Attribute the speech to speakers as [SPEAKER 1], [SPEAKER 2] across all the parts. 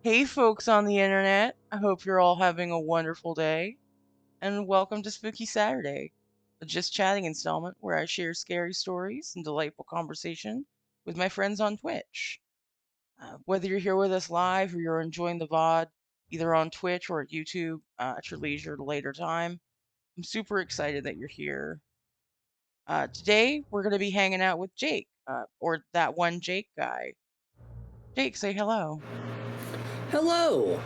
[SPEAKER 1] Hey, folks on the internet. I hope you're all having a wonderful day, and welcome to Spooky Saturday, a just chatting installment where I share scary stories and delightful conversation with my friends on Twitch. Whether you're here with us live or you're enjoying the VOD, either on Twitch or at YouTube at your leisure at a later time, I'm super excited that you're here. Today, we're going to be hanging out with Jake, or that one Jake guy. Jake, say hello.
[SPEAKER 2] Hello!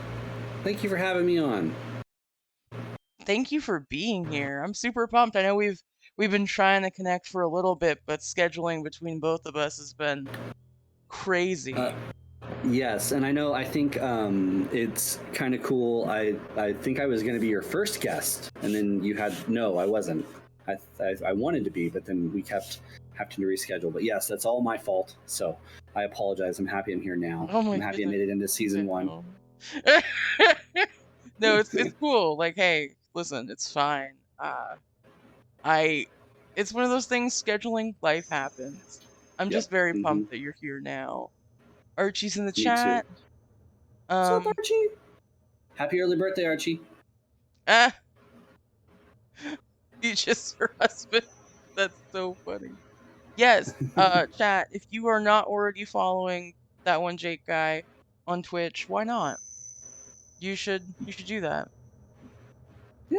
[SPEAKER 2] Thank you for having me on.
[SPEAKER 1] Thank you for being here. I'm super pumped. I know we've been trying to connect for a little bit, but scheduling between both of us has been
[SPEAKER 2] Uh,
[SPEAKER 1] crazy.
[SPEAKER 2] yes, and I think it's kind of cool. I think I was going to be your first guest, and then you had no, I wasn't. I wanted to be, but then we kept having to reschedule. But yes, that's all my fault. So I apologize. I'm happy I'm here now.
[SPEAKER 1] Oh my
[SPEAKER 2] I'm happy I
[SPEAKER 1] goodness.
[SPEAKER 2] made it into season one.
[SPEAKER 1] No. No, it's cool. Like, hey, listen, it's fine. I it's one of those things, scheduling life happens. I'm
[SPEAKER 2] Yep.
[SPEAKER 1] just very
[SPEAKER 2] Mm-hmm.
[SPEAKER 1] pumped that you're here now. Archie's in the
[SPEAKER 2] Me too.
[SPEAKER 1] chat.
[SPEAKER 2] What's up,
[SPEAKER 1] Um
[SPEAKER 2] Archie? Happy early birthday, Archie.
[SPEAKER 1] ah, you just her husband. That's so funny. Yes, chat, if you are not already following that one Jake guy on Twitch, why not? You should do that.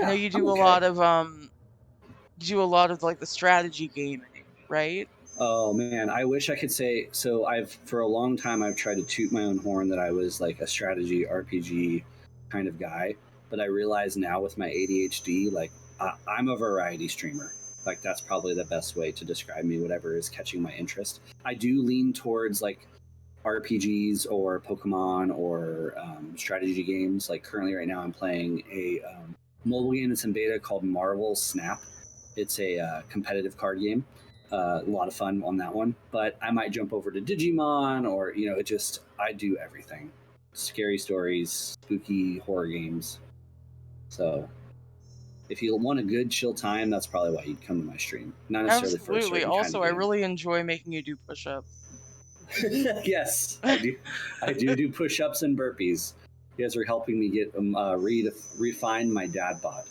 [SPEAKER 1] I know
[SPEAKER 2] Yeah,
[SPEAKER 1] you
[SPEAKER 2] I'm
[SPEAKER 1] do a
[SPEAKER 2] okay.
[SPEAKER 1] lot of you do a lot of like the strategy gaming, right?
[SPEAKER 2] Oh man, I wish I could say so. I've for a long time I've tried to toot my own horn that I was like a strategy RPG kind of guy, but I realize now with my ADHD, like I'm a variety streamer. Like that's probably the best way to describe me. Whatever is catching my interest. I do lean towards like RPGs or Pokemon or strategy games. Like currently, right now, I'm playing a mobile game that's in beta called Marvel Snap. It's a competitive card game. A lot of fun on that one, but I might jump over to Digimon or it just I do everything. Scary stories, spooky horror games. So if you want a good chill time, that's probably why you'd come to my stream. Not necessarily for a
[SPEAKER 1] Absolutely.
[SPEAKER 2] certain kind
[SPEAKER 1] Also,
[SPEAKER 2] of
[SPEAKER 1] I
[SPEAKER 2] game.
[SPEAKER 1] really enjoy making you do push-ups.
[SPEAKER 2] Yes, I do. I do push-ups and burpees. You guys are helping me get refine my dad bod.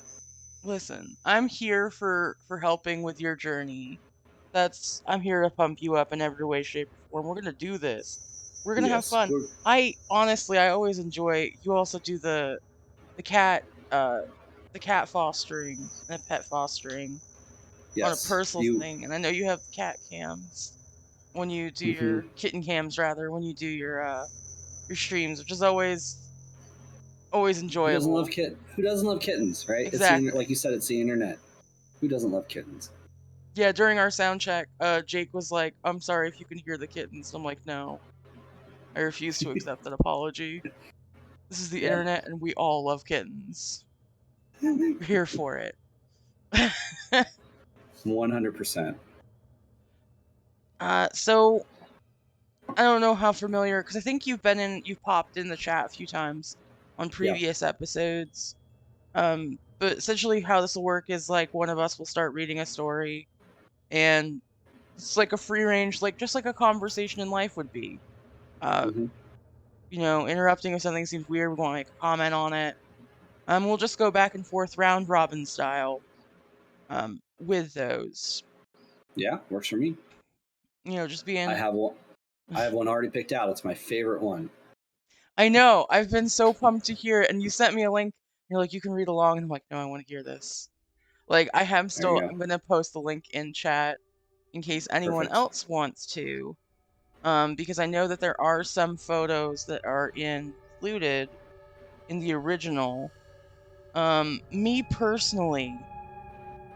[SPEAKER 1] Listen, I'm here for helping with your journey. I'm here to pump you up in every way, shape, or form. We're gonna do this. We're gonna have
[SPEAKER 2] Yes,
[SPEAKER 1] fun. I always enjoy. You also do the cat uh the cat fostering and the pet fostering on a
[SPEAKER 2] yes.
[SPEAKER 1] personal thing, and I know you have cat cams when you do
[SPEAKER 2] Mm-hmm.
[SPEAKER 1] your kitten cams rather when you do your streams, which is always
[SPEAKER 2] Who doesn't love
[SPEAKER 1] enjoyable.
[SPEAKER 2] Who doesn't love kittens, right? It's the like
[SPEAKER 1] Exactly.
[SPEAKER 2] you said, it's the internet. Who doesn't love kittens?
[SPEAKER 1] Yeah, during our sound check, Jake was like, "I'm sorry if you can hear the kittens." I'm like, "No, I refuse to accept that apology. This is the
[SPEAKER 2] Yep.
[SPEAKER 1] internet, and we all love kittens. We're here for it."
[SPEAKER 2] 100%.
[SPEAKER 1] So I don't know how familiar, because I think you've popped in the chat a few times on
[SPEAKER 2] Yep.
[SPEAKER 1] previous episodes. But essentially, how this will work is like one of us will start reading a story, and it's like a free range, like just like a conversation in life would be. Uh,
[SPEAKER 2] Mm-hmm.
[SPEAKER 1] Interrupting if something seems weird, we want to make a comment on it. We'll just go back and forth round robin style. With those,
[SPEAKER 2] Yeah, works for me.
[SPEAKER 1] just
[SPEAKER 2] I
[SPEAKER 1] being.
[SPEAKER 2] have one. I have one already picked out. It's my favorite one.
[SPEAKER 1] I know I've been so pumped to hear it, and you sent me a link. You're like, you can read along, and I'm like, no, I want to hear this. Like,
[SPEAKER 2] There you go.
[SPEAKER 1] I'm gonna post the link in chat in case anyone
[SPEAKER 2] Perfect.
[SPEAKER 1] else wants to. Because I know that there are some photos that are included in the original. Me personally,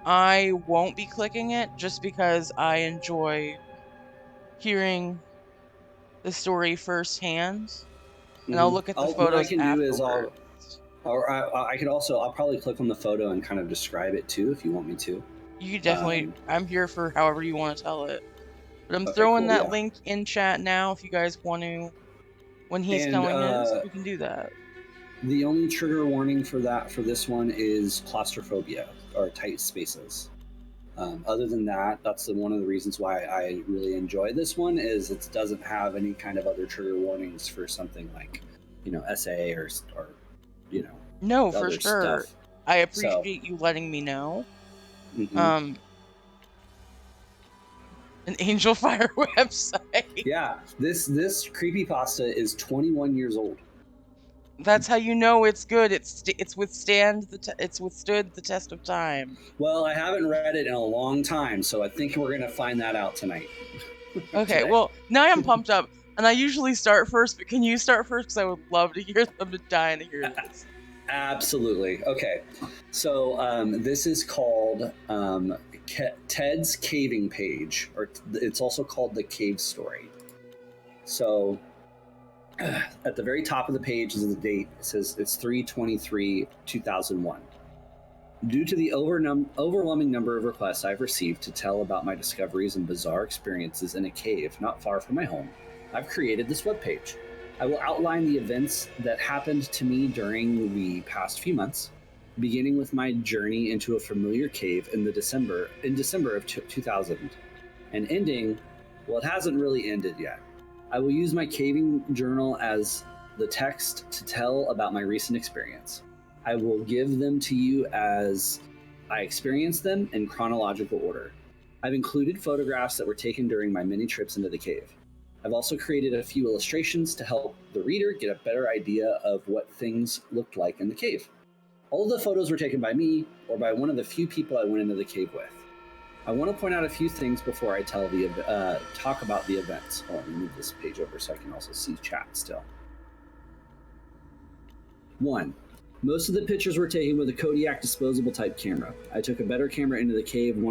[SPEAKER 1] I won't be clicking it just because I enjoy hearing the story firsthand, and I'll
[SPEAKER 2] Mm-hmm.
[SPEAKER 1] look at the
[SPEAKER 2] What I
[SPEAKER 1] photos
[SPEAKER 2] can do is
[SPEAKER 1] afterwards.
[SPEAKER 2] I could also, I'll probably click on the photo and kind of describe it too if you want me to.
[SPEAKER 1] You could definitely,
[SPEAKER 2] Um,
[SPEAKER 1] I'm here for however you want to tell it. But I'm
[SPEAKER 2] okay,
[SPEAKER 1] throwing
[SPEAKER 2] cool.
[SPEAKER 1] that
[SPEAKER 2] Yeah.
[SPEAKER 1] link in chat now if you guys want to, when he's
[SPEAKER 2] And
[SPEAKER 1] telling his, we can do that.
[SPEAKER 2] the only trigger warning for this one is claustrophobia or tight spaces. Other than that, that's one of the reasons why I really enjoy this one is it doesn't have any kind of other trigger warnings for something like essay or you know
[SPEAKER 1] No, for
[SPEAKER 2] other
[SPEAKER 1] sure.
[SPEAKER 2] stuff.
[SPEAKER 1] I
[SPEAKER 2] So,
[SPEAKER 1] appreciate you letting me know.
[SPEAKER 2] mhm.
[SPEAKER 1] Um, an Angel Fire website.
[SPEAKER 2] Yeah, this creepypasta is 21 years old.
[SPEAKER 1] That's how you know it's good. It's withstood the test of time.
[SPEAKER 2] Well, I haven't read it in a long time, so I think we're gonna find that out tonight.
[SPEAKER 1] Okay,
[SPEAKER 2] Today.
[SPEAKER 1] well, now I'm pumped up. And I usually start first, but can you start first? Because I would love to hear I'm dying to hear this.
[SPEAKER 2] Absolutely. Okay. So this is called Ted's Caving Page, or it's also called the Cave Story. So at the very top of the page is the date. It says it's 3/23/2001. Due to the overwhelming number of requests I've received to tell about my discoveries and bizarre experiences in a cave not far from my home, I've created this webpage. I will outline the events that happened to me during the past few months, beginning with my journey into a familiar cave in December of 2000, and ending, well, it hasn't really ended yet. I will use my caving journal as the text to tell about my recent experience. I will give them to you as I experience them in chronological order. I've included photographs that were taken during my many trips into the cave. I've also created a few illustrations to help the reader get a better idea of what things looked like in the cave. All of the photos were taken by me or by one of the few people I went into the cave with. I want to point out a few things before I talk about the events. Oh, let me move this page over so I can also see chat still. 1. Most of the pictures were taken with a Kodiak disposable type camera. I took a better camera into the cave on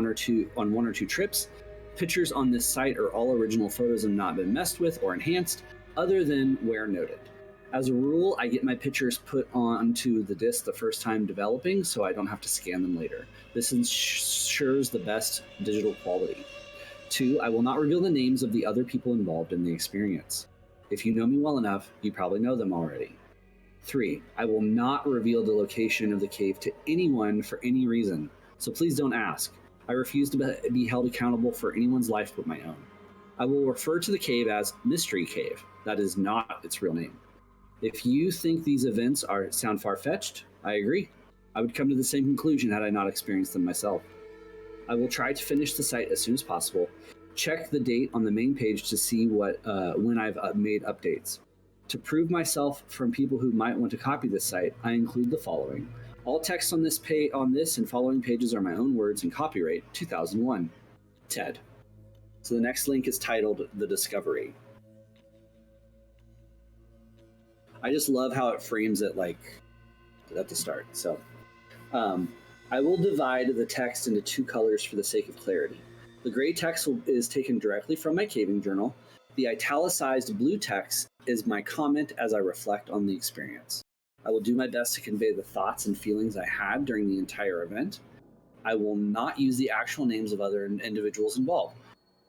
[SPEAKER 2] one or two trips. Pictures on this site are all original photos and not been messed with or enhanced, other than where noted. As a rule, I get my pictures put onto the disk the first time developing, so I don't have to scan them later. This ensures the best digital quality. 2. I will not reveal the names of the other people involved in the experience. If you know me well enough, you probably know them already. 3. I will not reveal the location of the cave to anyone for any reason, so please don't ask. I refuse to be held accountable for anyone's life but my own. I will refer to the cave as Mystery Cave. That is not its real name. If you think these events sound far-fetched, I agree. I would come to the same conclusion had I not experienced them myself. I will try to finish the site as soon as possible. Check the date on the main page to see when I've made updates. To prove myself from people who might want to copy this site, I include the following. All text on this and following pages are my own words and copyright 2001. Ted. So the next link is titled The Discovery. I just love how it frames it like at the start. So I will divide the text into two colors for the sake of clarity. The gray text is taken directly from my caving journal. The italicized blue text is my comment as I reflect on the experience. I will do my best to convey the thoughts and feelings I had during the entire event. I will not use the actual names of other individuals involved.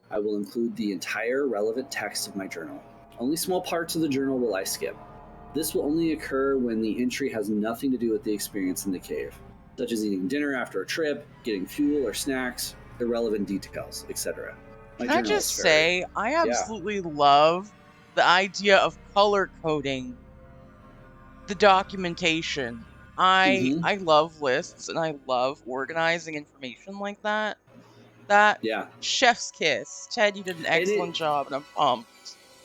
[SPEAKER 2] I will include the entire relevant text of my journal. Only small parts of the journal will I skip. This will only occur when the entry has nothing to do with the experience in the cave, such as eating dinner after a trip, getting fuel or snacks, irrelevant details, etc. My
[SPEAKER 1] Can I
[SPEAKER 2] journal is
[SPEAKER 1] just
[SPEAKER 2] very,
[SPEAKER 1] say, I
[SPEAKER 2] yeah.
[SPEAKER 1] absolutely love the idea of color coding the documentation. I
[SPEAKER 2] Mm-hmm.
[SPEAKER 1] I love lists and I love organizing information like that. That
[SPEAKER 2] Yeah.
[SPEAKER 1] chef's kiss. Ted, you did an
[SPEAKER 2] And
[SPEAKER 1] excellent job and I'm pumped.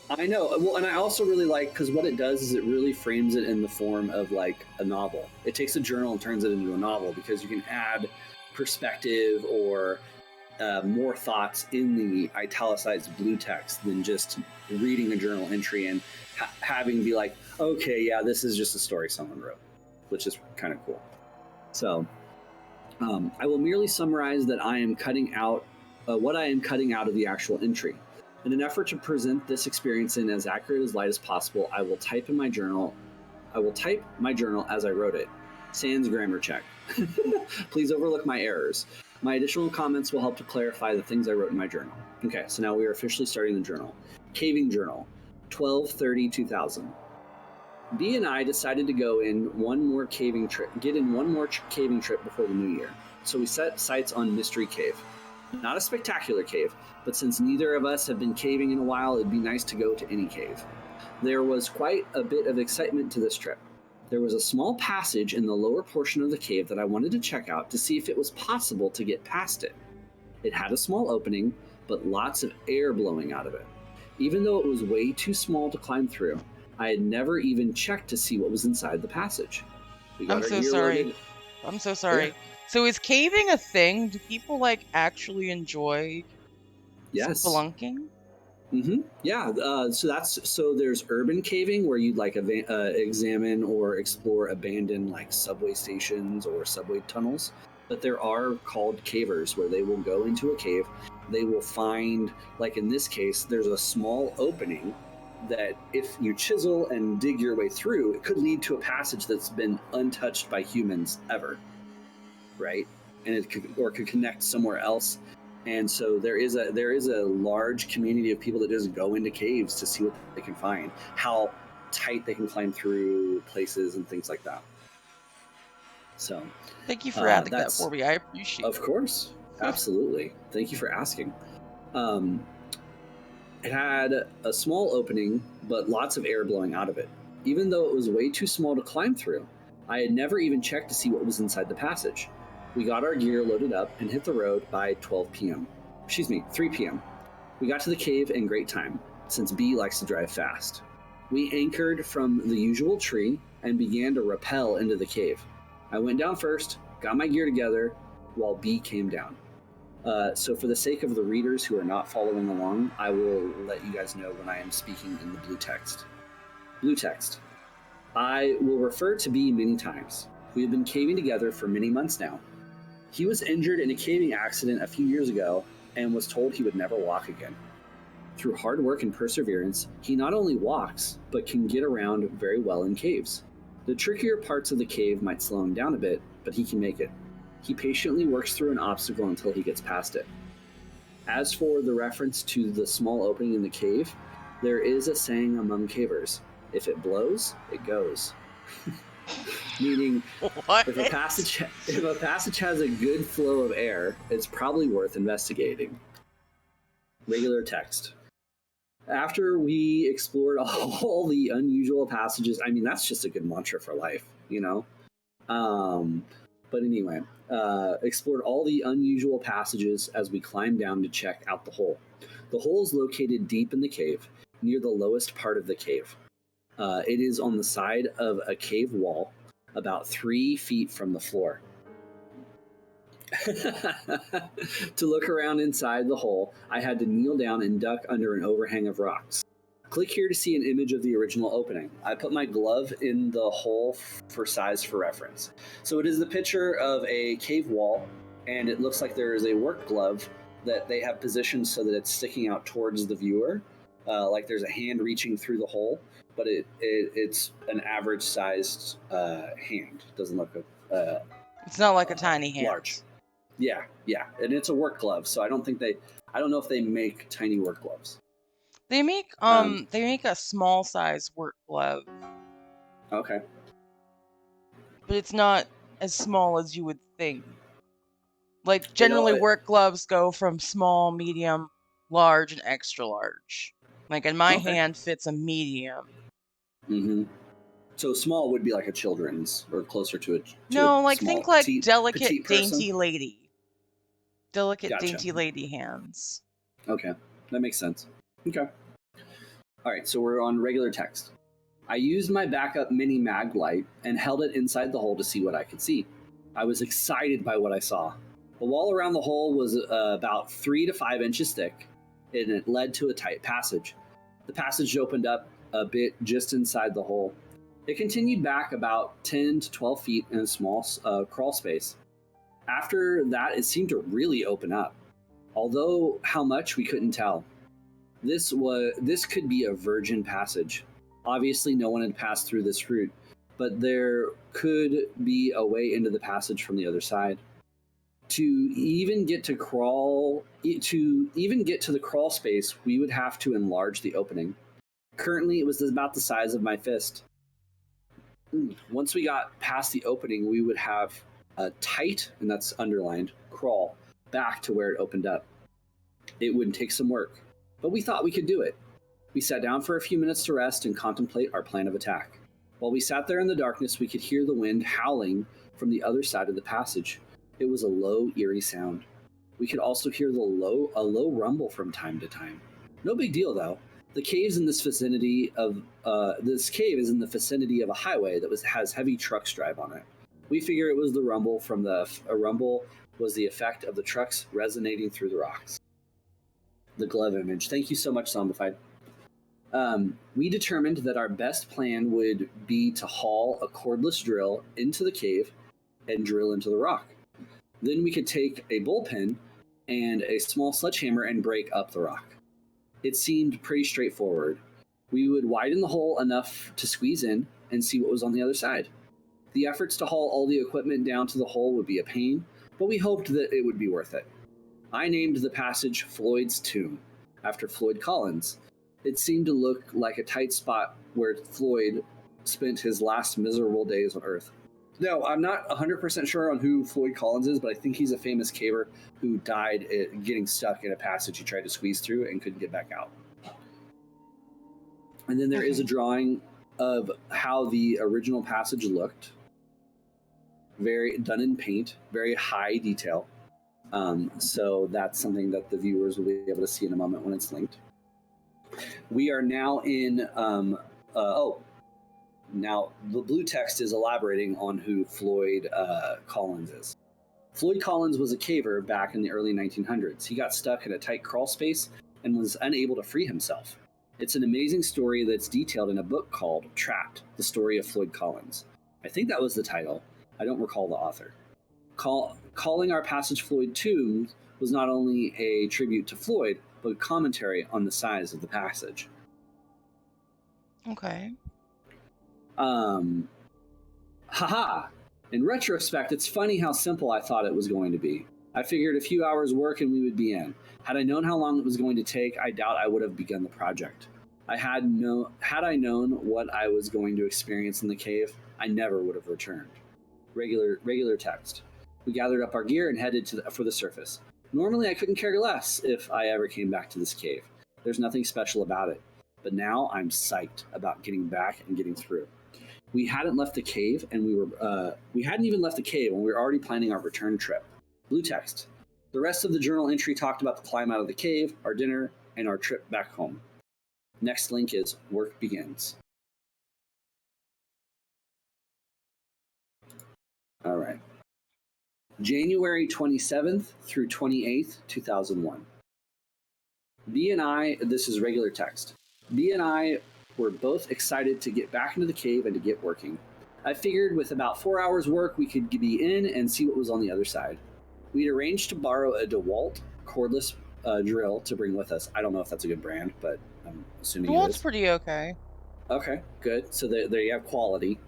[SPEAKER 2] I know. Well, and I also really like because what it does is it really frames it in the form of like a novel. It takes a journal and turns it into a novel because you can add perspective or more thoughts in the italicized blue text than just reading a journal entry and having be like, okay, yeah, this is just a story someone wrote, which is kind of cool. So I will merely summarize that I am cutting out what I am cutting out of the actual entry. In an effort to present this experience in as accurate as light as possible, I will type my journal as I wrote it. Sans grammar check. Please overlook my errors. My additional comments will help to clarify the things I wrote in my journal. Okay, so now we are officially starting the journal. Caving journal, 12/30/2000. B and I decided to go in one more caving trip before the new year. So we set sights on Mystery Cave. Not a spectacular cave, but since neither of us have been caving in a while, it'd be nice to go to any cave. There was quite a bit of excitement to this trip. There was a small passage in the lower portion of the cave that I wanted to check out to see if it was possible to get past it. It had a small opening, but lots of air blowing out of it. Even though it was way too small to climb through, I had never even checked to see what was inside the passage. We got
[SPEAKER 1] I'm
[SPEAKER 2] our
[SPEAKER 1] so
[SPEAKER 2] gear
[SPEAKER 1] sorry.
[SPEAKER 2] loaded.
[SPEAKER 1] I'm so
[SPEAKER 2] Yeah,
[SPEAKER 1] sorry. So is caving a thing? Do people like actually enjoy
[SPEAKER 2] yes.
[SPEAKER 1] spelunking?
[SPEAKER 2] Yeah. So there's urban caving where you'd like examine or explore abandoned like subway stations or subway tunnels. But there are called cavers where they will go into a cave. They will find, like in this case, there's a small opening that if you chisel and dig your way through, it could lead to a passage that's been untouched by humans ever, right? And could connect somewhere else. And so there is a large community of people that just go into caves to see what they can find, how tight they can climb through places and things like that. So
[SPEAKER 1] Thank you for adding that
[SPEAKER 2] that's
[SPEAKER 1] for me. I appreciate
[SPEAKER 2] of course,
[SPEAKER 1] it.
[SPEAKER 2] absolutely. Thank you for asking. Um, it had a small opening, but lots of air blowing out of it. Even though it was way too small to climb through, I had never even checked to see what was inside the passage. We got our gear loaded up and hit the road by 12 p.m. Excuse me, 3 p.m. We got to the cave in great time, since B likes to drive fast. We anchored from the usual tree and began to rappel into the cave. I went down first, got my gear together, while B came down. So, for the sake of the readers who are not following along, I will let you guys know when I am speaking in the blue text. Blue text. I will refer to B many times. We have been caving together for many months now. He was injured in a caving accident a few years ago and was told he would never walk again. Through hard work and perseverance, he not only walks, but can get around very well in caves. The trickier parts of the cave might slow him down a bit, but he can make it. He patiently works through an obstacle until he gets past it. As for the reference to the small opening in the cave, there is a saying among cavers: if it blows, it goes. Meaning,
[SPEAKER 1] What?
[SPEAKER 2] if a passage has a good flow of air, it's probably worth investigating. Regular text. After we explored all the unusual passages, I mean, that's just a good mantra for life, you know? Um, but anyway, explored all the unusual passages as we climbed down to check out the hole. The hole is located deep in the cave, near the lowest part of the cave. It is on the side of a cave wall, about 3 feet from the floor. To look around inside the hole, I had to kneel down and duck under an overhang of rocks. Click here to see an image of the original opening. I put my glove in the hole for size for reference. So it is the picture of a cave wall, and it looks like there is a work glove that they have positioned so that it's sticking out towards the viewer, like there's a hand reaching through the hole, but it's an average sized hand. It doesn't look
[SPEAKER 1] It's not like a tiny
[SPEAKER 2] large.
[SPEAKER 1] hand.
[SPEAKER 2] Yeah, and it's a work glove, so I don't know if they make tiny work gloves. Um,
[SPEAKER 1] They make a small size work glove,
[SPEAKER 2] okay.
[SPEAKER 1] but it's not as small as you would think. Like
[SPEAKER 2] You know,
[SPEAKER 1] generally work gloves go from small, medium, large, and extra large. Like in my
[SPEAKER 2] okay.
[SPEAKER 1] hand fits a medium.
[SPEAKER 2] Mm-hmm. So small would be like a children's, or closer to a
[SPEAKER 1] No, like
[SPEAKER 2] small
[SPEAKER 1] think like
[SPEAKER 2] petite
[SPEAKER 1] delicate,
[SPEAKER 2] person.
[SPEAKER 1] dainty lady. Delicate,
[SPEAKER 2] Gotcha.
[SPEAKER 1] dainty lady hands.
[SPEAKER 2] Okay, that makes sense. Okay. All right, so we're on regular text. I used my backup mini mag light and held it inside the hole to see what I could see. I was excited by what I saw. The wall around the hole was about 3 to 5 inches thick, and it led to a tight passage. The passage opened up a bit just inside the hole. It continued back about 10 to 12 feet in a small crawl space. After that, it seemed to really open up, although how much we couldn't tell. This could be a virgin passage. Obviously, no one had passed through this route, but there could be a way into the passage from the other side. To even get to the crawl space, we would have to enlarge the opening. Currently, it was about the size of my fist. Once we got past the opening, we would have a tight, and that's underlined, crawl back to where it opened up. It would take some work, but we thought we could do it. We sat down for a few minutes to rest and contemplate our plan of attack. While we sat there in the darkness, we could hear the wind howling from the other side of the passage. It was a low, eerie sound. We could also hear a low rumble from time to time. No big deal though. The caves in this vicinity of this cave is in the vicinity of a highway that has heavy trucks drive on it. We figure it was the rumble from a rumble was the effect of the trucks resonating through the rocks. The glove image. Thank you so much, Zombified. We determined that our best plan would be to haul a cordless drill into the cave and drill into the rock. Then we could take a bullpen and a small sledgehammer and break up the rock. It seemed pretty straightforward. We would widen the hole enough to squeeze in and see what was on the other side. The efforts to haul all the equipment down to the hole would be a pain, but we hoped that it would be worth it. I named the passage Floyd's Tomb, after Floyd Collins. It seemed to look like a tight spot where Floyd spent his last miserable days on Earth. Now, I'm not 100% sure on who Floyd Collins is, but I think he's a famous caver who died getting stuck in a passage he tried to squeeze through and couldn't get back out. And then there is a drawing of how the original passage looked. Very done in paint, very high detail. So that's something that the viewers will be able to see in a moment when it's linked. We are now in now the blue text is elaborating on who Floyd Collins is. Floyd Collins was a caver back in the early 1900s. He got stuck in a tight crawl space and was unable to free himself. It's an amazing story that's detailed in a book called Trapped, the Story of Floyd Collins. I think that was the title. I don't recall the author. Calling our passage Floyd Tomb was not only a tribute to Floyd, but a commentary on the size of the passage.
[SPEAKER 1] Okay.
[SPEAKER 2] Haha. In retrospect, it's funny how simple I thought it was going to be. I figured a few hours work and we would be in. Had I known how long it was going to take, I doubt I would have begun the project. Had I known what I was going to experience in the cave, I never would have returned. Regular text. We gathered up our gear and headed for the surface. Normally, I couldn't care less if I ever came back to this cave. There's nothing special about it. But now I'm psyched about getting back and getting through. We hadn't left the cave, and we hadn't even left the cave, and we were already planning our return trip. Blue text. The rest of the journal entry talked about the climb out of the cave, our dinner, and our trip back home. Next link is work begins. All right. January 27th through 28th, 2001. B and I, this is regular text. B and I were both excited to get back into the cave and to get working. I figured with about 4 hours work, we could be in and see what was on the other side. We'd arranged to borrow a DeWalt cordless drill to bring with us. I don't know if that's a good brand, but I'm assuming it is.
[SPEAKER 1] Pretty okay.
[SPEAKER 2] Okay, good. So there you have quality.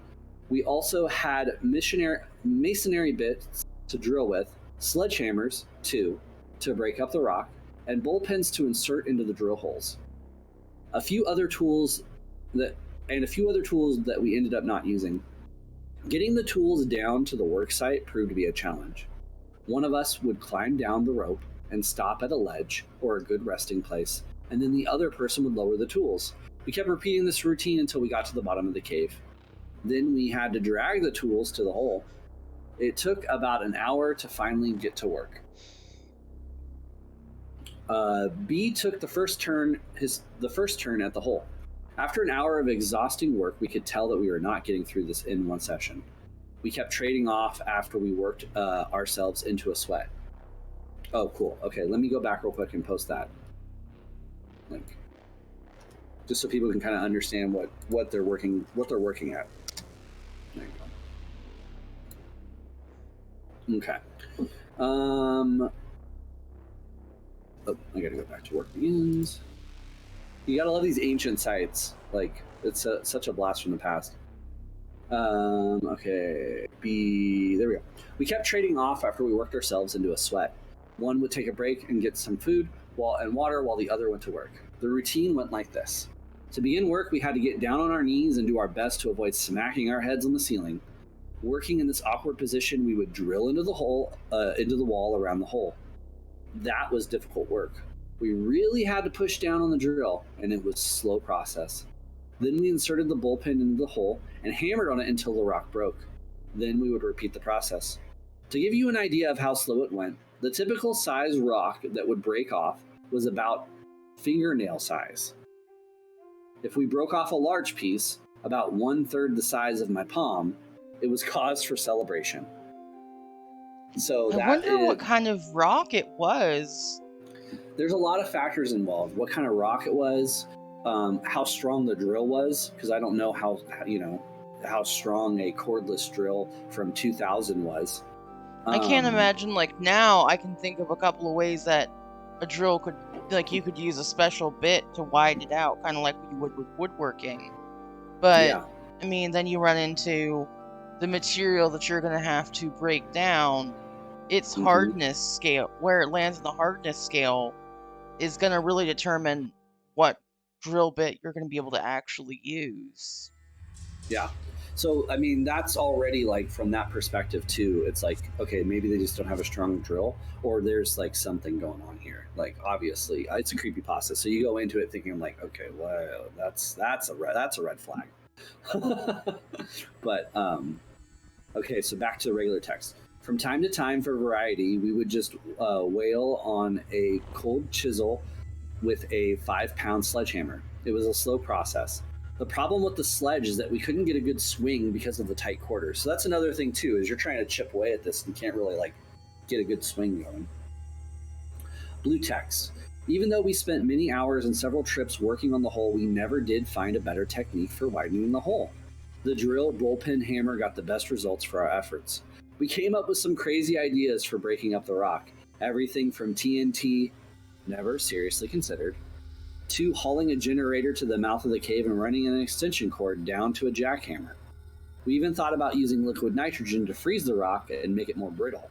[SPEAKER 2] We also had masonry bits to drill with, sledgehammers, 2, to break up the rock, and bullpens to insert into the drill holes. A few other tools that we ended up not using. Getting the tools down to the work site proved to be a challenge. One of us would climb down the rope and stop at a ledge or a good resting place, and then the other person would lower the tools. We kept repeating this routine until we got to the bottom of the cave. Then we had to drag the tools to the hole. It took about an hour to finally get to work. B took the first turn at the hole. After an hour of exhausting work, we could tell that we were not getting through this in one session. We kept trading off after we worked ourselves into a sweat. Oh, cool. Okay, let me go back real quick and post that link, just so people can kind of understand what they're working at. There you go. Okay. Oh, I gotta go back to work begins. You gotta love these ancient sites. Like, it's such a blast from the past. Okay. There we go. We kept trading off after we worked ourselves into a sweat. One would take a break and get some food and water while the other went to work. The routine went like this. To begin work, we had to get down on our knees and do our best to avoid smacking our heads on the ceiling. Working in this awkward position, we would drill into the wall around the hole. That was difficult work. We really had to push down on the drill, and it was a slow process. Then we inserted the bullpen into the hole and hammered on it until the rock broke. Then we would repeat the process. To give you an idea of how slow it went, the typical size rock that would break off was about fingernail size. If we broke off a large piece, about 1/3 the size of my palm, it was cause for celebration. So
[SPEAKER 1] I
[SPEAKER 2] that
[SPEAKER 1] wonder
[SPEAKER 2] is,
[SPEAKER 1] what kind of rock it was.
[SPEAKER 2] there's a lot of factors involved. What kind of rock it was, how strong the drill was, because I don't know how strong a cordless drill from 2000 was.
[SPEAKER 1] I can't
[SPEAKER 2] Um,
[SPEAKER 1] imagine, like, now I can think of a couple of ways that a drill could, like, you could use a special bit to widen it out, kind of like you would with woodworking. But,
[SPEAKER 2] yeah.
[SPEAKER 1] I mean, then you run into the material that you're going to have to break down. Its
[SPEAKER 2] hmm
[SPEAKER 1] hardness scale, where it lands in the hardness scale, is going to really determine what drill bit you're going to be able to actually use.
[SPEAKER 2] Yeah. So, I mean, that's already like from that perspective, too. It's like, okay, maybe they just don't have a strong drill, or there's like something going on here. Like, obviously, it's a creepy pasta. So you go into it thinking, like, okay, well, that's a red flag. But, okay, so back to the regular text. From time to time, for variety, we would just wail on a cold chisel with a 5-pound sledgehammer. It was a slow process. The problem with the sledge is that we couldn't get a good swing because of the tight quarters. So that's another thing too, is you're trying to chip away at this and you can't really like get a good swing going. Blue text. Even though we spent many hours and several trips working on the hole, we never did find a better technique for widening the hole. The drill bullpen hammer got the best results for our efforts. We came up with some crazy ideas for breaking up the rock. Everything from TNT, never seriously considered, to hauling a generator to the mouth of the cave and running an extension cord down to a jackhammer. We even thought about using liquid nitrogen to freeze the rock and make it more brittle.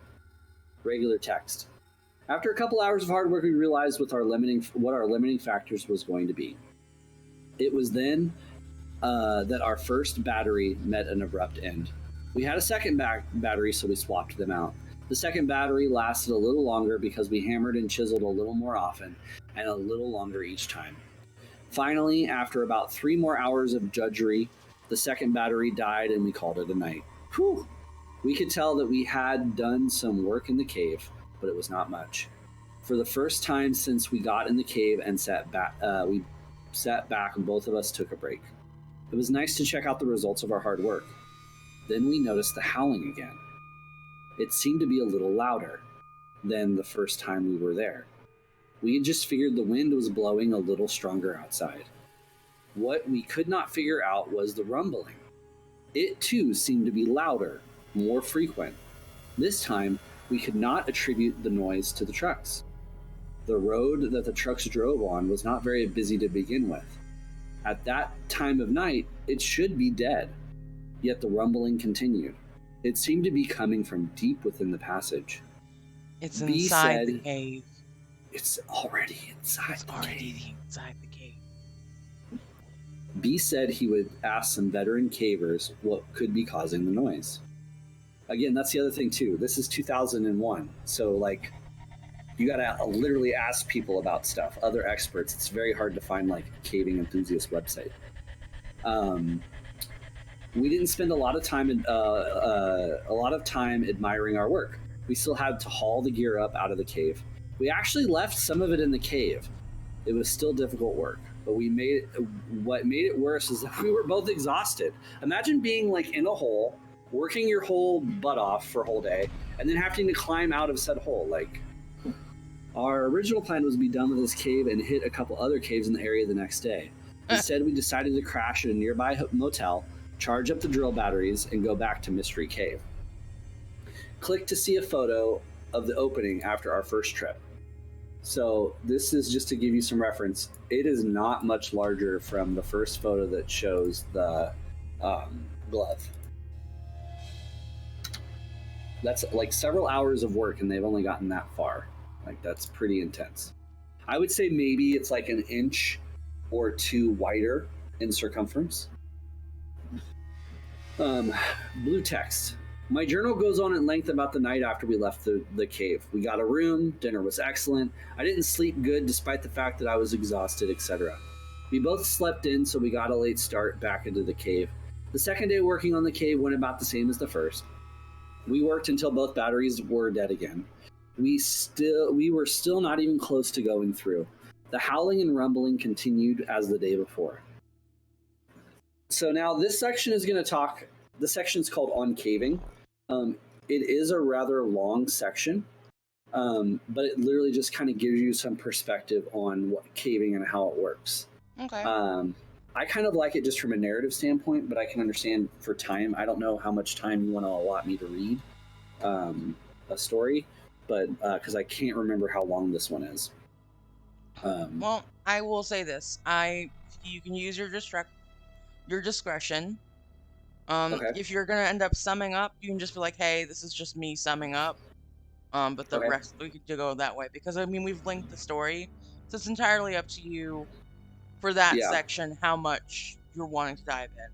[SPEAKER 2] Regular text. After a couple hours of hard work, we realized what our limiting factors was going to be. It was then that our first battery met an abrupt end. We had a second battery, so we swapped them out. The second battery lasted a little longer because we hammered and chiseled a little more often and a little longer each time. Finally, after about 3 more hours of drudgery, the second battery died and we called it a night. Whew! We could tell that we had done some work in the cave, but it was not much. For the first time since we got in the cave and we sat back and both of us took a break. It was nice to check out the results of our hard work. Then we noticed the howling again. It seemed to be a little louder than the first time we were there. We had just figured the wind was blowing a little stronger outside. What we could not figure out was the rumbling. It too seemed to be louder, more frequent. This time, we could not attribute the noise to the trucks. The road that the trucks drove on was not very busy to begin with. At that time of night, it should be dead. Yet the rumbling continued. It seemed to be coming from deep within the passage.
[SPEAKER 1] It's
[SPEAKER 2] B
[SPEAKER 1] inside the
[SPEAKER 2] said,
[SPEAKER 1] cave.
[SPEAKER 2] "It's already inside
[SPEAKER 1] It's
[SPEAKER 2] the
[SPEAKER 1] already
[SPEAKER 2] cave."
[SPEAKER 1] inside the cave.
[SPEAKER 2] B said he would ask some veteran cavers what could be causing the noise. Again, that's the other thing too. This is 2001, so like you gotta literally ask people about stuff, other experts. It's very hard to find like a caving enthusiast website. We didn't spend a lot of time admiring our work. We still had to haul the gear up out of the cave. We actually left some of it in the cave. It was still difficult work, but what made it worse is that we were both exhausted. Imagine being like in a hole, working your whole butt off for a whole day, and then having to climb out of said hole. Like, our original plan was to be done with this cave and hit a couple other caves in the area the next day. Instead, we decided to crash at a nearby motel, charge up the drill batteries, and go back to Mystery Cave. Click to see a photo of the opening after our first trip. So this is just to give you some reference. It is not much larger from the first photo that shows the glove. That's like several hours of work and they've only gotten that far. Like, that's pretty intense. I would say maybe it's like an inch or two wider in circumference. Blue text. My journal goes on at length about the night after we left the cave. We got a room, dinner was excellent. I didn't sleep good despite the fact that I was exhausted, etc. We both slept in, so we got a late start back into the cave. The second day working on the cave went about the same as the first. We worked until both batteries were dead again. We were still not even close to going through. The howling and rumbling continued as the day before. So now this section is going to talk. The section is called On Caving. It is a rather long section, but it literally just kind of gives you some perspective on what caving and how it works.
[SPEAKER 1] Okay.
[SPEAKER 2] I kind of like it just from a narrative standpoint, but I can understand for time. I don't know how much time you want to allot me to read a story, but because I can't remember how long this one is.
[SPEAKER 1] Well, I will say this: you can use your discretion.
[SPEAKER 2] Okay.
[SPEAKER 1] If you're gonna end up summing up, you can just be like, "Hey, this is just me summing up." But the
[SPEAKER 2] Okay.
[SPEAKER 1] rest we could go that way because I mean we've linked the story, so it's entirely up to you for that
[SPEAKER 2] Yeah.
[SPEAKER 1] section how much you're wanting to dive in.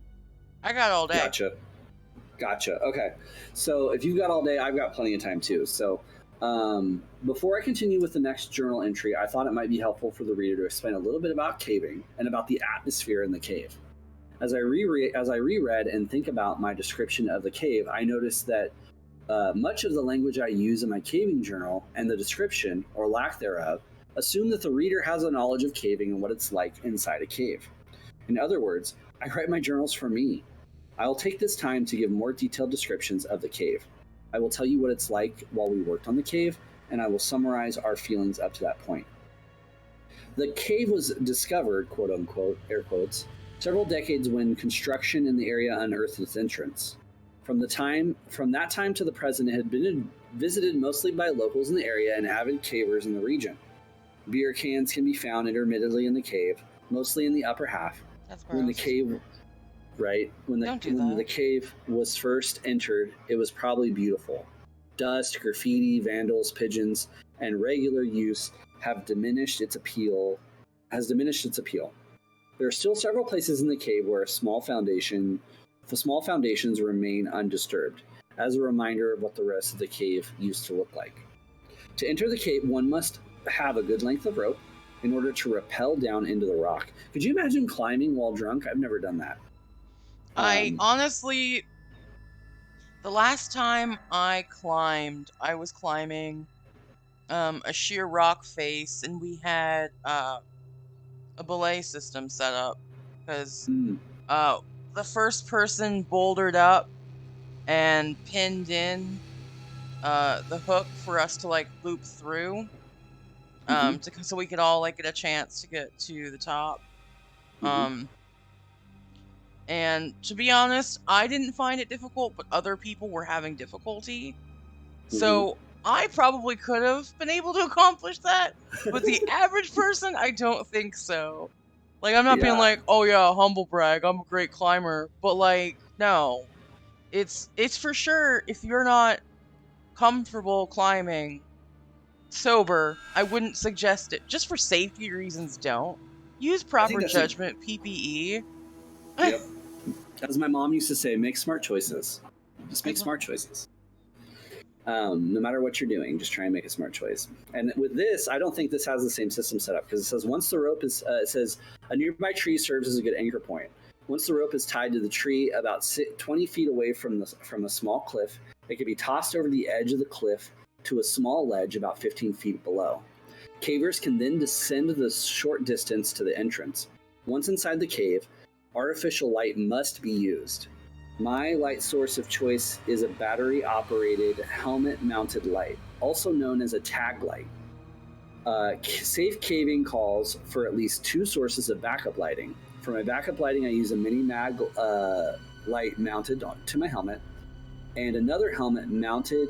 [SPEAKER 1] I got all day.
[SPEAKER 2] Gotcha. Gotcha. Okay. So if you've got all day, I've got plenty of time too. So before I continue with the next journal entry, I thought it might be helpful for the reader to explain a little bit about caving and about the atmosphere in the cave. As I reread and think about my description of the cave, I noticed that much of the language I use in my caving journal and the description, or lack thereof, assume that the reader has a knowledge of caving and what it's like inside a cave. In other words, I write my journals for me. I will take this time to give more detailed descriptions of the cave. I will tell you what it's like while we worked on the cave, and I will summarize our feelings up to that point. The cave was discovered, quote unquote, air quotes, several decades when construction in the area unearthed its entrance. From that time to the present, it had been visited mostly by locals in the area and avid cavers in the region. Beer cans can be found intermittently in the cave, mostly in the upper half.
[SPEAKER 1] That's
[SPEAKER 2] When the
[SPEAKER 1] gross.
[SPEAKER 2] cave Right?
[SPEAKER 1] Don't do
[SPEAKER 2] When the
[SPEAKER 1] that.
[SPEAKER 2] cave was first entered, it was probably beautiful. Dust, graffiti, vandals, pigeons, and regular use have diminished its appeal. Has diminished its appeal. There are still several places in the cave where the small foundations remain undisturbed, as a reminder of what the rest of the cave used to look like. To enter the cave, one must have a good length of rope in order to rappel down into the rock. Could you imagine climbing while drunk? I've never done that.
[SPEAKER 1] I
[SPEAKER 2] Um,
[SPEAKER 1] honestly, the last time I was climbing a sheer rock face, and we had a belay system set up because
[SPEAKER 2] mm,
[SPEAKER 1] uh the first person bouldered up and pinned in the hook for us to like loop through
[SPEAKER 2] hmm
[SPEAKER 1] so we could all like get a chance to get to the top.
[SPEAKER 2] hmm
[SPEAKER 1] um and to be honest, I didn't find it difficult, but other people were having difficulty,
[SPEAKER 2] hmm
[SPEAKER 1] so I probably could have been able to accomplish that, but the average person, I don't think so. Like, I'm not being
[SPEAKER 2] yeah,
[SPEAKER 1] like, oh yeah, humble brag, I'm a great climber, but like, no. It's for sure if you're not comfortable climbing sober, I wouldn't suggest it. Just for safety reasons, don't. Use
[SPEAKER 2] I think
[SPEAKER 1] proper
[SPEAKER 2] that's a
[SPEAKER 1] judgment, PPE.
[SPEAKER 2] yep. As my mom used to say, make smart choices. Just make
[SPEAKER 1] Ex-
[SPEAKER 2] smart choices. No matter what you're doing, just try and make a smart choice. And with this, I don't think this has the same system set up because it says once the rope is, it says a nearby tree serves as a good anchor point. Once the rope is tied to the tree about 20 feet away from a small cliff, it can be tossed over the edge of the cliff to a small ledge about 15 feet below. Cavers can then descend the short distance to the entrance. Once inside the cave, artificial light must be used. My light source of choice is a battery operated helmet mounted light, also known as a tag light. Safe caving calls for at least two sources of backup lighting. For my backup lighting, I use a mini mag light mounted to my helmet and another helmet mounted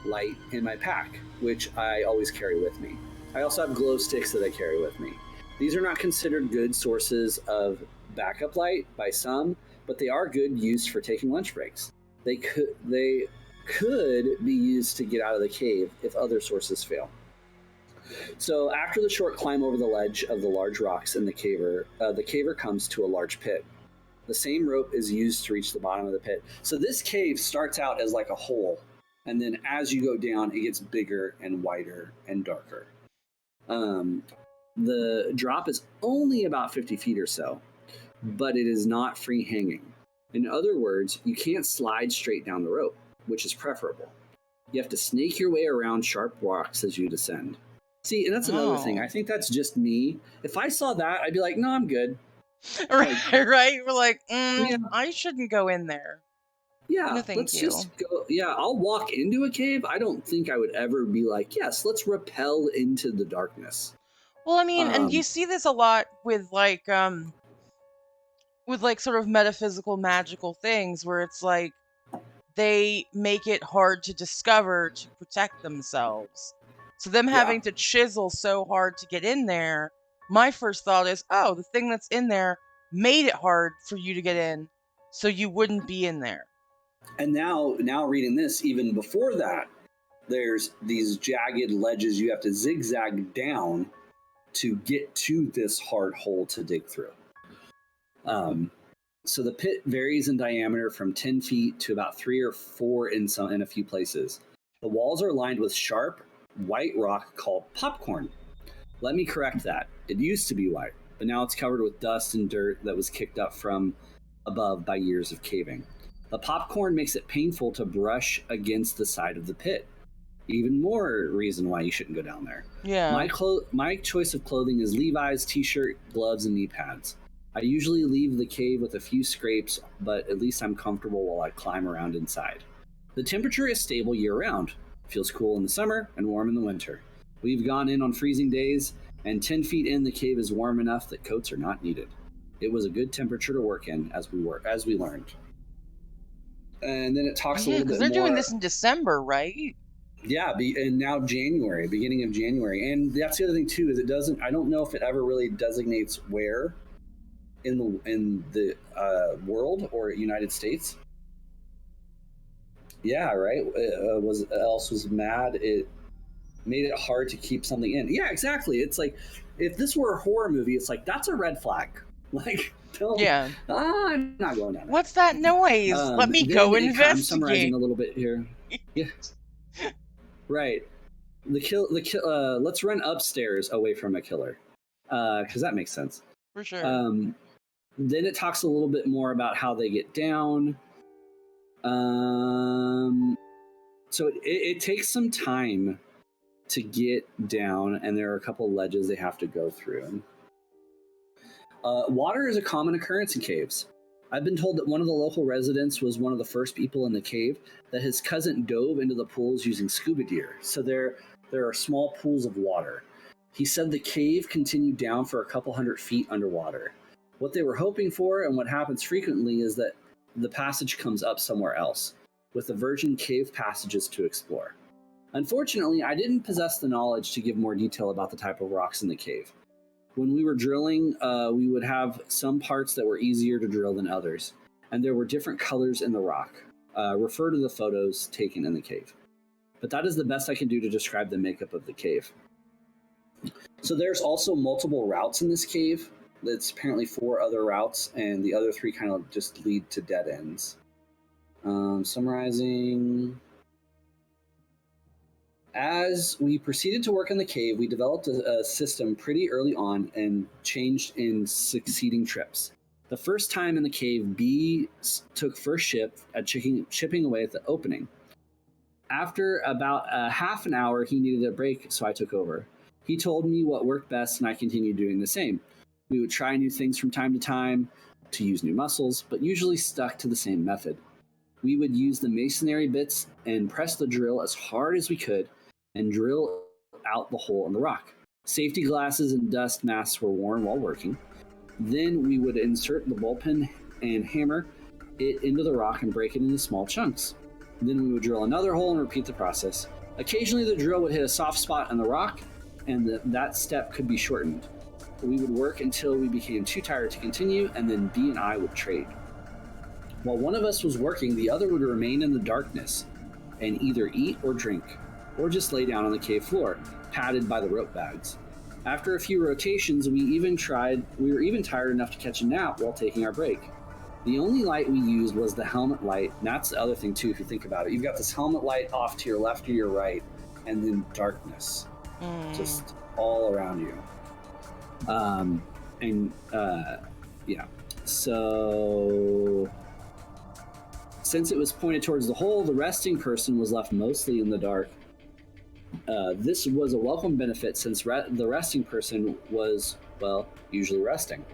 [SPEAKER 2] light in my pack, which I always carry with me. I also have glow sticks that I carry with me. These are not considered good sources of backup light by some, but they are good use for taking lunch breaks. They could be used to get out of the cave if other sources fail. So after the short climb over the ledge of the large rocks in the caver comes to a large pit. The same rope is used to reach the bottom of the pit. So this cave starts out as like a hole, and then as you go down, it gets bigger and wider and darker. Um, the drop is only about 50 feet or so, but it is not free hanging. In other words, you can't slide straight down the rope, which is preferable. You have to snake your way around sharp rocks as you descend. See, and that's another thing. I
[SPEAKER 1] Oh.
[SPEAKER 2] think that's just me. If I saw that, I'd be like, no, I'm good.
[SPEAKER 1] Right,
[SPEAKER 2] Like,
[SPEAKER 1] right. We're like,
[SPEAKER 2] yeah,
[SPEAKER 1] I shouldn't go in there.
[SPEAKER 2] yeah,
[SPEAKER 1] No, thank
[SPEAKER 2] let's
[SPEAKER 1] you.
[SPEAKER 2] just go. Yeah, I'll walk into a cave. I don't think I would ever be like, yes, let's repel into the darkness.
[SPEAKER 1] Well, I mean, and you
[SPEAKER 2] Um,
[SPEAKER 1] see this a lot with like sort of metaphysical magical things where it's like they make it hard to discover to protect themselves. So them
[SPEAKER 2] yeah.
[SPEAKER 1] having to chisel so hard to get in there, my first thought is, oh, the thing that's in there made it hard for you to get in so you wouldn't be in there.
[SPEAKER 2] And now reading this, even before that, there's these jagged ledges you have to zigzag down to get to this hard hole to dig through. Um, so the pit varies in diameter from 10 feet to about 3 or 4 in a few places. The walls are lined with sharp white rock called popcorn. Let me correct that. It used to be white, but now it's covered with dust and dirt that was kicked up from above by years of caving. The popcorn makes it painful to brush against the side of the pit. Even more reason why you shouldn't go down there.
[SPEAKER 1] Yeah.
[SPEAKER 2] My choice of clothing is Levi's t-shirt, gloves, and knee pads. I usually leave the cave with a few scrapes, but at least I'm comfortable while I climb around inside. The temperature is stable year-round. Feels cool in the summer and warm in the winter. We've gone in on freezing days, and 10 feet in, the cave is warm enough that coats are not needed. It was a good temperature to work in, as we learned. And then it talks a
[SPEAKER 1] Yeah,
[SPEAKER 2] little
[SPEAKER 1] because
[SPEAKER 2] bit
[SPEAKER 1] they're doing
[SPEAKER 2] more.
[SPEAKER 1] this in December, right?
[SPEAKER 2] Yeah, and now January, beginning of January, and that's the other thing too is it doesn't. I don't know if it ever really designates where in the world or United States. Yeah, right. Was else was mad. It made it hard to keep something in. Yeah, exactly. It's like if this were a horror movie, it's like that's a red flag. Like, don't.
[SPEAKER 1] Yeah.
[SPEAKER 2] I'm not going down there.
[SPEAKER 1] What's that noise? Let me
[SPEAKER 2] Then
[SPEAKER 1] go
[SPEAKER 2] I'm summarizing
[SPEAKER 1] investigate.
[SPEAKER 2] a little bit here. Yeah, right. Let's run upstairs away from a killer, because that makes sense.
[SPEAKER 1] For sure.
[SPEAKER 2] Um, then it talks a little bit more about how they get down. Um, so it takes some time to get down, and there are a couple ledges they have to go through. Water is a common occurrence in caves. I've been told that one of the local residents was one of the first people in the cave, that his cousin dove into the pools using scuba gear. So there are small pools of water. He said the cave continued down for a couple hundred feet underwater. What they were hoping for, and what happens frequently, is that the passage comes up somewhere else, with the virgin cave passages to explore. Unfortunately, I didn't possess the knowledge to give more detail about the type of rocks in the cave. When we were drilling, we would have some parts that were easier to drill than others, and there were different colors in the rock. Refer to the photos taken in the cave. But that is the best I can do to describe the makeup of the cave. So there's also multiple routes in this cave. It's apparently 4 other routes, and the other 3 kind of just lead to dead ends. Summarizing. As we proceeded to work in the cave, we developed a system pretty early on and changed in succeeding trips. The first time in the cave, B took first shift at chipping away at the opening. After about a half an hour, he needed a break, so I took over. He told me what worked best, and I continued doing the same. We would try new things from time to time to use new muscles, but usually stuck to the same method. We would use the masonry bits and press the drill as hard as we could and drill out the hole in the rock. Safety glasses and dust masks were worn while working. Then we would insert the bullpen and hammer it into the rock and break it into small chunks. Then we would drill another hole and repeat the process. Occasionally the drill would hit a soft spot in the rock, and that step could be shortened. We would work until we became too tired to continue, and then B and I would trade. While one of us was working, the other would remain in the darkness and either eat or drink, or just lay down on the cave floor, padded by the rope bags. After a few rotations, we were even tired enough to catch a nap while taking our break. The only light we used was the helmet light. And that's the other thing, too, if you think about it. You've got this helmet light off to your left or your right, and then darkness just all around you. Yeah. So, since it was pointed towards the hole, the resting person was left mostly in the dark. This was a welcome benefit since the resting person was, well, usually resting.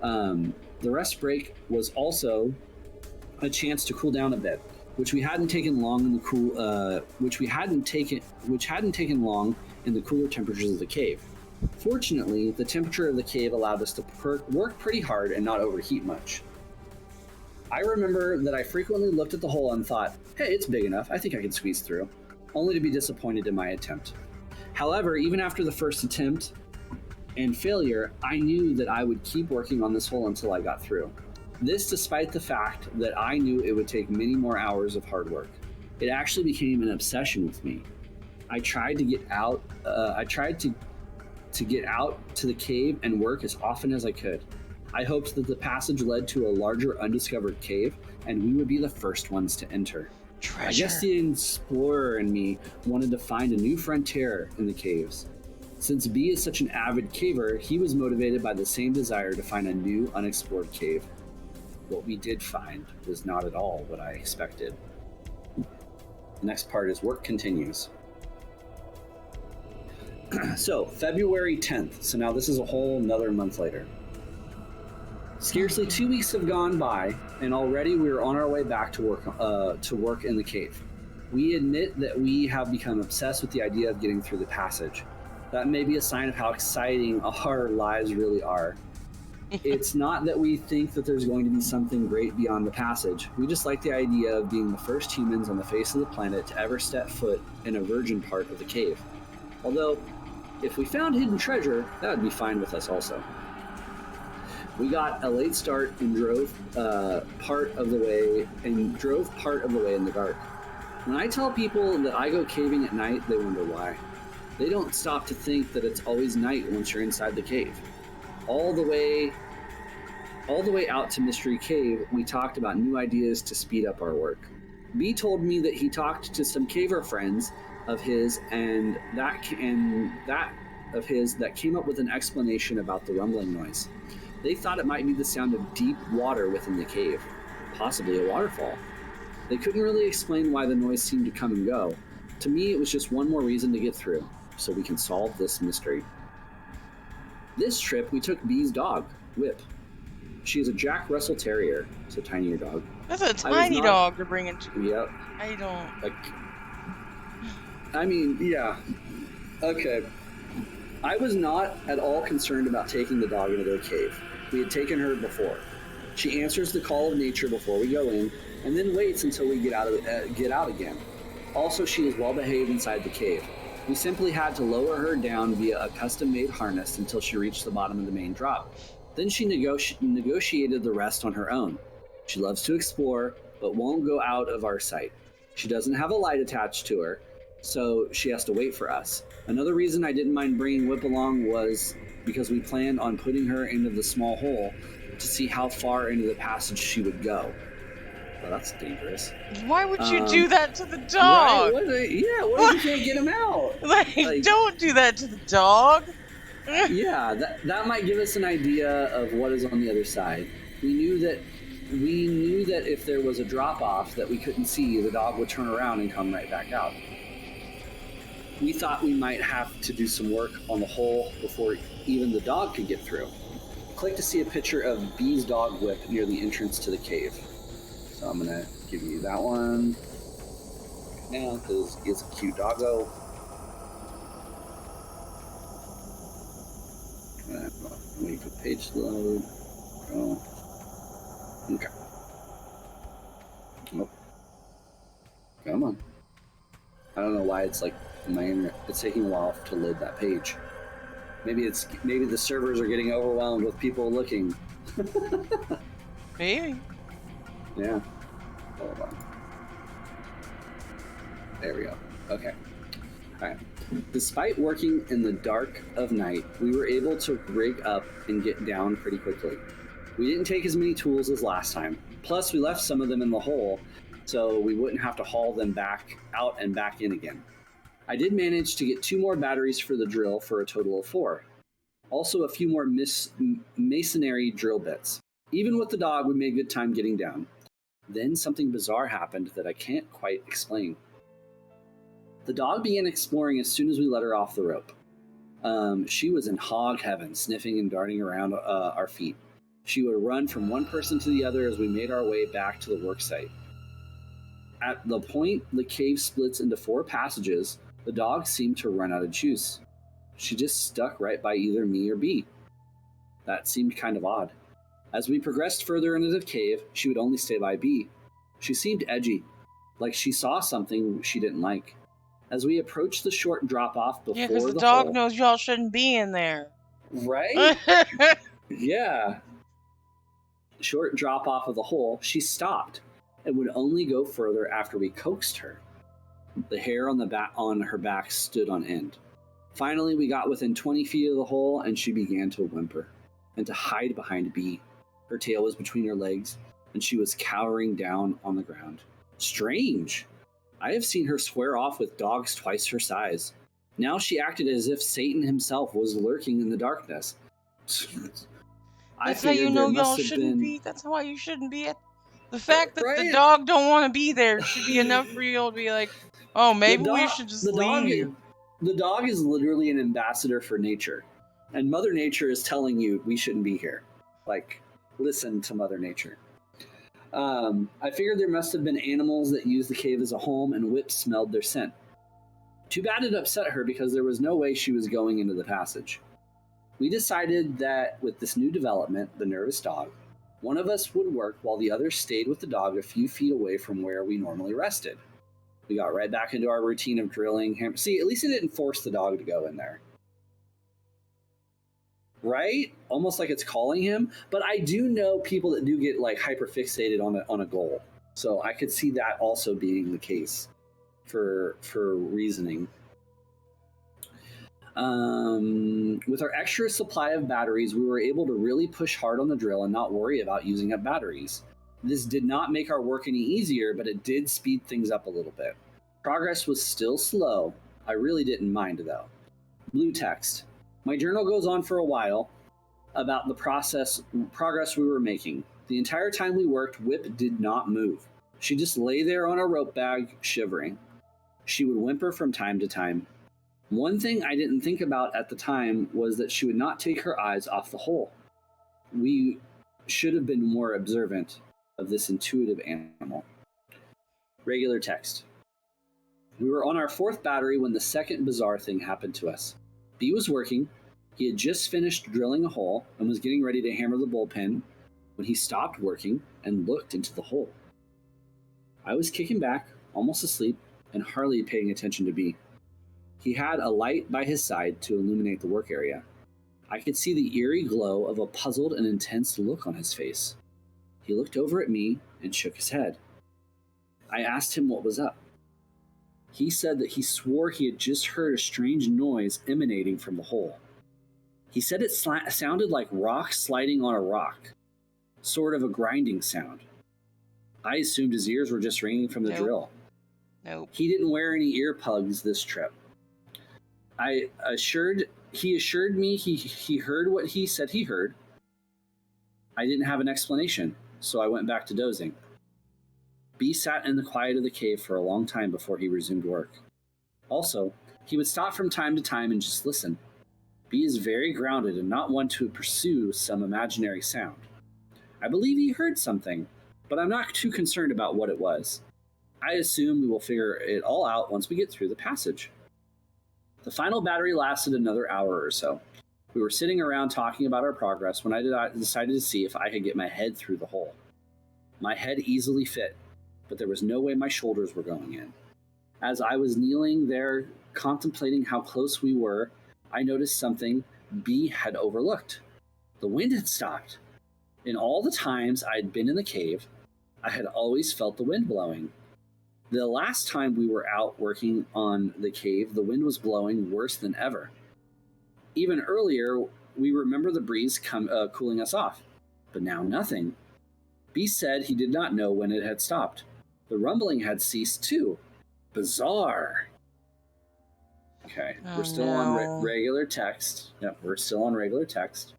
[SPEAKER 2] The rest break was also a chance to cool down a bit, which hadn't taken long in the cooler temperatures of the cave. Fortunately, the temperature of the cave allowed us to work pretty hard and not overheat much. I remember that I frequently looked at the hole and thought, hey, it's big enough, I think I can squeeze through, only to be disappointed in my attempt. However, even after the first attempt and failure, I knew that I would keep working on this hole until I got through. This despite the fact that I knew it would take many more hours of hard work. It actually became an obsession with me. I tried to get out to get out to the cave and work as often as I could. I hoped that the passage led to a larger undiscovered cave and we would be the first ones to enter.
[SPEAKER 1] Treasure.
[SPEAKER 2] I guess the explorer in me wanted to find a new frontier in the caves. Since B is such an avid caver, he was motivated by the same desire to find a new unexplored cave. What we did find was not at all what I expected. The next part is work continues. So, February 10th. So now this is a whole another month later. Scarcely 2 weeks have gone by, and already we are on our way back to work in the cave. We admit that we have become obsessed with the idea of getting through the passage. That may be a sign of how exciting our lives really are. It's not that we think that there's going to be something great beyond the passage. We just like the idea of being the first humans on the face of the planet to ever step foot in a virgin part of the cave. Although, if we found hidden treasure, that would be fine with us also. We got a late start and drove part of the way in the dark. When I tell people that I go caving at night, they wonder why. They don't stop to think that it's always night once you're inside the cave. All the way out to Mystery Cave, we talked about new ideas to speed up our work. B told me that he talked to some caver friends of his that came up with an explanation about the rumbling noise. They thought it might be the sound of deep water within the cave, possibly a waterfall. They couldn't really explain why the noise seemed to come and go. To me, it was just one more reason to get through, so we can solve this mystery. This trip, we took B's dog, Whip. She is a Jack Russell Terrier, so tinier dog.
[SPEAKER 1] That's a tiny dog to bring into.
[SPEAKER 2] Yep. Yeah. Okay. I was not at all concerned about taking the dog into their cave. We had taken her before. She answers the call of nature before we go in, and then waits until we get out again. Also, she is well behaved inside the cave. We simply had to lower her down via a custom-made harness until she reached the bottom of the main drop. Then she negotiated the rest on her own. She loves to explore, but won't go out of our sight. She doesn't have a light attached to her, so she has to wait for us. Another reason I didn't mind bringing Whip along was because we planned on putting her into the small hole to see how far into the passage she would go. Well, that's dangerous.
[SPEAKER 1] Why would you do that to the dog?
[SPEAKER 2] Right? What if you can't get him out?
[SPEAKER 1] Like, don't do that to the dog.
[SPEAKER 2] Yeah, that might give us an idea of what is on the other side. We knew that if there was a drop-off that we couldn't see, the dog would turn around and come right back out. We thought we might have to do some work on the hole before even the dog could get through. Click to see a picture of B's dog Whip near the entrance to the cave. So I'm gonna give you that one now because it's a cute doggo. Wait for the page to load. Oh. Okay. Oh. Come on. I don't know why it's like it's taking a while to load that page. Maybe the servers are getting overwhelmed with people looking.
[SPEAKER 1] Maybe.
[SPEAKER 2] Yeah. Hold on. There we go. Okay. Alright. Despite working in the dark of night, we were able to rig up and get down pretty quickly. We didn't take as many tools as last time. Plus, we left some of them in the hole so we wouldn't have to haul them back out and back in again. I did manage to get 2 more batteries for the drill for a total of 4. Also, a few more masonry drill bits. Even with the dog, we made good time getting down. Then something bizarre happened that I can't quite explain. The dog began exploring as soon as we let her off the rope. She was in hog heaven, sniffing and darting around our feet. She would run from one person to the other as we made our way back to the work site. At the point the cave splits into 4 passages, the dog seemed to run out of juice. She just stuck right by either me or B. That seemed kind of odd. As we progressed further into the cave, she would only stay by B. She seemed edgy, like she saw something she didn't like. As we approached the short drop-off
[SPEAKER 1] Yeah, because
[SPEAKER 2] before
[SPEAKER 1] the
[SPEAKER 2] the
[SPEAKER 1] dog
[SPEAKER 2] hole...
[SPEAKER 1] knows y'all shouldn't be in there.
[SPEAKER 2] Right? Yeah. Short drop-off of the hole, she stopped and would only go further after we coaxed her. The hair on her back stood on end. Finally, we got within 20 feet of the hole, and she began to whimper and to hide behind B. Her tail was between her legs, and she was cowering down on the ground. Strange. I have seen her square off with dogs twice her size. Now she acted as if Satan himself was lurking in the darkness. I
[SPEAKER 1] That's how you
[SPEAKER 2] figured there
[SPEAKER 1] know y'all
[SPEAKER 2] must have
[SPEAKER 1] shouldn't
[SPEAKER 2] been...
[SPEAKER 1] be. That's why you shouldn't be at. The fact that the
[SPEAKER 2] Right?
[SPEAKER 1] dog don't want to be there should be enough for you to be like, oh,
[SPEAKER 2] The
[SPEAKER 1] maybe we
[SPEAKER 2] dog,
[SPEAKER 1] should just
[SPEAKER 2] the dog,
[SPEAKER 1] leave.
[SPEAKER 2] the dog is literally an ambassador for nature, and Mother Nature is telling you we shouldn't be here. Like, listen to Mother Nature. I figured there must have been animals that used the cave as a home, and Whip smelled their scent. Too bad it upset her because there was no way she was going into the passage. We decided that with this new development, the nervous dog, one of us would work while the other stayed with the dog a few feet away from where we normally rested. We got right back into our routine of drilling. See, at least it didn't force the dog to go in there. Right? Almost like it's calling him. But I do know people that do get like hyper fixated on a goal. So I could see that also being the case for reasoning. With our extra supply of batteries, we were able to really push hard on the drill and not worry about using up batteries. This did not make our work any easier, but it did speed things up a little bit. Progress was still slow. I really didn't mind, though. Blue text. My journal goes on for a while about the progress we were making. The entire time we worked, Whip did not move. She just lay there on a rope bag, shivering. She would whimper from time to time. One thing I didn't think about at the time was that she would not take her eyes off the hole. We should have been more observant of this intuitive animal. Regular text. We were on our 4th battery when the second bizarre thing happened to us. B was working. He had just finished drilling a hole and was getting ready to hammer the bullpen when he stopped working and looked into the hole. I was kicking back, almost asleep, and hardly paying attention to B. He had a light by his side to illuminate the work area. I could see the eerie glow of a puzzled and intense look on his face. He looked over at me and shook his head. I asked him what was up. He said that he swore he had just heard a strange noise emanating from the hole. He said it sounded like rock sliding on a rock, sort of a grinding sound. I assumed his ears were just ringing from the drill.
[SPEAKER 1] Nope.
[SPEAKER 2] He didn't wear any earplugs this trip. He assured me he heard what he said he heard. I didn't have an explanation, so I went back to dozing. B sat in the quiet of the cave for a long time before he resumed work. Also, he would stop from time to time and just listen. B is very grounded and not one to pursue some imaginary sound. I believe he heard something, but I'm not too concerned about what it was. I assume we will figure it all out once we get through the passage. The final battery lasted another hour or so. We were sitting around talking about our progress when I decided to see if I could get my head through the hole. My head easily fit, but there was no way my shoulders were going in. As I was kneeling there contemplating how close we were, I noticed something B had overlooked. The wind had stopped. In all the times I had been in the cave, I had always felt the wind blowing. The last time we were out working on the cave, the wind was blowing worse than ever. Even earlier, we remember the breeze cooling us off. but now nothing. Beast said he did not know when it had stopped. The rumbling had ceased too. Bizarre. Okay, we're
[SPEAKER 1] Oh
[SPEAKER 2] still on
[SPEAKER 1] no.
[SPEAKER 2] regular text. Yep, we're still on regular text.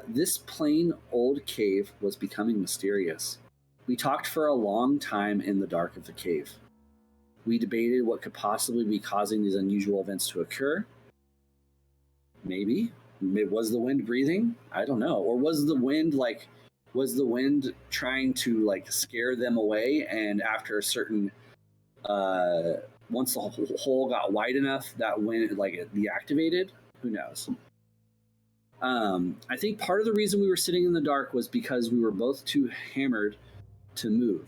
[SPEAKER 2] This plain old cave was becoming mysterious. We talked for a long time in the dark of the cave. We debated what could possibly be causing these unusual events to occur. Maybe. Was the wind breathing? I don't know. Or was the wind trying to like scare them away, and after a certain once the hole got wide enough, that wind like it deactivated? Who knows? I think part of the reason we were sitting in the dark was because we were both too hammered to move.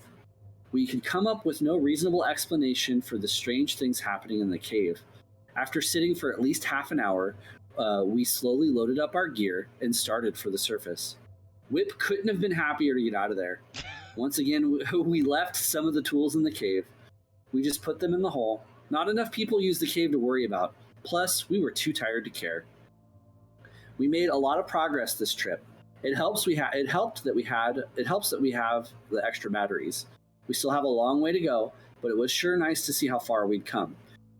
[SPEAKER 2] We could come up with no reasonable explanation for the strange things happening in the cave. After sitting for at least half an hour, we slowly loaded up our gear and started for the surface. Whip couldn't have been happier to get out of there. Once again, we left some of the tools in the cave. We just put them in the hole. Not enough people used the cave to worry about. Plus, we were too tired to care. We made a lot of progress this trip. It helps that we have the extra batteries. We still have a long way to go, but it was sure nice to see how far we'd come.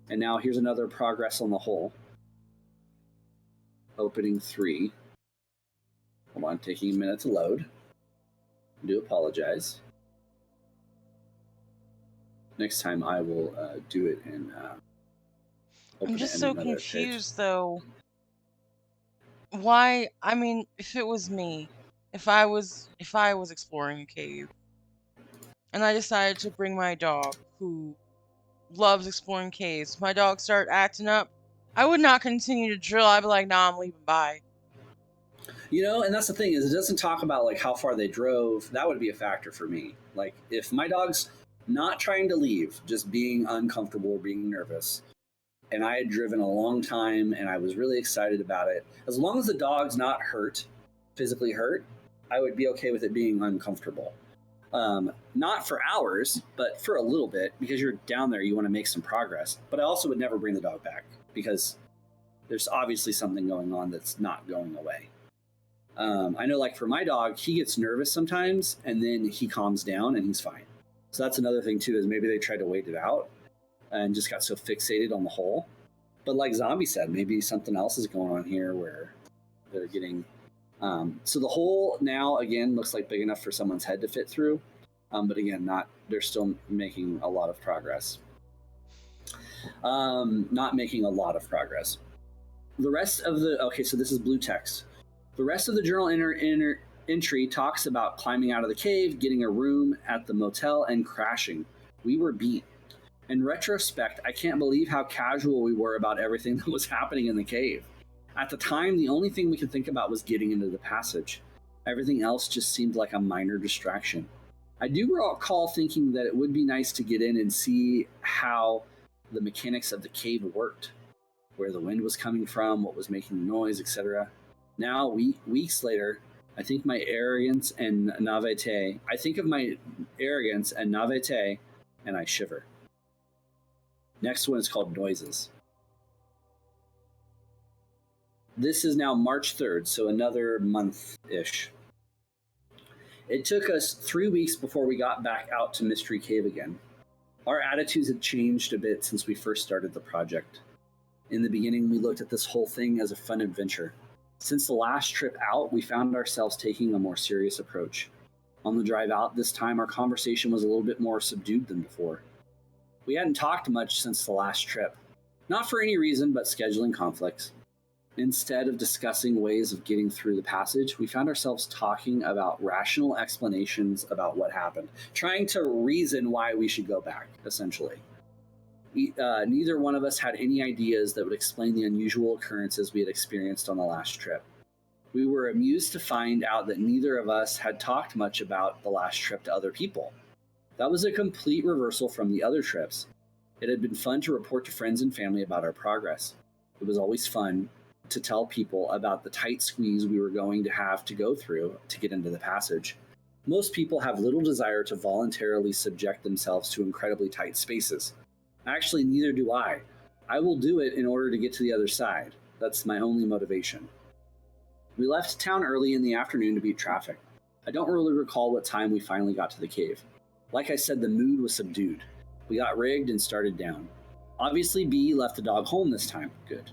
[SPEAKER 2] And now here's another progress on the hole. Opening 3. Hold on, taking a minute to load. I do apologize. Next time I will do it in open
[SPEAKER 1] I'm
[SPEAKER 2] it
[SPEAKER 1] just
[SPEAKER 2] in
[SPEAKER 1] so
[SPEAKER 2] another page.
[SPEAKER 1] confused though. Why? I mean, if it was me, if I was exploring a cave and I decided to bring my dog who loves exploring caves, my dog start acting up, I would not continue to drill. I'd be like, "Nah, I'm leaving. Bye."
[SPEAKER 2] You know, and that's the thing is it doesn't talk about like how far they drove. That would be a factor for me. Like if my dog's not trying to leave, just being uncomfortable or being nervous, and I had driven a long time and I was really excited about it, as long as the dog's not hurt, physically hurt, I would be okay with it being uncomfortable. Not for hours, but for a little bit because you're down there, you want to make some progress. But I also would never bring the dog back because there's obviously something going on that's not going away. I know, like for my dog, he gets nervous sometimes and then he calms down and he's fine. So that's another thing too, is maybe they tried to wait it out and just got so fixated on the hole. But like Zombie said, maybe something else is going on here where they're getting. So the hole now again looks like big enough for someone's head to fit through, but again, not. They're still making a lot of progress. Not making a lot of progress. The rest of the so this is blue text. The rest of the journal entry talks about climbing out of the cave, getting a room at the motel, and crashing. We were beat. In retrospect, I can't believe how casual we were about everything that was happening in the cave. At the time, the only thing we could think about was getting into the passage. Everything else just seemed like a minor distraction. I do recall thinking that it would be nice to get in and see how the mechanics of the cave worked, where the wind was coming from, what was making the noise, etc. Now, weeks later, I think of my arrogance and naivete, and I shiver. Next one is called Noises. This is now March 3rd, so another month-ish. It took us 3 weeks before we got back out to Mystery Cave again. Our attitudes had changed a bit since we first started the project. In the beginning, we looked at this whole thing as a fun adventure. Since the last trip out, we found ourselves taking a more serious approach. On the drive out this time, our conversation was a little bit more subdued than before. We hadn't talked much since the last trip. Not for any reason, but scheduling conflicts. Instead of discussing ways of getting through the passage, we found ourselves talking about rational explanations about what happened, trying to reason why we should go back, essentially. Neither one of us had any ideas that would explain the unusual occurrences we had experienced on the last trip. We were amused to find out that neither of us had talked much about the last trip to other people. That was a complete reversal from the other trips. It had been fun to report to friends and family about our progress. It was always fun to tell people about the tight squeeze we were going to have to go through to get into the passage. Most people have little desire to voluntarily subject themselves to incredibly tight spaces. Actually, neither do I. I will do it in order to get to the other side. That's my only motivation. We left town early in the afternoon to beat traffic. I don't really recall what time we finally got to the cave. Like I said, the mood was subdued. We got rigged and started down. Obviously, B left the dog home this time. Good.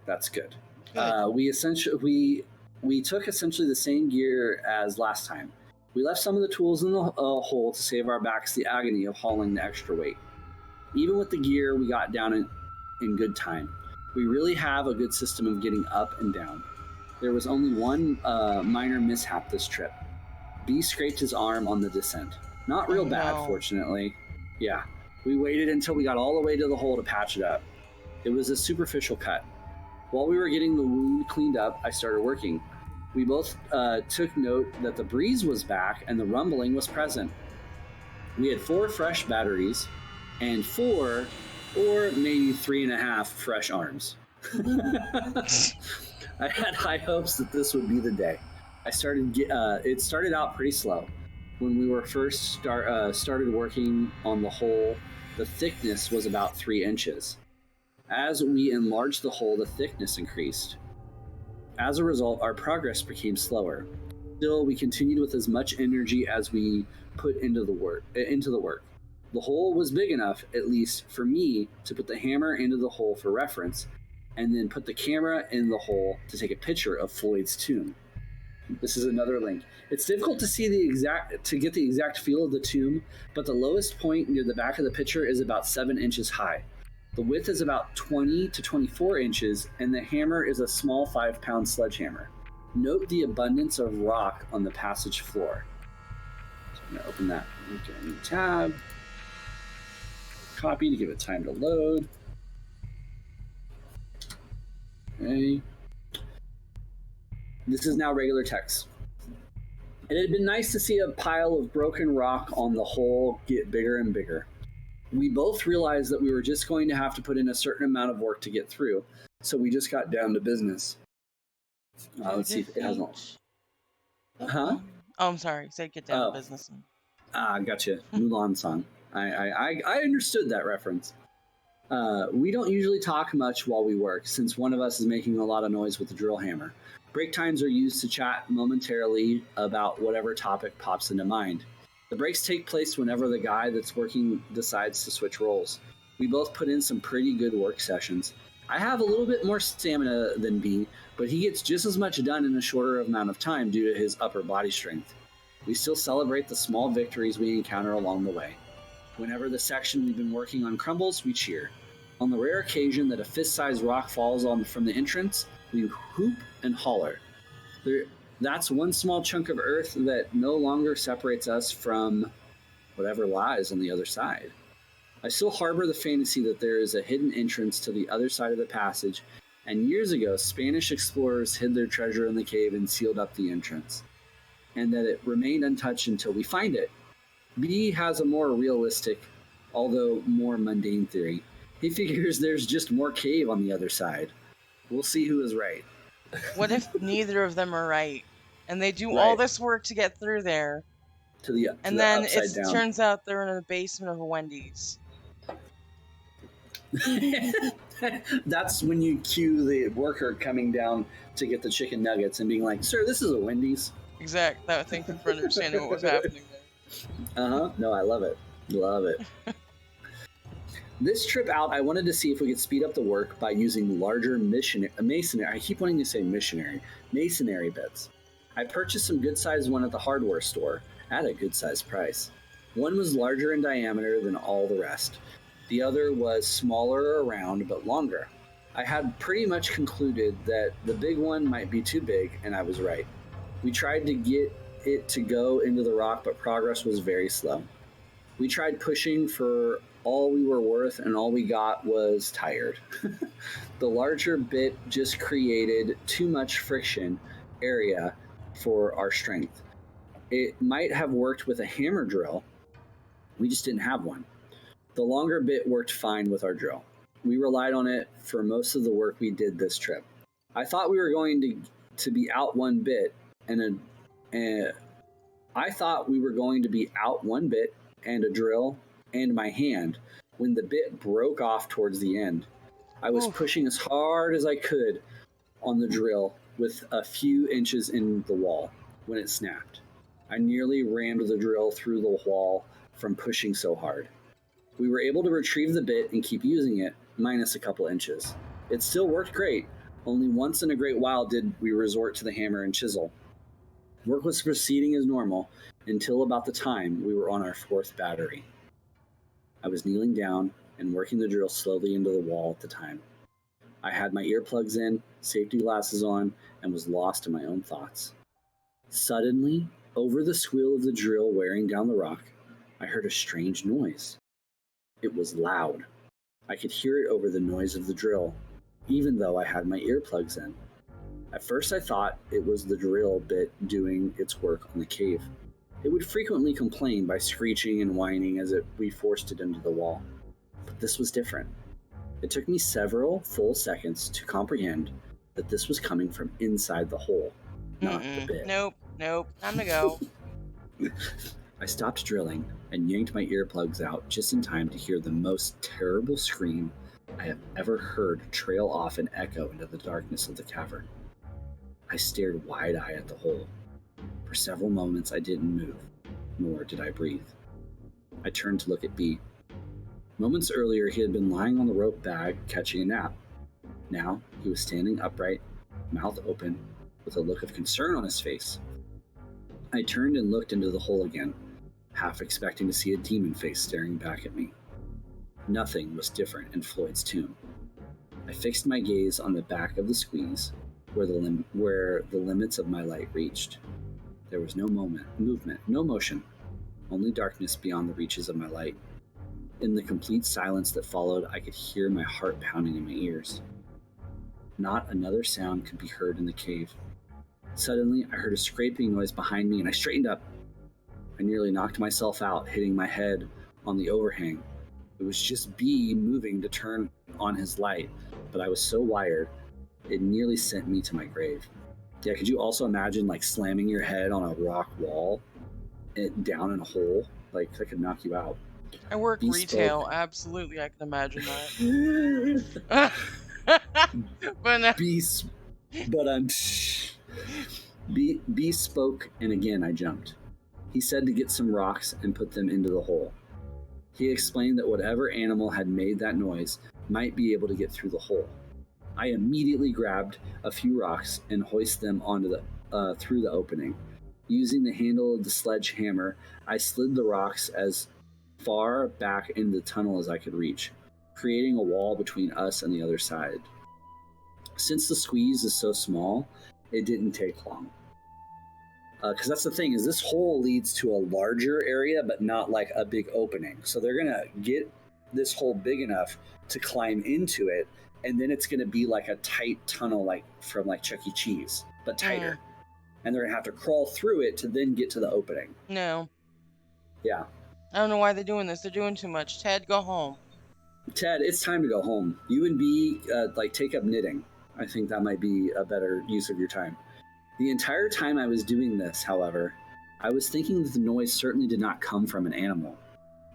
[SPEAKER 2] That's good.
[SPEAKER 1] Good.
[SPEAKER 2] We took essentially the same gear as last time. We left some of the tools in the hole to save our backs the agony of hauling the extra weight. Even with the gear, we got down in good time. We really have a good system of getting up and down. There was only one minor mishap this trip. B scraped his arm on the descent. Not real bad,
[SPEAKER 1] no.
[SPEAKER 2] fortunately. Yeah, we waited until we got all the way to the hole to patch it up. It was a superficial cut. While we were getting the wound cleaned up, I started working. We both took note that the breeze was back and the rumbling was present. We had 4 fresh batteries and 4 or maybe 3.5 fresh arms. I had high hopes that this would be the day. It started out pretty slow. When we were first started working on the hole, the thickness was about 3 inches. As we enlarged the hole, the thickness increased. As a result, our progress became slower. Still, we continued with as much energy as we put into the work. The hole was big enough, at least for me, to put the hammer into the hole for reference, and then put the camera in the hole to take a picture of Floyd's tomb. This is another link. It's difficult to see to get the exact feel of the tomb, but the lowest point near the back of the picture is about 7 inches high. The width is about 20 to 24 inches, and the hammer is a small 5-pound sledgehammer. Note the abundance of rock on the passage floor. So I'm going to open that. Okay, new tab. Copy to give it time to load. Okay. This is now regular text. It had been nice to see a pile of broken rock on the hole get bigger and bigger. We both realized that we were just going to have to put in a certain amount of work to get through, so we just got down to business. Let's see if it has one. Huh?
[SPEAKER 1] Oh, I'm sorry. Said get down to business.
[SPEAKER 2] Gotcha. Mulan song. I understood that reference. We don't usually talk much while we work, since one of us is making a lot of noise with the drill hammer. Break times are used to chat momentarily about whatever topic pops into mind. The breaks take place whenever the guy that's working decides to switch roles. We both put in some pretty good work sessions. I have a little bit more stamina than B, but he gets just as much done in a shorter amount of time due to his upper body strength. We still celebrate the small victories we encounter along the way. Whenever the section we've been working on crumbles, we cheer. On the rare occasion that a fist-sized rock falls from the entrance, we whoop and holler. That's one small chunk of earth that no longer separates us from whatever lies on the other side. I still harbor the fantasy that there is a hidden entrance to the other side of the passage, and years ago, Spanish explorers hid their treasure in the cave and sealed up the entrance, and that it remained untouched until we find it. B has a more realistic, although more mundane theory. He figures there's just more cave on the other side. We'll see who is right.
[SPEAKER 1] What if neither of them are right? And they do all
[SPEAKER 2] Right.
[SPEAKER 1] this work to get through there,
[SPEAKER 2] To the
[SPEAKER 1] and then
[SPEAKER 2] upside
[SPEAKER 1] it
[SPEAKER 2] down.
[SPEAKER 1] turns out they're in the basement of a Wendy's.
[SPEAKER 2] That's when you cue the worker coming down to get the chicken nuggets and being like, "Sir, this is a Wendy's."
[SPEAKER 1] Exact. Thank you for understanding what was happening there.
[SPEAKER 2] No, I love it. Love it. This trip out, I wanted to see if we could speed up the work by using larger masonry. I keep wanting to say masonry bits. I purchased some good-sized one at the hardware store at a good-sized price. One was larger in diameter than all the rest. The other was smaller around but longer. I had pretty much concluded that the big one might be too big, and I was right. We tried to get it to go into the rock, but progress was very slow. We tried pushing for all we were worth, and all we got was tired. The larger bit just created too much friction area for our strength. It might have worked with a hammer drill. We just didn't have one. The longer bit worked fine with our drill. We relied on it for most of the work we did this trip. I thought we were going to be out one bit and a drill and my hand when the bit broke off towards the end. I was pushing as hard as I could on the drill with a few inches in the wall when it snapped. I nearly rammed the drill through the wall from pushing so hard. We were able to retrieve the bit and keep using it, minus a couple inches. It still worked great. Only once in a great while did we resort to the hammer and chisel. Work was proceeding as normal until about the time we were on our fourth battery. I was kneeling down and working the drill slowly into the wall at the time. I had my earplugs in, safety glasses on, and was lost in my own thoughts. Suddenly, over the squeal of the drill wearing down the rock, I heard a strange noise. It was loud. I could hear it over the noise of the drill, even though I had my earplugs in. At first I thought it was the drill bit doing its work on the cave. It would frequently complain by screeching and whining as we forced it into the wall. But this was different. It took me several full seconds to comprehend that this was coming from inside the hole, not the bit.
[SPEAKER 1] Nope. Time to go.
[SPEAKER 2] I stopped drilling and yanked my earplugs out just in time to hear the most terrible scream I have ever heard trail off and echo into the darkness of the cavern. I stared wide-eyed at the hole. For several moments I didn't move, nor did I breathe. I turned to look at B. Moments earlier he had been lying on the rope bag catching a nap. Now he was standing upright, mouth open, with a look of concern on his face. I turned and looked into the hole again, half expecting to see a demon face staring back at me. Nothing was different in Floyd's tomb. I fixed my gaze on the back of the squeeze, where the limits of my light reached. There was no movement, no motion, only darkness beyond the reaches of my light. In the complete silence that followed, I could hear my heart pounding in my ears. Not another sound could be heard in the cave. Suddenly, I heard a scraping noise behind me and I straightened up. I nearly knocked myself out, hitting my head on the overhang. It was just B moving to turn on his light, but I was so wired, it nearly sent me to my grave. Yeah, could you also imagine like slamming your head on a rock wall down in a hole? Like that could knock you out.
[SPEAKER 1] I work
[SPEAKER 2] B
[SPEAKER 1] retail.
[SPEAKER 2] spoke.
[SPEAKER 1] Absolutely, I can imagine that. But no.
[SPEAKER 2] B, but I'm. B spoke, and again I jumped. He said to get some rocks and put them into the hole. He explained that whatever animal had made that noise might be able to get through the hole. I immediately grabbed a few rocks and hoisted them onto through the opening. Using the handle of the sledgehammer, I slid the rocks as far back into the tunnel as I could reach, creating a wall between us and the other side. Since the squeeze is so small, it didn't take long. Because that's the thing, is this hole leads to a larger area, but not like a big opening. So they're going to get this hole big enough to climb into it, and then it's going to be like a tight tunnel, like from like Chuck E. Cheese, but tighter. And they're going to have to crawl through it to then get to the opening.
[SPEAKER 1] No.
[SPEAKER 2] Yeah.
[SPEAKER 1] I don't know why they're doing this. They're doing too much. Ted, go home.
[SPEAKER 2] Ted, it's time to go home. You and B, take up knitting. I think that might be a better use of your time. The entire time I was doing this, however, I was thinking that the noise certainly did not come from an animal.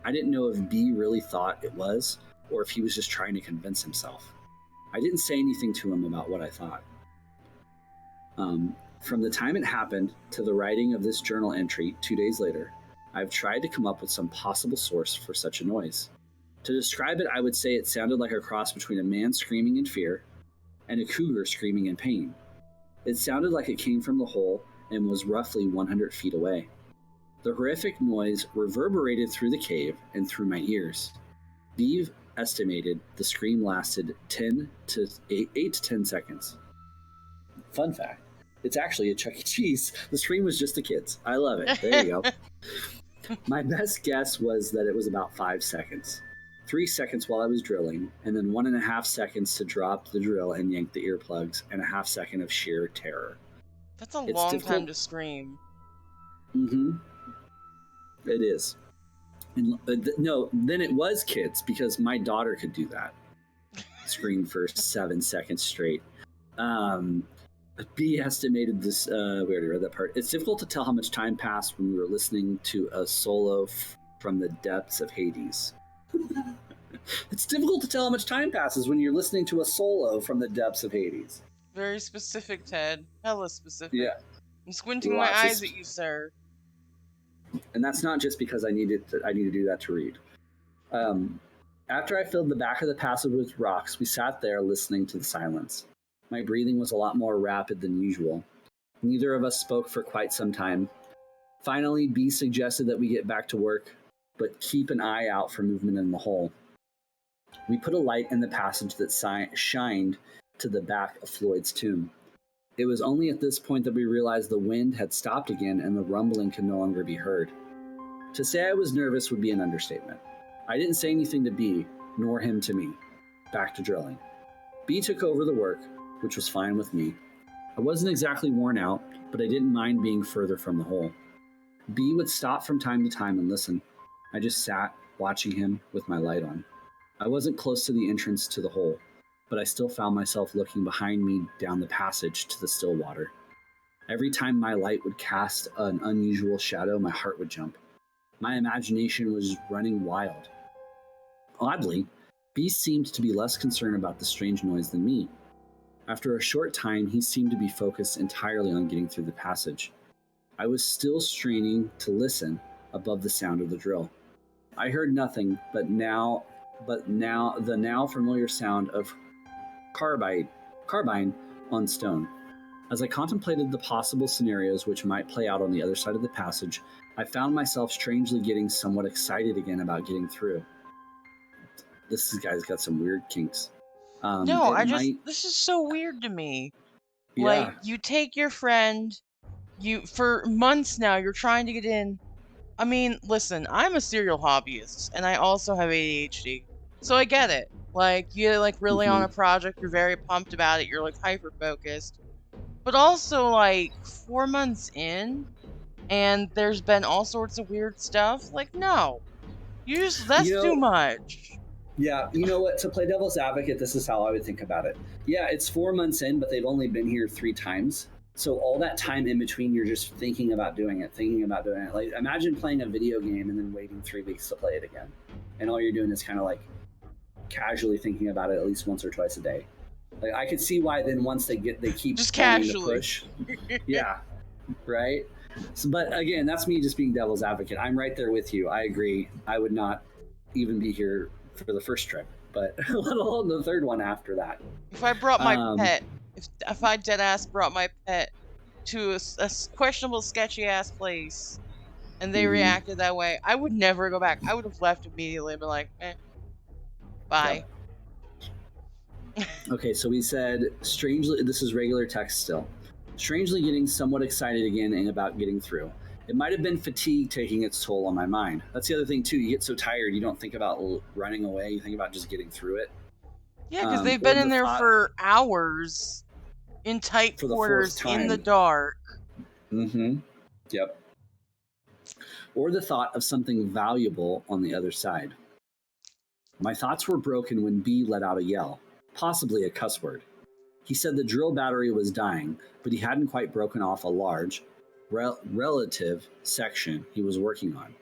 [SPEAKER 2] I didn't know if B really thought it was, or if he was just trying to convince himself. I didn't say anything to him about what I thought. From the time it happened to the writing of this journal entry 2 days later, I've tried to come up with some possible source for such a noise. To describe it, I would say it sounded like a cross between a man screaming in fear and a cougar screaming in pain. It sounded like it came from the hole and was roughly 100 feet away. The horrific noise reverberated through the cave and through my ears. Beeve estimated the scream lasted 8 to 10 seconds. Fun fact, it's actually a Chuck E. Cheese. The scream was just the kids. I love it. There you go. My best guess was that it was about 5 seconds. 3 seconds while I was drilling, and then 1.5 seconds to drop the drill and yank the earplugs, and a half second of sheer terror.
[SPEAKER 1] That's a long time to scream.
[SPEAKER 2] Mm-hmm. It is. And, no, then it was kids, because my daughter could do that. Scream for 7 seconds straight. B estimated this, we already read that part. It's difficult to tell how much time passed when we were listening to a solo from the depths of Hades. It's difficult to tell how much time passes when you're listening to a solo from the depths of Hades.
[SPEAKER 1] Very specific, Ted. Hella specific.
[SPEAKER 2] Yeah,
[SPEAKER 1] I'm squinting my
[SPEAKER 2] lots
[SPEAKER 1] eyes
[SPEAKER 2] of,
[SPEAKER 1] at you, sir.
[SPEAKER 2] and that's not just because I need to do that to read. Um, After I filled the back of the passage with rocks, we sat there listening to the silence. My breathing was a lot more rapid than usual. Neither of us spoke for quite some time. Finally, B suggested that we get back to work, but keep an eye out for movement in the hole. We put a light in the passage that shined to the back of Floyd's tomb. It was only at this point that we realized the wind had stopped again and the rumbling could no longer be heard. To say I was nervous would be an understatement. I didn't say anything to B, nor him to me. Back to drilling. B took over the work, which was fine with me. I wasn't exactly worn out, but I didn't mind being further from the hole. B would stop from time to time and listen. I just sat, watching him with my light on. I wasn't close to the entrance to the hole, but I still found myself looking behind me down the passage to the still water. Every time my light would cast an unusual shadow, my heart would jump. My imagination was running wild. Oddly, B seemed to be less concerned about the strange noise than me. After a short time, he seemed to be focused entirely on getting through the passage. I was still straining to listen above the sound of the drill. I heard nothing but now the now familiar sound of carbine on stone. As I contemplated the possible scenarios which might play out on the other side of the passage, I found myself strangely getting somewhat excited again about getting through. This guy's got some weird kinks.
[SPEAKER 1] No,
[SPEAKER 2] It might,
[SPEAKER 1] this is so weird to me. Like,
[SPEAKER 2] yeah.
[SPEAKER 1] you take your friend, for months now, you're trying to get in. I mean, listen, I'm a serial hobbyist, and I also have ADHD. So I get it. Like, you're, like, really on
[SPEAKER 2] Mm-hmm.
[SPEAKER 1] a project, you're very pumped about it, you're, like, hyper-focused. But also, like, 4 months in, and there's been all sorts of weird stuff. Like, no.
[SPEAKER 2] You
[SPEAKER 1] That's too
[SPEAKER 2] know,
[SPEAKER 1] much.
[SPEAKER 2] yeah, you know what? To play devil's advocate, this is how I would think about it. Yeah, it's 4 months in, but they've only been here 3 times. So all that time in between, you're just thinking about doing it, thinking about doing it. Like, imagine playing a video game and then waiting 3 weeks to play it again, and all you're doing is kind of like casually thinking about it at least once or twice a day. Like, I could see why then once they keep
[SPEAKER 1] Just
[SPEAKER 2] wanting to
[SPEAKER 1] casually.
[SPEAKER 2] push. Yeah, right. So, but again, that's me just being devil's advocate. I'm right there with you. I agree. I would not even be here for the first trip, but let alone the third one after that.
[SPEAKER 1] If I brought my
[SPEAKER 2] Um,
[SPEAKER 1] pet, if I dead ass brought my pet to a questionable, sketchy ass place, and they
[SPEAKER 2] mhm,
[SPEAKER 1] reacted that way, I would never go back. I would have left immediately and been like, bye.
[SPEAKER 2] yep. Okay, so we said strangely. This is regular text still. Strangely, getting somewhat excited again and about getting through. It might have been fatigue taking its toll on my mind. That's the other thing too. You get so tired, you don't think about running away. You think about just getting through it.
[SPEAKER 1] Yeah, because they've
[SPEAKER 2] Or
[SPEAKER 1] been in
[SPEAKER 2] the
[SPEAKER 1] there
[SPEAKER 2] thought
[SPEAKER 1] for hours in tight
[SPEAKER 2] for the fourth
[SPEAKER 1] quarters in the
[SPEAKER 2] time.
[SPEAKER 1] dark.
[SPEAKER 2] Mm-hmm. Yep. Or the thought of something valuable on the other side. My thoughts were broken when B let out a yell, possibly a cuss word. He said the drill battery was dying, but he hadn't quite broken off a large, relative section he was working on.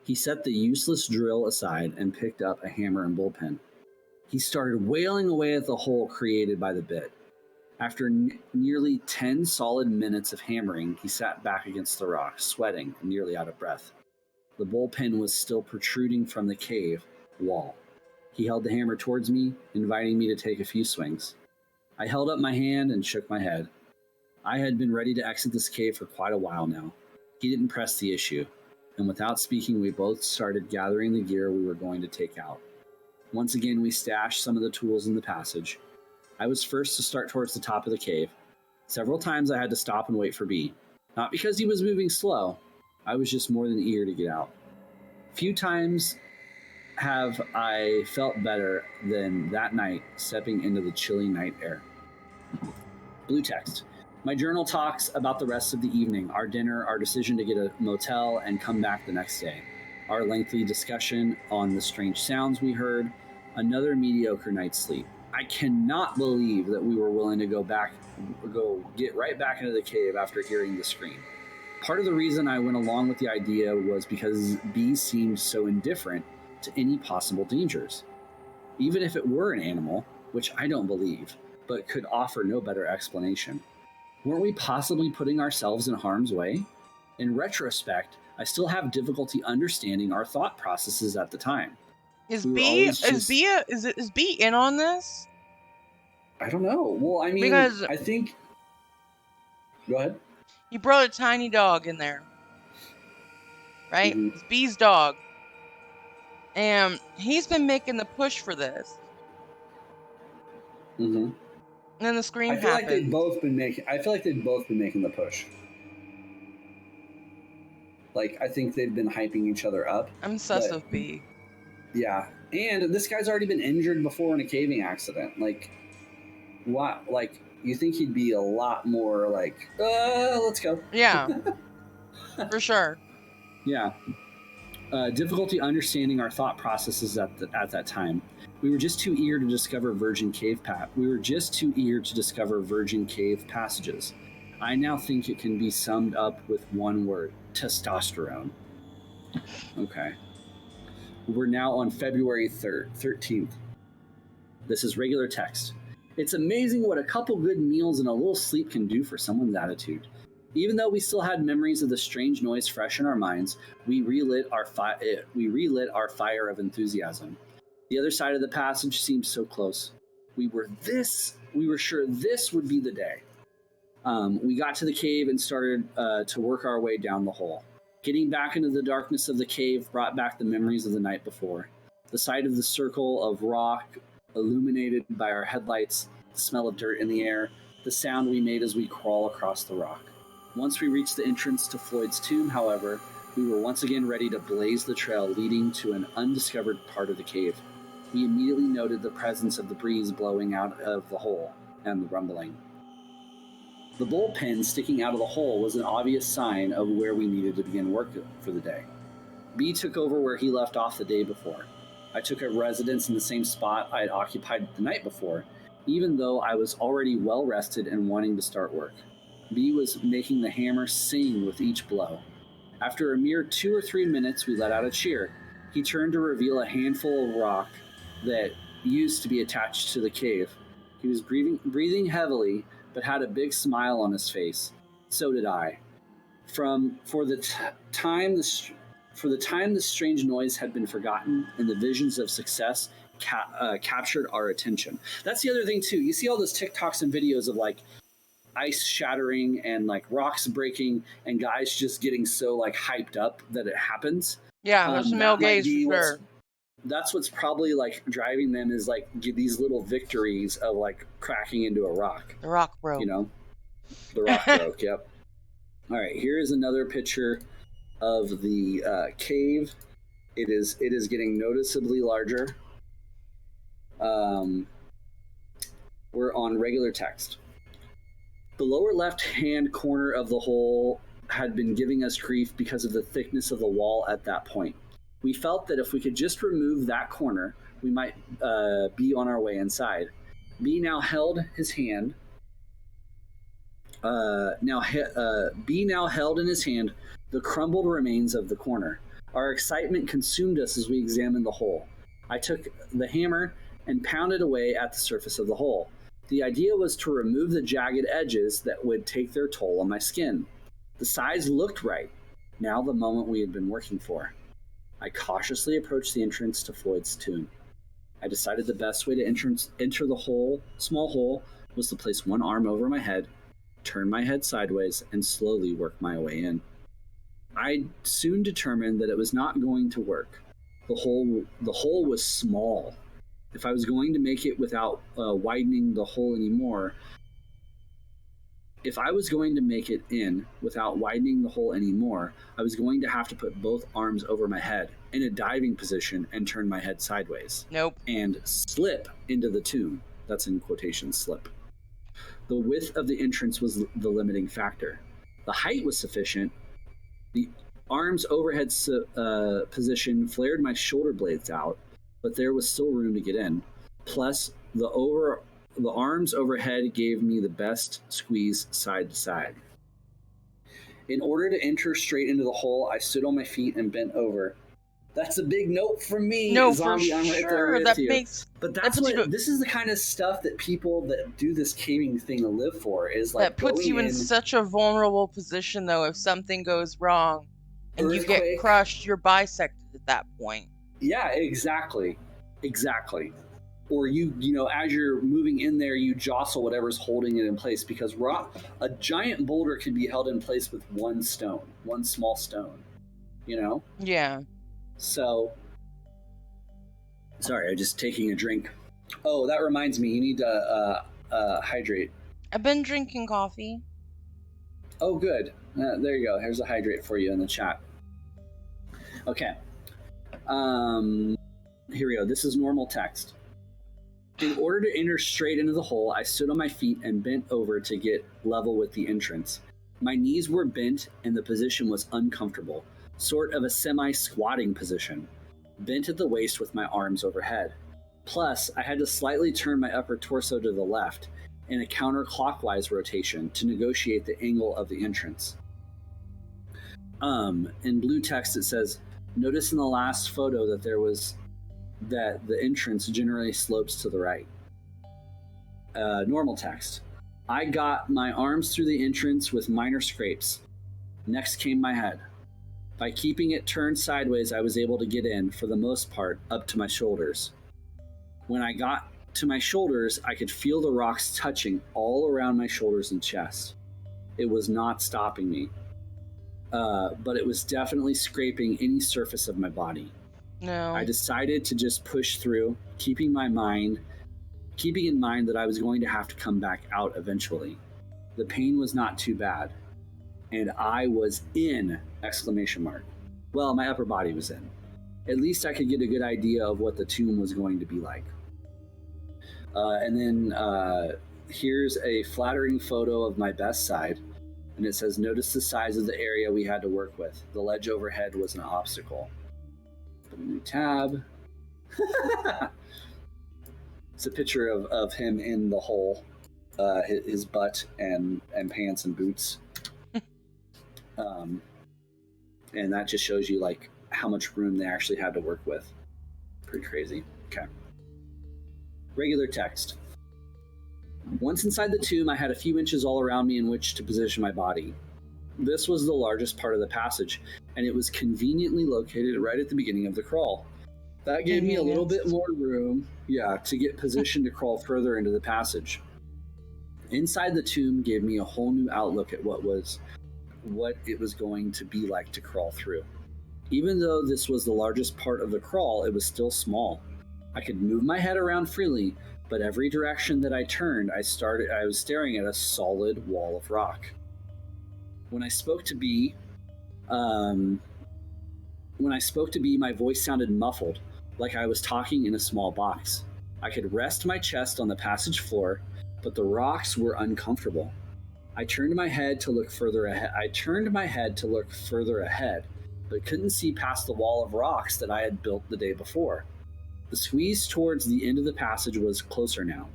[SPEAKER 2] He set the useless drill aside and picked up a hammer and bullpen. He started wailing away at the hole created by the bit. After nearly 10 solid minutes of hammering, he sat back against the rock, sweating and nearly out of breath. The bullpen was still protruding from the cave wall. He held the hammer towards me, inviting me to take a few swings. I held up my hand and shook my head. I had been ready to exit this cave for quite a while now. He didn't press the issue, and without speaking, we both started gathering the gear we were going to take out. Once again, we stashed some of the tools in the passage. I was first to start towards the top of the cave. Several times I had to stop and wait for B. Not because he was moving slow, I was just more than eager to get out. Few times have I felt better than that night stepping into the chilly night air. Blue text. My journal talks about the rest of the evening, our dinner, our decision to get a motel and come back the next day, our lengthy discussion on the strange sounds we heard, another mediocre night's sleep. I cannot believe that we were willing to go get right back into the cave after hearing the scream. Part of the reason I went along with the idea was because B seemed so indifferent to any possible dangers. Even if it were an animal, which I don't believe, but could offer no better explanation. Weren't we possibly putting ourselves in harm's way? In retrospect, I still have difficulty understanding our thought processes at the time.
[SPEAKER 1] Is
[SPEAKER 2] We were
[SPEAKER 1] B
[SPEAKER 2] always
[SPEAKER 1] is
[SPEAKER 2] just,
[SPEAKER 1] B is B in on this?
[SPEAKER 2] I don't know. Well, I mean,
[SPEAKER 1] Because
[SPEAKER 2] I think. Go ahead.
[SPEAKER 1] he brought a tiny dog in there, right?
[SPEAKER 2] Mm-hmm.
[SPEAKER 1] It's B's dog. And he's been making the push for this.
[SPEAKER 2] Mm-hmm.
[SPEAKER 1] And then the
[SPEAKER 2] I
[SPEAKER 1] scream
[SPEAKER 2] feel like they've
[SPEAKER 1] happens.
[SPEAKER 2] both been making. I feel like they've both been making the push. Like I think they've been hyping each other up,
[SPEAKER 1] I'm sus
[SPEAKER 2] but
[SPEAKER 1] of B.
[SPEAKER 2] yeah. And this guy's already been injured before in a caving accident. Like, what? Like, you think he'd be a lot more like, let's go.
[SPEAKER 1] Yeah, for sure.
[SPEAKER 2] Yeah. Difficulty understanding our thought processes at that time. We were just too eager to discover virgin cave We were just too eager to discover virgin cave passages. I now think it can be summed up with one word: testosterone. Okay. We're now on February 13th. This is regular text. It's amazing what a couple good meals and a little sleep can do for someone's attitude. Even though we still had memories of the strange noise fresh in our minds, we relit our fire of enthusiasm. The other side of the passage seemed so close. We were sure this would be the day. We got to the cave and started to work our way down the hole. Getting back into the darkness of the cave brought back the memories of the night before. The sight of the circle of rock illuminated by our headlights, the smell of dirt in the air, the sound we made as we crawl across the rock. Once we reached the entrance to Floyd's tomb, however, we were once again ready to blaze the trail leading to an undiscovered part of the cave. We immediately noted the presence of the breeze blowing out of the hole and the rumbling. The bullpen sticking out of the hole was an obvious sign of where we needed to begin work for the day. B took over where he left off the day before. I took up residence in the same spot I had occupied the night before, even though I was already well rested and wanting to start work. B was making the hammer sing with each blow. After a mere 2 or 3 minutes, we let out a cheer. He turned to reveal a handful of rock that used to be attached to the cave. He was breathing heavily, but had a big smile on his face. So did I. For the time the strange noise had been forgotten and the visions of success captured our attention. That's the other thing too. You see all those TikToks and videos of like ice shattering and like rocks breaking and guys just getting so like hyped up that it happens.
[SPEAKER 1] Yeah, there's some male
[SPEAKER 2] That might
[SPEAKER 1] gaze for
[SPEAKER 2] be
[SPEAKER 1] sure.
[SPEAKER 2] that's what's probably like driving them is like these little victories of like cracking into a rock.
[SPEAKER 1] The rock broke.
[SPEAKER 2] You know, the rock broke. Yep. All right. Here is another picture of the cave. It is getting noticeably larger. We're on regular text. The lower left-hand corner of the hole had been giving us grief because of the thickness of the wall at that point. We felt that if we could just remove that corner, we might be on our way inside. B now held his hand. B now held in his hand the crumbled remains of the corner. Our excitement consumed us as we examined the hole. I took the hammer and pounded away at the surface of the hole. The idea was to remove the jagged edges that would take their toll on my skin. The size looked right. Now the moment we had been working for. I cautiously approached the entrance to Floyd's tomb. I decided the best way to enter the small hole, was to place one arm over my head, turn my head sideways, and slowly work my way in. I soon determined that it was not going to work. The hole was small. If I was going to make it without widening the hole anymore, I was going to have to put both arms over my head in a diving position and turn my head sideways.
[SPEAKER 1] Nope.
[SPEAKER 2] And slip into the tomb. That's in quotations, slip. The width of the entrance was the limiting factor. The height was sufficient. The arms overhead position flared my shoulder blades out, but there was still room to get in. Plus, the arms overhead gave me the best squeeze side to side. In order to enter straight into the hole, I stood on my feet and bent over. That's a big note from me,
[SPEAKER 1] No, for
[SPEAKER 2] zombie. I'm right there
[SPEAKER 1] sure.
[SPEAKER 2] with
[SPEAKER 1] That
[SPEAKER 2] you.
[SPEAKER 1] makes
[SPEAKER 2] But
[SPEAKER 1] that
[SPEAKER 2] that's
[SPEAKER 1] puts you
[SPEAKER 2] what
[SPEAKER 1] to
[SPEAKER 2] this is the kind of stuff that people that do this caving thing live for is
[SPEAKER 1] that
[SPEAKER 2] like
[SPEAKER 1] puts
[SPEAKER 2] going
[SPEAKER 1] you in
[SPEAKER 2] in
[SPEAKER 1] such a vulnerable position though if something goes wrong and you get
[SPEAKER 2] earthquake.
[SPEAKER 1] crushed, you're bisected at that point.
[SPEAKER 2] Yeah, exactly. Exactly. Or you know, as you're moving in there, you jostle whatever's holding it in place because a giant boulder can be held in place with one stone, one small stone, you know?
[SPEAKER 1] Yeah.
[SPEAKER 2] So, sorry, I'm just taking a drink. Oh, that reminds me, you need to hydrate.
[SPEAKER 1] I've been drinking coffee.
[SPEAKER 2] Oh, good. There you go. Here's a hydrate for you in the chat. Okay. Um, Here we go. This is normal text. In order to enter straight into the hole, I stood on my feet and bent over to get level with the entrance. My knees were bent and the position was uncomfortable, sort of a semi-squatting position, bent at the waist with my arms overhead. Plus, I had to slightly turn my upper torso to the left in a counterclockwise rotation to negotiate the angle of the entrance. In blue text it says, notice in the last photo that the entrance generally slopes to the right. Normal text. I got my arms through the entrance with minor scrapes. Next came my head. By keeping it turned sideways, I was able to get in, for the most part, up to my shoulders. When I got to my shoulders, I could feel the rocks touching all around my shoulders and chest. It was not stopping me, but it was definitely scraping any surface of my body. I
[SPEAKER 1] No.
[SPEAKER 2] decided to just push through, keeping in mind that I was going to have to come back out eventually. The pain was not too bad, and I was in! Exclamation mark. Well, my upper body was in. At least I could get a good idea of what the tomb was going to be like. And then here's a flattering photo of my best side, and it says, notice the size of the area we had to work with. The ledge overhead was an obstacle. Put a new tab. It's a picture of him in the hole, his butt and pants and boots. And that just shows you like how much room they actually had to work with. Pretty crazy. Okay. Regular text. Once inside the tomb, I had a few inches all around me in which to position my body. This was the largest part of the passage, and it was conveniently located right at the beginning of the crawl. That gave me a little bit more room, to get positioned to crawl further into the passage. Inside the tomb gave me a whole new outlook at what it was going to be like to crawl through. Even though this was the largest part of the crawl, it was still small. I could move my head around freely, but every direction that I turned, I was staring at a solid wall of rock. When I spoke to B, my voice sounded muffled, like I was talking in a small box. I could rest my chest on the passage floor, but the rocks were uncomfortable. I turned my head to look further ahead, but couldn't see past the wall of rocks that I had built the day before. The squeeze towards the end of the passage was closer now,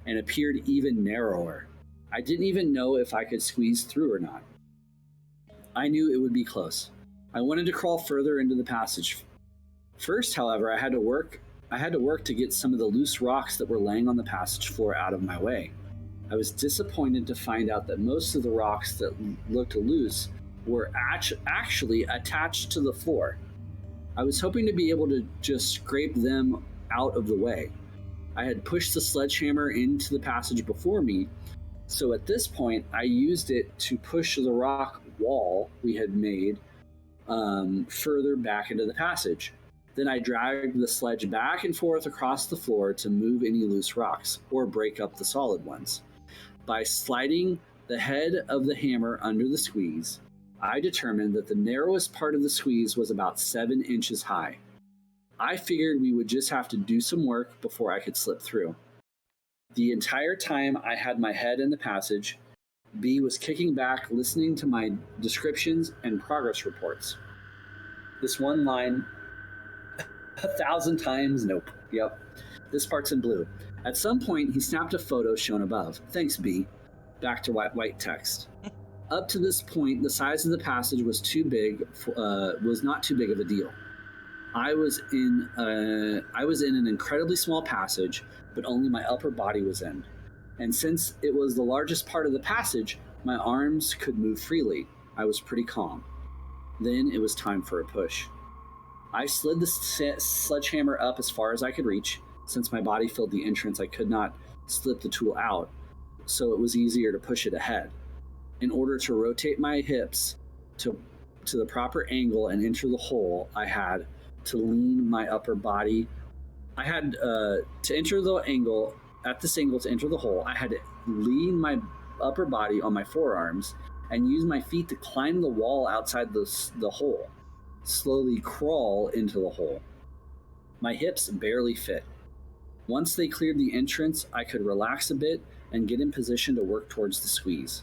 [SPEAKER 2] and appeared even narrower. I didn't even know if I could squeeze through or not. I knew it would be close. I wanted to crawl further into the passage. First, however, I had to work to get some of the loose rocks that were laying on the passage floor out of my way. I was disappointed to find out that most of the rocks that looked loose were actually attached to the floor. I was hoping to be able to just scrape them out of the way. I had pushed the sledgehammer into the passage before me, so at this point I used it to push the rock wall we had made further back into the passage. Then I dragged the sledge back and forth across the floor to move any loose rocks, or break up the solid ones. By sliding the head of the hammer under the squeeze, I determined that the narrowest part of the squeeze was about 7 inches high. I figured we would just have to do some work before I could slip through. The entire time I had my head in the passage, B was kicking back, listening to my descriptions and progress reports. This one line, 1,000 times, nope. Yep. This part's in blue. At some point, he snapped a photo shown above. Thanks, B. Back to white text. Up to this point, the size of the passage was not too big of a deal. I was in an incredibly small passage, but only my upper body was in. And since it was the largest part of the passage, my arms could move freely. I was pretty calm. Then it was time for a push. I slid the sledgehammer up as far as I could reach. Since my body filled the entrance, I could not slip the tool out, so it was easier to push it ahead. In order to rotate my hips to, to the proper angle and enter the hole, I had to lean my upper body. I had to enter the angle, at this angle to enter the hole, I had to lean my upper body on my forearms and use my feet to climb the wall outside the hole, slowly crawl into the hole. My hips barely fit. Once they cleared the entrance, I could relax a bit and get in position to work towards the squeeze.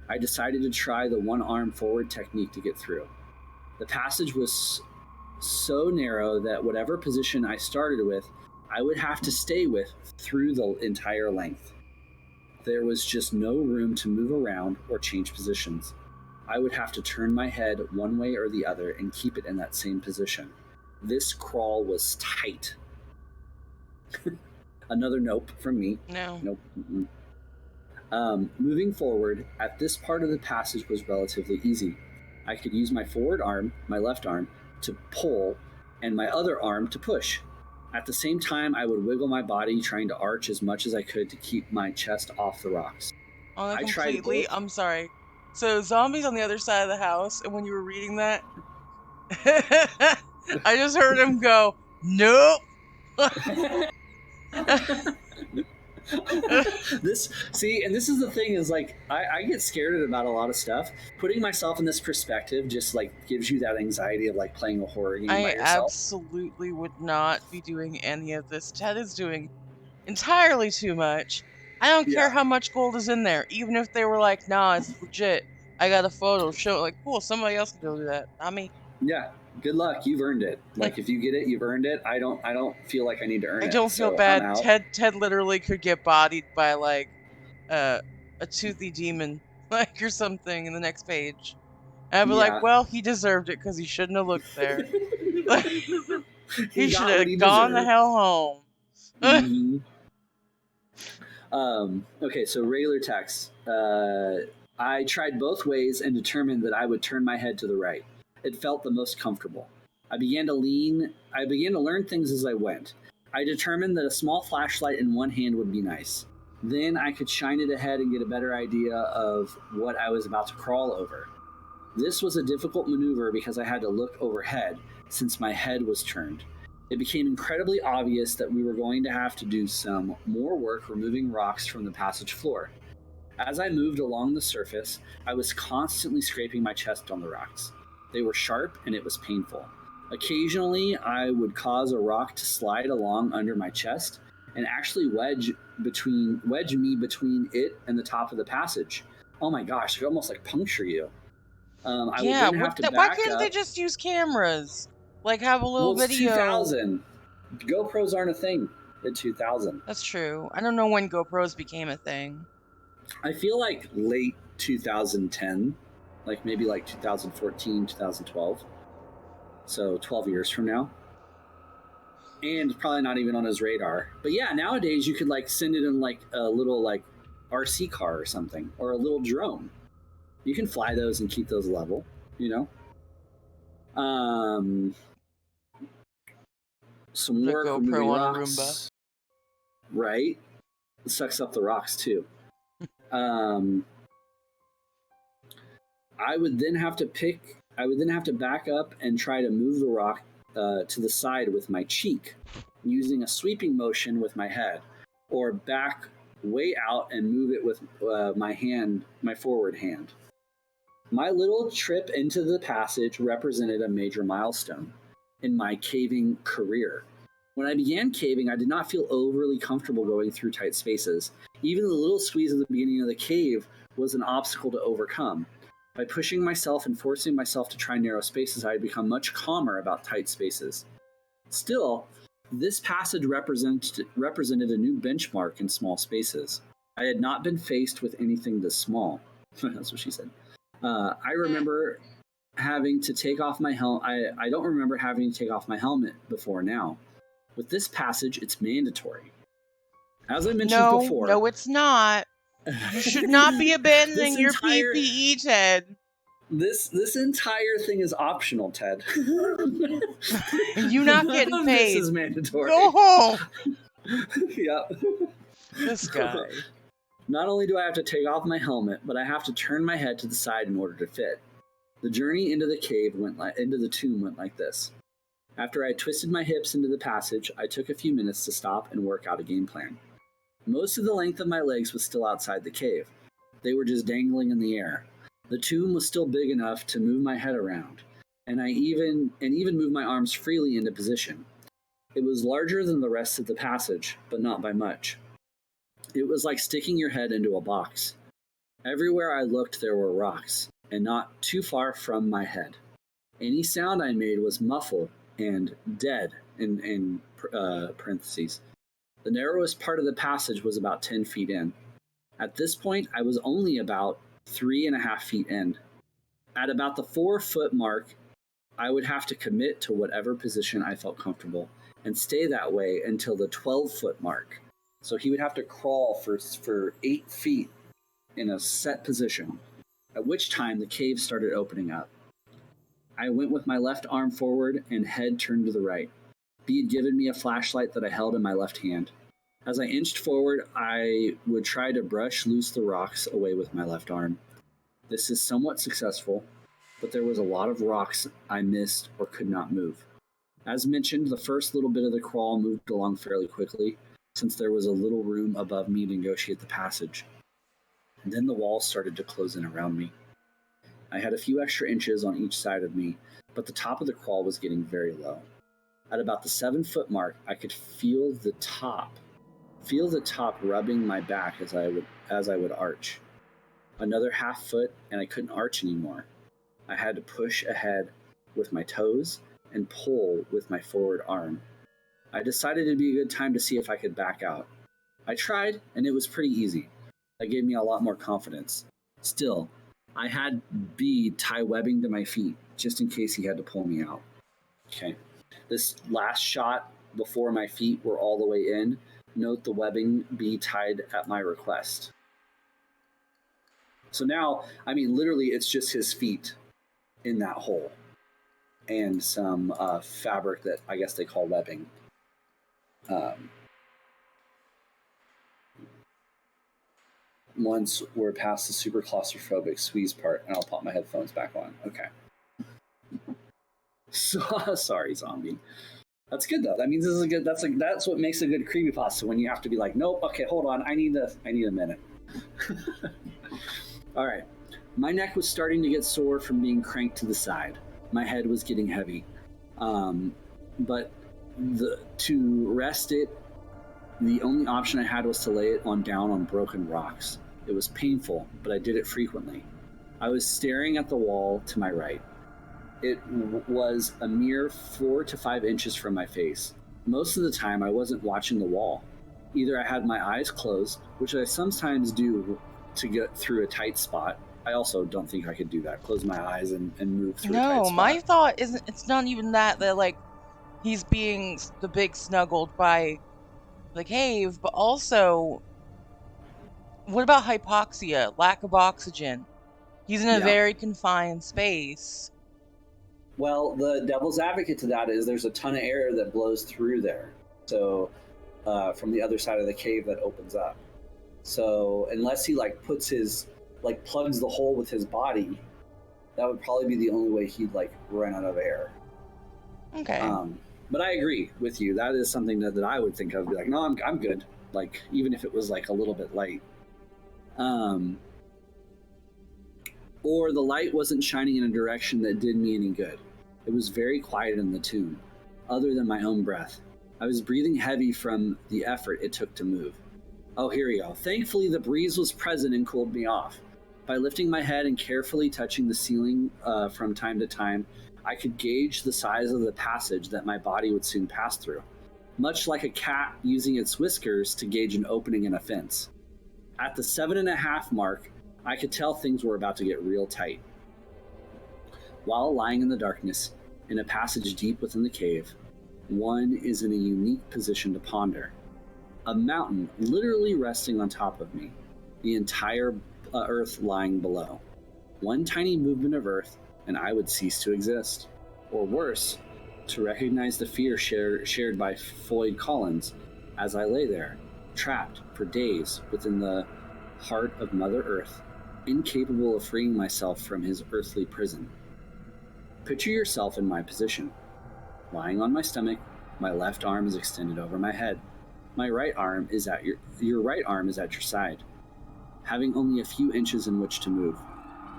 [SPEAKER 2] I decided to try the one arm forward technique to get through. The passage was so narrow that whatever position I started with, I would have to stay with through the entire length. There was just no room to move around or change positions. I would have to turn my head one way or the other and keep it in that same position. This crawl was tight. Another nope from me.
[SPEAKER 1] No.
[SPEAKER 2] Nope. Moving forward, at this part of the passage was relatively easy. I could use my forward arm, my left arm, to pull, and my other arm to push. At the same time, I would wiggle my body, trying to arch as much as I could to keep my chest off the rocks.
[SPEAKER 1] On a
[SPEAKER 2] I tried
[SPEAKER 1] completely,
[SPEAKER 2] both.
[SPEAKER 1] I'm sorry. So zombies on the other side of the house, and when you were reading that, I just heard him go, nope.
[SPEAKER 2] This see, and this is the thing is like I get scared about a lot of stuff. Putting myself in this perspective just like gives you that anxiety of like playing a horror game by
[SPEAKER 1] I
[SPEAKER 2] yourself.
[SPEAKER 1] absolutely would not be doing any of this. Ted is doing entirely too much. I don't care
[SPEAKER 2] Yeah,
[SPEAKER 1] how much gold is in there, even if they were like, nah, it's legit. I got a photo, show it, like, cool, somebody else can go do that. Not me.
[SPEAKER 2] yeah. Good luck, you've earned it. Like if you get it, you've earned it. I don't feel like I need to earn
[SPEAKER 1] I
[SPEAKER 2] it,
[SPEAKER 1] don't feel
[SPEAKER 2] so I'm
[SPEAKER 1] bad.
[SPEAKER 2] out.
[SPEAKER 1] Ted literally could get bodied by like uh, a toothy demon, like or something in the next page. And I'd be like,
[SPEAKER 2] Yeah.
[SPEAKER 1] well, he deserved it because he shouldn't have looked there. Like,
[SPEAKER 2] He
[SPEAKER 1] he should
[SPEAKER 2] got what
[SPEAKER 1] have
[SPEAKER 2] he
[SPEAKER 1] gone the
[SPEAKER 2] deserved.
[SPEAKER 1] hell home.
[SPEAKER 2] Hmm. Okay, so regular text. I tried both ways and determined that I would turn my head to the right. It felt the most comfortable. I began to learn things as I went. I determined that a small flashlight in one hand would be nice. Then I could shine it ahead and get a better idea of what I was about to crawl over. This was a difficult maneuver because I had to look overhead since my head was turned. It became incredibly obvious that we were going to have to do some more work removing rocks from the passage floor. As I moved along the surface, I was constantly scraping my chest on the rocks. They were sharp and it was painful. Occasionally, I would cause a rock to slide along under my chest and actually wedge me between it and the top of the passage. Oh my gosh, it could almost like puncture you. I would
[SPEAKER 1] Yeah,
[SPEAKER 2] then have to
[SPEAKER 1] why
[SPEAKER 2] back
[SPEAKER 1] couldn't they
[SPEAKER 2] up.
[SPEAKER 1] just use cameras? Like have a
[SPEAKER 2] Well,
[SPEAKER 1] little
[SPEAKER 2] it's
[SPEAKER 1] video.
[SPEAKER 2] 2000. GoPros aren't a thing in 2000.
[SPEAKER 1] That's true. I don't know when GoPros became a thing.
[SPEAKER 2] I feel like late 2010, like maybe like 2014, 2012. So 12 years from now. And probably not even on his radar. But yeah, nowadays you could like send it in like a little like RC car or something, or a little drone. You can fly those and keep those level, you know? Some
[SPEAKER 1] Put a
[SPEAKER 2] work
[SPEAKER 1] GoPro
[SPEAKER 2] removing
[SPEAKER 1] on a Roomba.
[SPEAKER 2] rocks, right? It sucks up the rocks too. Um, I would then have to back up and try to move the rock to the side with my cheek, using a sweeping motion with my head, or back way out and move it with my forward hand. My little trip into the passage represented a major milestone in my caving career. When I began caving, I did not feel overly comfortable going through tight spaces. Even the little squeeze at the beginning of the cave was an obstacle to overcome. By pushing myself and forcing myself to try narrow spaces, I had become much calmer about tight spaces. Still, this passage represented a new benchmark in small spaces. I had not been faced with anything this small. That's what she said. I remember having to take off my helmet. I don't remember having to take off my helmet before now. With this passage, it's mandatory. As I mentioned
[SPEAKER 1] No,
[SPEAKER 2] before,
[SPEAKER 1] no, it's not. You should not be
[SPEAKER 2] this
[SPEAKER 1] abandoning your
[SPEAKER 2] entire
[SPEAKER 1] PPE, Ted.
[SPEAKER 2] this entire thing is optional, Ted.
[SPEAKER 1] You not
[SPEAKER 2] None
[SPEAKER 1] getting
[SPEAKER 2] of this
[SPEAKER 1] paid.
[SPEAKER 2] is mandatory.
[SPEAKER 1] Go home.
[SPEAKER 2] Yep.
[SPEAKER 1] This guy.
[SPEAKER 2] Not only do I have to take off my helmet, but I have to turn my head to the side in order to fit. The journey into the into the tomb went like this. After I twisted my hips into the passage, I took a few minutes to stop and work out a game plan. Most of the length of my legs was still outside the cave. They were just dangling in the air. The tomb was still big enough to move my head around, and I even moved my arms freely into position. It was larger than the rest of the passage, but not by much. It was like sticking your head into a box. Everywhere I looked, there were rocks, and not too far from my head. Any sound I made was muffled and dead in parentheses. The narrowest part of the passage was about 10 feet in. At this point, I was only about 3.5 feet in. At about the 4-foot mark, I would have to commit to whatever position I felt comfortable and stay that way until the 12-foot mark. So he would have to crawl for 8 feet in a set position, at which time the cave started opening up. I went with my left arm forward and head turned to the right. B had given me a flashlight that I held in my left hand. As I inched forward, I would try to brush loose the rocks away with my left arm. This is somewhat successful, but there was a lot of rocks I missed or could not move. As mentioned, the first little bit of the crawl moved along fairly quickly, since there was a little room above me to negotiate the passage. And then the walls started to close in around me. I had a few extra inches on each side of me, but the top of the crawl was getting very low. At about the 7-foot mark, I could feel the top rubbing my back as I would arch. Another half foot, and I couldn't arch anymore. I had to push ahead with my toes and pull with my forward arm. I decided it'd be a good time to see if I could back out. I tried, and it was pretty easy. That gave me a lot more confidence. Still, I had B tie webbing to my feet, just in case he had to pull me out. Okay. This last shot before my feet were all the way in, note the webbing be tied at my request. So now, I mean, literally, it's just his feet in that hole and some fabric that I guess they call webbing. Once we're past the super claustrophobic squeeze part, and I'll pop my headphones back on. Okay. So, sorry, zombie. That's good though. That means this is a good. That's what makes a good creepypasta, when you have to be like, nope. Okay, hold on. I need a minute. All right. My neck was starting to get sore from being cranked to the side. My head was getting heavy. But to rest it, the only option I had was to lay it down on broken rocks. It was painful, but I did it frequently. I was staring at the wall to my right. It was a mere 4 to 5 inches from my face. Most of the time, I wasn't watching the wall. Either I had my eyes closed, which I sometimes do to get through a tight spot. I also don't think I could do that. Close my eyes and move through a tight
[SPEAKER 1] No,
[SPEAKER 2] spot.
[SPEAKER 1] my thought isn't, it's not even that like he's being the big snuggled by the cave, but also, what about hypoxia, lack of oxygen? He's in a very confined space.
[SPEAKER 2] Well, the devil's advocate to that is there's a ton of air that blows through there. So, from the other side of the cave that opens up. So, unless he puts his, plugs the hole with his body, that would probably be the only way he'd run out of air.
[SPEAKER 1] Okay.
[SPEAKER 2] But I agree with you. That is something that I would think of. Be like, no, I'm good. Even if it was a little bit light. Or the light wasn't shining in a direction that did me any good. It was very quiet in the tomb, other than my own breath. I was breathing heavy from the effort it took to move. Oh, here we go. Thankfully, the breeze was present and cooled me off. By lifting my head and carefully touching the ceiling from time to time, I could gauge the size of the passage that my body would soon pass through, much like a cat using its whiskers to gauge an opening in a fence. At the 7.5 mark, I could tell things were about to get real tight. While lying in the darkness, in a passage deep within the cave, one is in a unique position to ponder. A mountain literally resting on top of me, the entire earth lying below. One tiny movement of earth, and I would cease to exist. Or worse, to recognize the fear shared by Floyd Collins as I lay there, trapped for days within the heart of Mother Earth, incapable of freeing myself from his earthly prison. Picture yourself in my position. Lying on my stomach, my left arm is extended over my head. My right arm is at your right arm is at your side, having only a few inches in which to move.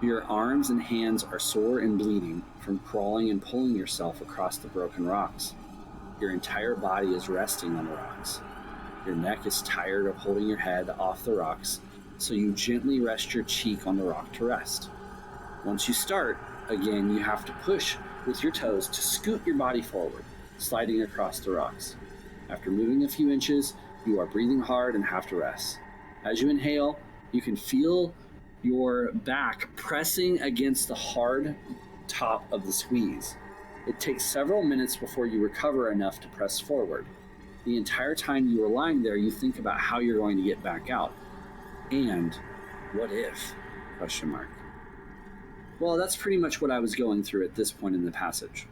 [SPEAKER 2] Your arms and hands are sore and bleeding from crawling and pulling yourself across the broken rocks. Your entire body is resting on the rocks. Your neck is tired of holding your head off the rocks, so you gently rest your cheek on the rock to rest. Once you start, again, you have to push with your toes to scoot your body forward, sliding across the rocks. After moving a few inches, you are breathing hard and have to rest. As you inhale, you can feel your back pressing against the hard top of the squeeze. It takes several minutes before you recover enough to press forward. The entire time you are lying there, you think about how you're going to get back out. And what if? Question mark. Well, that's pretty much what I was going through at this point in the passage.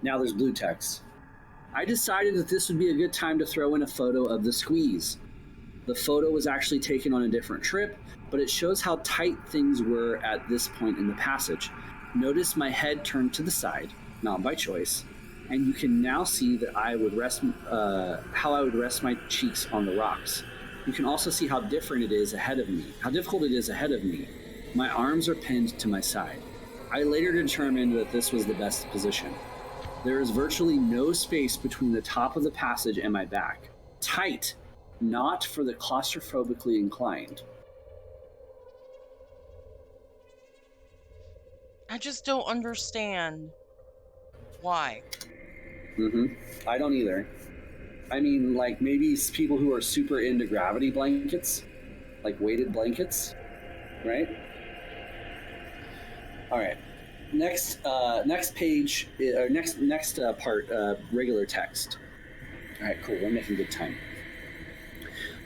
[SPEAKER 2] Now there's blue text. I decided that this would be a good time to throw in a photo of the squeeze. The photo was actually taken on a different trip, but it shows how tight things were at this point in the passage. Notice my head turned to the side, not by choice, and you can now see that I would rest how I would rest my cheeks on the rocks. You can also see how difficult it is ahead of me. My arms are pinned to my side. I later determined that this was the best position. There is virtually no space between the top of the passage and my back. Tight, not for the claustrophobically inclined.
[SPEAKER 1] I just don't understand why.
[SPEAKER 2] I don't either. I mean, like maybe people who are super into gravity blankets, like weighted blankets, right? All right. Next page, or next part, regular text. All right, cool. We're making good time.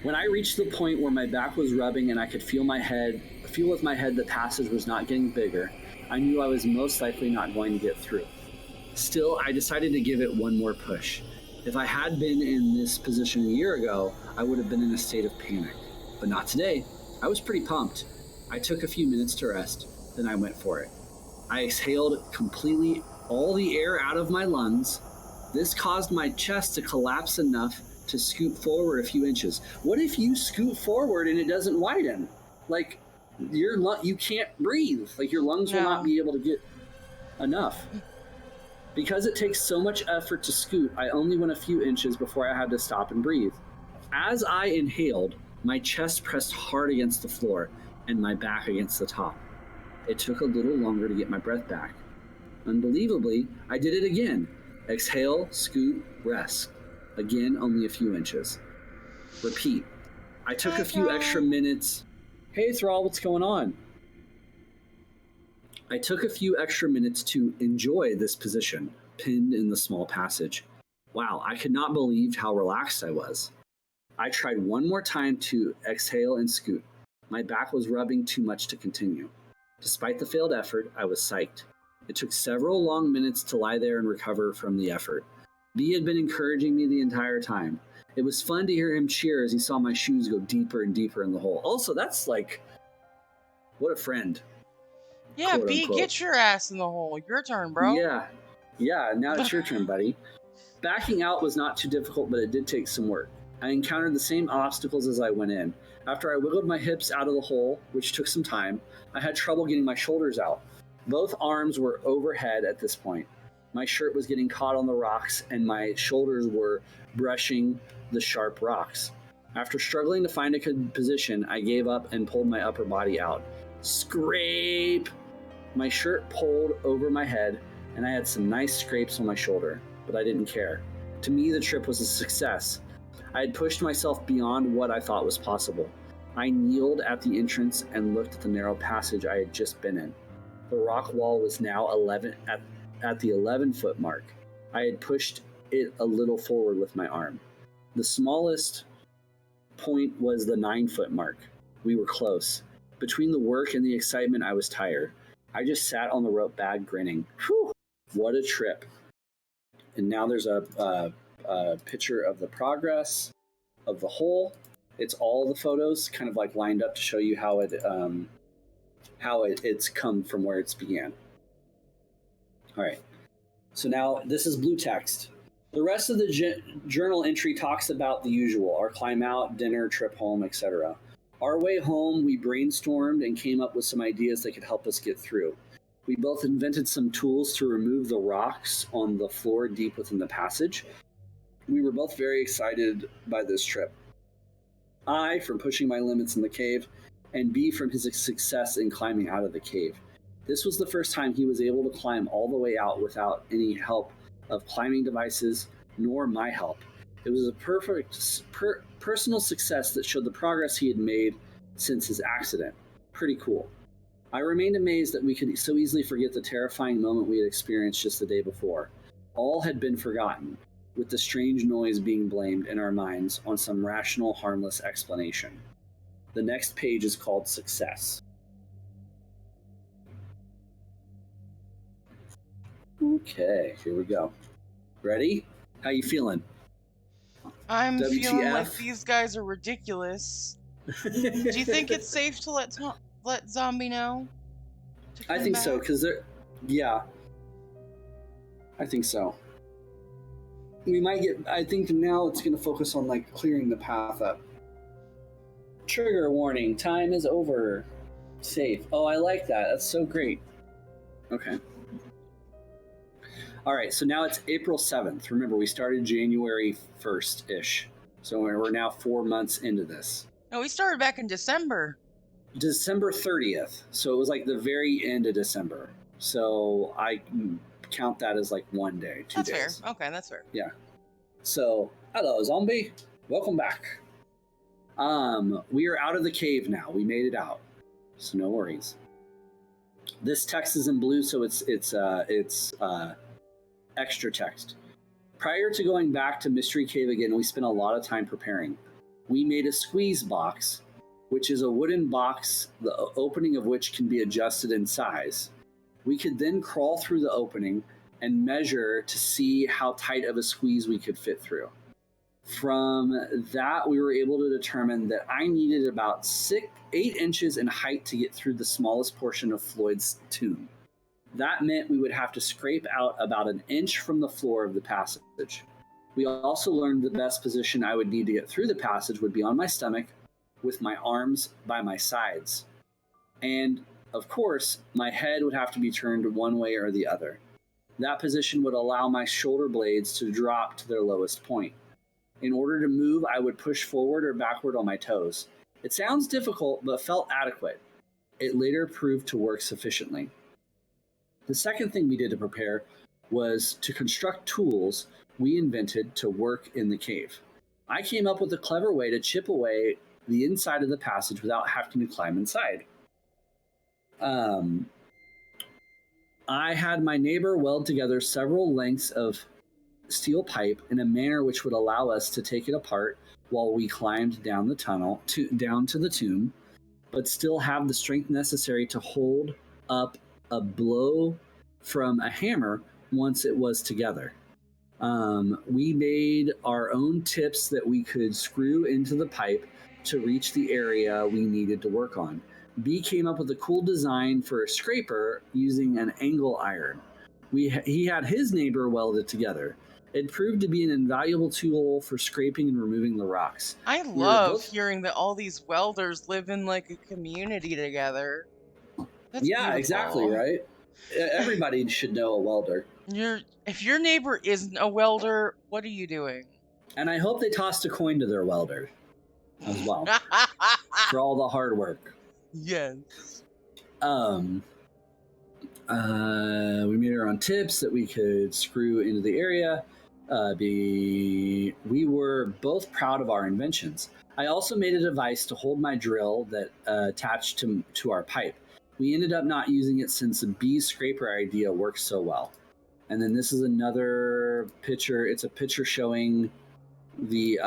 [SPEAKER 2] When I reached the point where my back was rubbing and I could feel with my head the passage was not getting bigger, I knew I was most likely not going to get through. Still, I decided to give it one more push. If I had been in this position a year ago, I would have been in a state of panic. But not today. I was pretty pumped. I took a few minutes to rest, then I went for it. I exhaled completely all the air out of my lungs. This caused my chest to collapse enough to scoot forward a few inches. What if you scoot forward and it doesn't widen? Like, you can't breathe. Like, your lungs will not be able to get enough. Because it takes so much effort to scoot, I only went a few inches before I had to stop and breathe. As I inhaled, my chest pressed hard against the floor and my back against the top. It took a little longer to get my breath back. Unbelievably, I did it again. Exhale, scoot, rest. Again, only a few inches. Repeat. I took a few extra minutes. Hey, Thrall, what's going on? I took a few extra minutes to enjoy this position, pinned in the small passage. Wow, I could not believe how relaxed I was. I tried one more time to exhale and scoot. My back was rubbing too much to continue. Despite the failed effort, I was psyched. It took several long minutes to lie there and recover from the effort. B had been encouraging me the entire time. It was fun to hear him cheer as he saw my shoes go deeper and deeper in the hole. Also, that's like, what a friend.
[SPEAKER 1] Yeah,
[SPEAKER 2] quote,
[SPEAKER 1] B,
[SPEAKER 2] unquote.
[SPEAKER 1] get your ass in the hole. Your turn, bro.
[SPEAKER 2] Yeah, now it's your turn, buddy. Backing out was not too difficult, but it did take some work. I encountered the same obstacles as I went in. After I wiggled my hips out of the hole, which took some time, I had trouble getting my shoulders out. Both arms were overhead at this point. My shirt was getting caught on the rocks, and my shoulders were brushing the sharp rocks. After struggling to find a good position, I gave up and pulled my upper body out. Scrape! My shirt pulled over my head, and I had some nice scrapes on my shoulder, but I didn't care. To me, the trip was a success. I had pushed myself beyond what I thought was possible. I kneeled at the entrance and looked at the narrow passage I had just been in. The rock wall was now at the 11-foot mark. I had pushed it a little forward with my arm. The smallest point was the 9-foot mark. We were close. Between the work and the excitement, I was tired. I just sat on the rope bag grinning. Whew, what a trip. And now there's a picture of the progress of the hole. It's all the photos kind of like lined up to show you how it's come from where it's began. All right. So now this is blue text. The rest of the journal entry talks about the usual, our climb out, dinner, trip home, etc. Our way home, we brainstormed and came up with some ideas that could help us get through. We both invented some tools to remove the rocks on the floor deep within the passage. We were both very excited by this trip. I, from pushing my limits in the cave, and B, from his success in climbing out of the cave. This was the first time he was able to climb all the way out without any help of climbing devices, nor my help. It was a perfect personal success that showed the progress he had made since his accident. Pretty cool. I remained amazed that we could so easily forget the terrifying moment we had experienced just the day before. All had been forgotten, with the strange noise being blamed in our minds on some rational, harmless explanation. The next page is called Success. Okay, here we go. Ready? How you feeling?
[SPEAKER 1] I'm feeling like
[SPEAKER 2] WTF?
[SPEAKER 1] these guys are ridiculous. Do you think it's safe to let Zombie know to
[SPEAKER 2] I
[SPEAKER 1] come
[SPEAKER 2] think so,
[SPEAKER 1] back?
[SPEAKER 2] because yeah, I think so. We might get, I think now it's going to focus on like clearing the path up. Trigger warning, time is over. Safe. Oh, I like that. That's so great. Okay. All right, so now it's April 7th. Remember, we started January 1st-ish. So we're now 4 months into this.
[SPEAKER 1] No, we started back in December.
[SPEAKER 2] December 30th. So it was like the very end of December. So I count that as like 1 day, 2
[SPEAKER 1] That's
[SPEAKER 2] days.
[SPEAKER 1] fair. Okay, that's fair.
[SPEAKER 2] Yeah. So, hello, zombie. Welcome back. We are out of the cave now. We made it out. So no worries. This text is in blue, so it's extra text. Prior to going back to Mystery Cave again, we spent a lot of time preparing. We made a squeeze box, which is a wooden box, the opening of which can be adjusted in size. We could then crawl through the opening and measure to see how tight of a squeeze we could fit through. From that, we were able to determine that I needed about 8 inches in height to get through the smallest portion of Floyd's tomb. That meant we would have to scrape out about 1 inch from the floor of the passage. We also learned the best position I would need to get through the passage would be on my stomach, with my arms by my sides. And, of course, my head would have to be turned one way or the other. That position would allow my shoulder blades to drop to their lowest point. In order to move, I would push forward or backward on my toes. It sounds difficult, but felt adequate. It later proved to work sufficiently. The second thing we did to prepare was to construct tools we invented to work in the cave. I came up with a clever way to chip away the inside of the passage without having to climb inside. I had my neighbor weld together several lengths of steel pipe in a manner which would allow us to take it apart while we climbed down the tunnel down to the tomb, but still have the strength necessary to hold up a blow from a hammer once it was together. We made our own tips that we could screw into the pipe to reach the area we needed to work on. B came up with a cool design for a scraper using an angle iron. He had his neighbor weld it together. It proved to be an invaluable tool for scraping and removing the rocks.
[SPEAKER 1] I
[SPEAKER 2] We were
[SPEAKER 1] love
[SPEAKER 2] both,
[SPEAKER 1] hearing that all these welders live in like a community together. That's
[SPEAKER 2] yeah, exactly,
[SPEAKER 1] beautiful.
[SPEAKER 2] right? Everybody should know a welder.
[SPEAKER 1] If your neighbor isn't a welder, what are you doing?
[SPEAKER 2] And I hope they tossed a coin to their welder as well for all the hard work.
[SPEAKER 1] Yes.
[SPEAKER 2] We made our own tips that we could screw into the area. We were both proud of our inventions. I also made a device to hold my drill that attached to our pipe. We ended up not using it since the bee scraper idea works so well. And then this is another picture. It's a picture showing the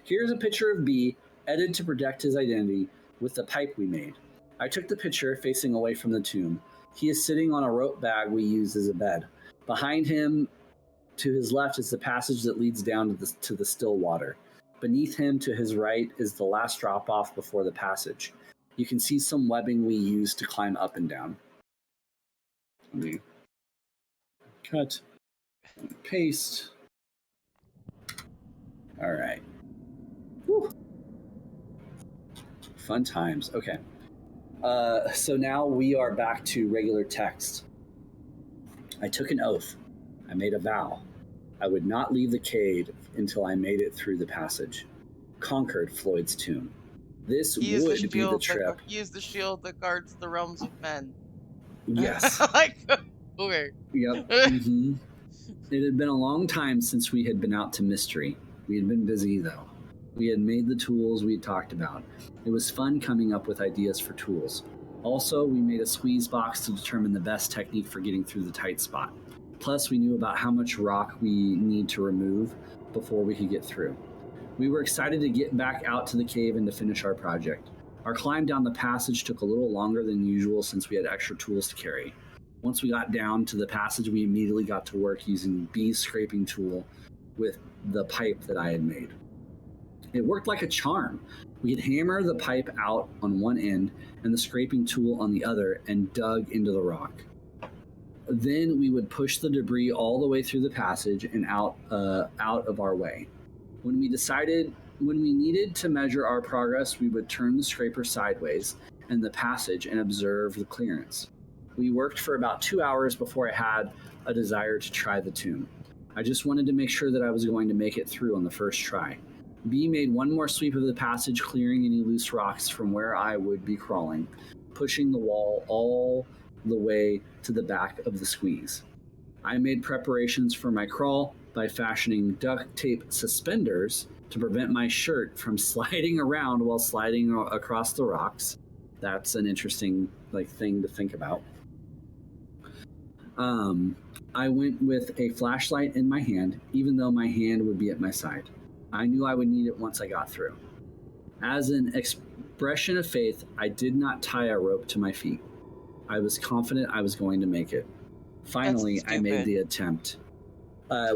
[SPEAKER 2] here's a picture of B edited to protect his identity with the pipe we made. I took the picture facing away from the tomb. He is sitting on a rope bag we used as a bed. Behind him, to his left, is the passage that leads down to the still water. Beneath him, to his right, is the last drop off before the passage. You can see some webbing we used to climb up and down. Let me cut, paste. All right. Whew. Fun times. Okay. So now we are back to regular text. I took an oath. I made a vow. I would not leave the cave until I made it through the passage. Conquered Floyd's tomb. This would be the trip.
[SPEAKER 1] He is the shield that guards the realms of men.
[SPEAKER 2] Yes.
[SPEAKER 1] Like, okay.
[SPEAKER 2] Yep. Mm-hmm. It had been a long time since we had been out to mystery. We had been busy, though. We had made the tools we had talked about. It was fun coming up with ideas for tools. Also, we made a squeeze box to determine the best technique for getting through the tight spot. Plus, we knew about how much rock we need to remove before we could get through. We were excited to get back out to the cave and to finish our project. Our climb down the passage took a little longer than usual since we had extra tools to carry. Once we got down to the passage, we immediately got to work using B's scraping tool with the pipe that I had made. It worked like a charm. We'd hammer the pipe out on one end and the scraping tool on the other and dug into the rock. Then we would push the debris all the way through the passage and out of our way. When we needed to measure our progress, we would turn the scraper sideways in the passage and observe the clearance. We worked for about 2 hours before I had a desire to try the tomb. I just wanted to make sure that I was going to make it through on the first try. B made one more sweep of the passage, clearing any loose rocks from where I would be crawling, pushing the wall all the way to the back of the squeeze. I made preparations for my crawl by fashioning duct tape suspenders to prevent my shirt from sliding around while sliding across the rocks. That's an interesting thing to think about. I went with a flashlight in my hand, even though my hand would be at my side. I knew I would need it once I got through. As an expression of faith, I did not tie a rope to my feet. I was confident I was going to make it. Finally, I made the attempt.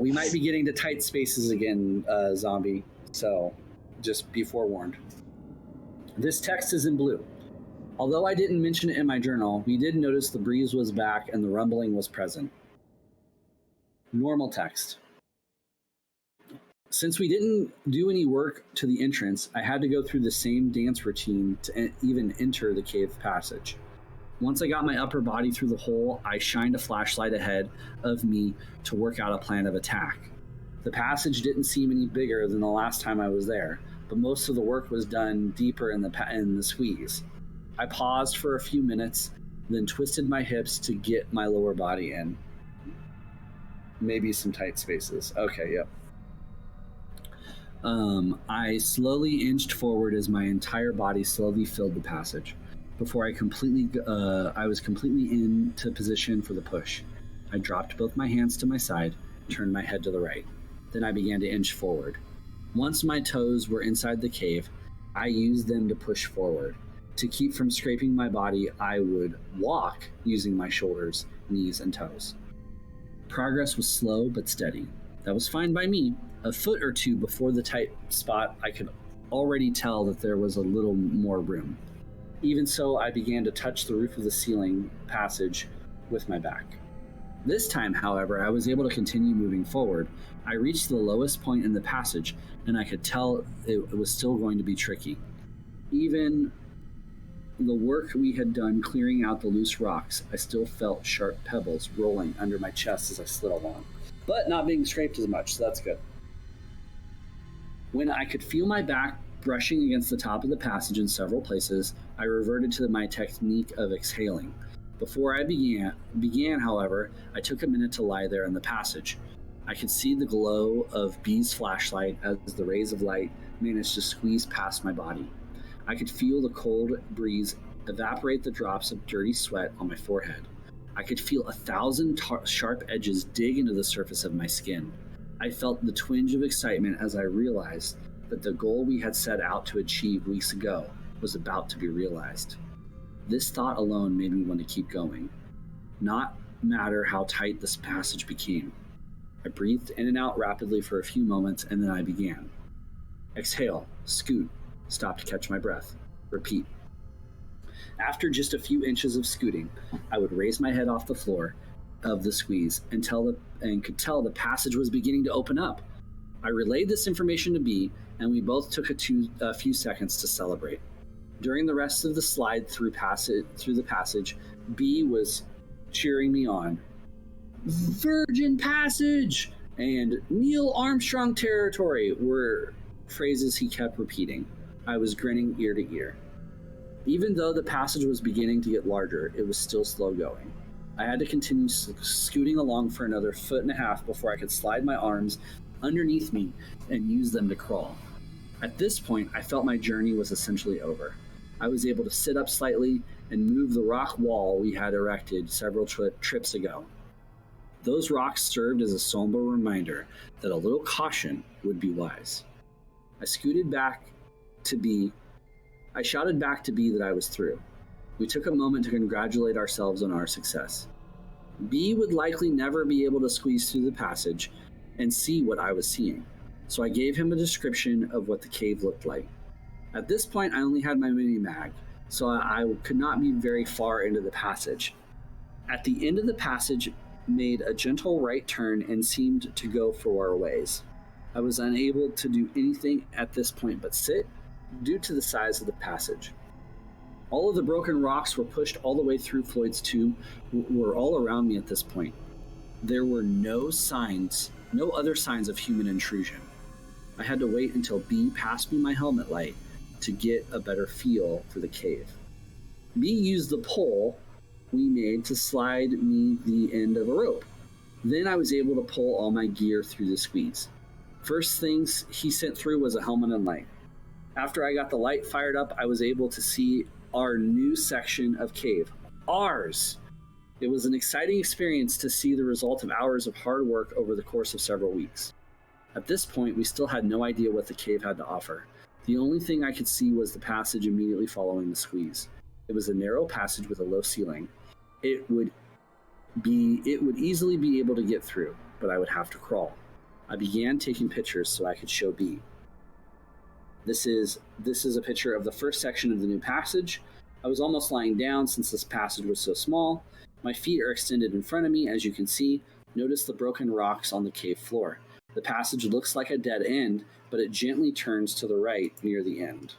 [SPEAKER 2] We might be getting to tight spaces again, Zombie, so just be forewarned. This text is in blue. Although I didn't mention it in my journal, we did notice the breeze was back and the rumbling was present. Normal text. Since we didn't do any work to the entrance, I had to go through the same dance routine to even enter the cave passage. Once I got my upper body through the hole, I shined a flashlight ahead of me to work out a plan of attack. The passage didn't seem any bigger than the last time I was there, but most of the work was done deeper in the squeeze. I paused for a few minutes, then twisted my hips to get my lower body in. Maybe some tight spaces. Okay, yep. I slowly inched forward as my entire body slowly filled the passage. Before I was completely into position for the push. I dropped both my hands to my side, turned my head to the right. Then I began to inch forward. Once my toes were inside the cave, I used them to push forward. To keep from scraping my body, I would walk using my shoulders, knees, and toes. Progress was slow but steady. That was fine by me. A foot or two before the tight spot, I could already tell that there was a little more room. Even so, I began to touch the roof of the ceiling passage with my back. This time, however, I was able to continue moving forward. I reached the lowest point in the passage, and I could tell it was still going to be tricky. Even the work we had done clearing out the loose rocks, I still felt sharp pebbles rolling under my chest as I slid along, but not being scraped as much, so that's good. When I could feel my back brushing against the top of the passage in several places, I reverted to my technique of exhaling. Before I began, however, I took a minute to lie there in the passage. I could see the glow of B's flashlight as the rays of light managed to squeeze past my body. I could feel the cold breeze evaporate the drops of dirty sweat on my forehead. I could feel 1,000 sharp edges dig into the surface of my skin. I felt the twinge of excitement as I realized that the goal we had set out to achieve weeks ago was about to be realized. This thought alone made me want to keep going, not matter how tight this passage became. I breathed in and out rapidly for a few moments, and then I began. Exhale, scoot, stop to catch my breath, repeat. After just a few inches of scooting, I would raise my head off the floor of the squeeze and could tell the passage was beginning to open up. I relayed this information to B, and we both took a few seconds to celebrate. During the rest of the slide through the passage, B was cheering me on. Virgin Passage and Neil Armstrong territory were phrases he kept repeating. I was grinning ear to ear. Even though the passage was beginning to get larger, it was still slow going. I had to continue scooting along for another 1.5 feet before I could slide my arms underneath me and use them to crawl. At this point, I felt my journey was essentially over. I was able to sit up slightly and move the rock wall we had erected several trips ago. Those rocks served as a somber reminder that a little caution would be wise. I shouted back to B that I was through. We took a moment to congratulate ourselves on our success. B would likely never be able to squeeze through the passage and see what I was seeing, so I gave him a description of what the cave looked like. At this point, I only had my mini-mag, so I could not be very far into the passage. At the end of the passage, made a gentle right turn and seemed to go for our ways. I was unable to do anything at this point but sit, due to the size of the passage. All of the broken rocks were pushed all the way through Floyd's tomb, were all around me at this point. There were no other signs of human intrusion. I had to wait until B passed me my helmet light to get a better feel for the cave. B used the pole we made to slide me the end of a rope. Then I was able to pull all my gear through the squeeze. First things he sent through was a helmet and light. After I got the light fired up, I was able to see our new section of cave. Ours! It was an exciting experience to see the result of hours of hard work over the course of several weeks. At this point, we still had no idea what the cave had to offer. The only thing I could see was the passage immediately following the squeeze. It was a narrow passage with a low ceiling. It would easily be able to get through, but I would have to crawl. I began taking pictures so I could show B. This is a picture of the first section of the new passage. I was almost lying down since this passage was so small. My feet are extended in front of me, as you can see. Notice the broken rocks on the cave floor. The passage looks like a dead end, but it gently turns to the right near the end.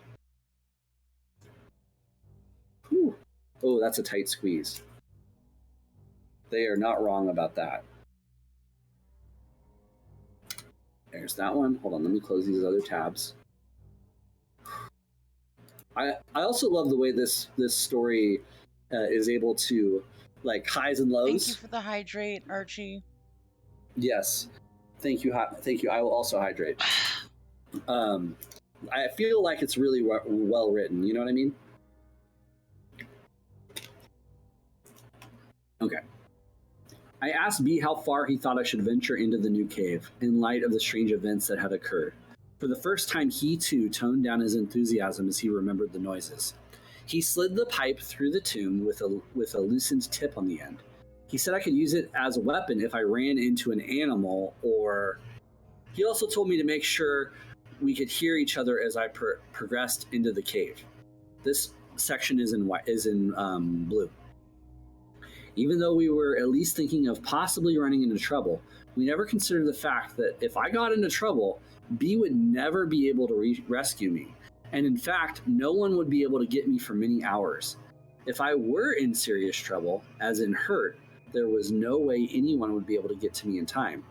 [SPEAKER 2] Whew. Oh, that's a tight squeeze. They are not wrong about that. There's that one. Hold on, let me close these other tabs. I also love the way this story is able to, like, highs and lows.
[SPEAKER 1] Thank you for the hydrate, Archie.
[SPEAKER 2] Yes. Thank you. I will also hydrate. I feel like it's really well written. You know what I mean? Okay. I asked B how far he thought I should venture into the new cave in light of the strange events that had occurred. For the first time, he too toned down his enthusiasm as he remembered the noises. He slid the pipe through the tomb with a loosened tip on the end. He said I could use it as a weapon if I ran into an animal, or... He also told me to make sure we could hear each other as I progressed into the cave. This section is in blue. Even though we were at least thinking of possibly running into trouble, we never considered the fact that if I got into trouble, B would never be able to rescue me. And in fact, no one would be able to get me for many hours. If I were in serious trouble, as in hurt, there was no way anyone would be able to get to me in time.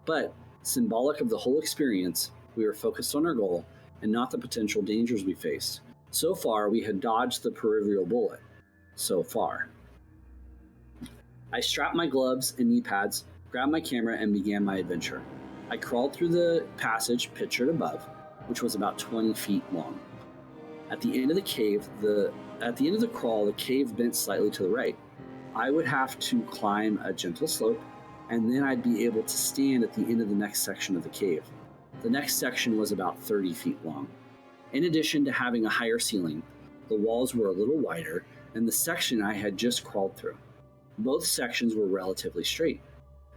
[SPEAKER 2] But, symbolic of the whole experience, we were focused on our goal and not the potential dangers we faced. So far, we had dodged the peripheral bullet. So far. I strapped my gloves and knee pads, grabbed my camera, and began my adventure. I crawled through the passage pictured above, which was about 20 feet long. At the end of the crawl, the cave bent slightly to the right. I would have to climb a gentle slope, and then I'd be able to stand at the end of the next section of the cave. The next section was about 30 feet long. In addition to having a higher ceiling, the walls were a little wider, and the section I had just crawled through. Both sections were relatively straight.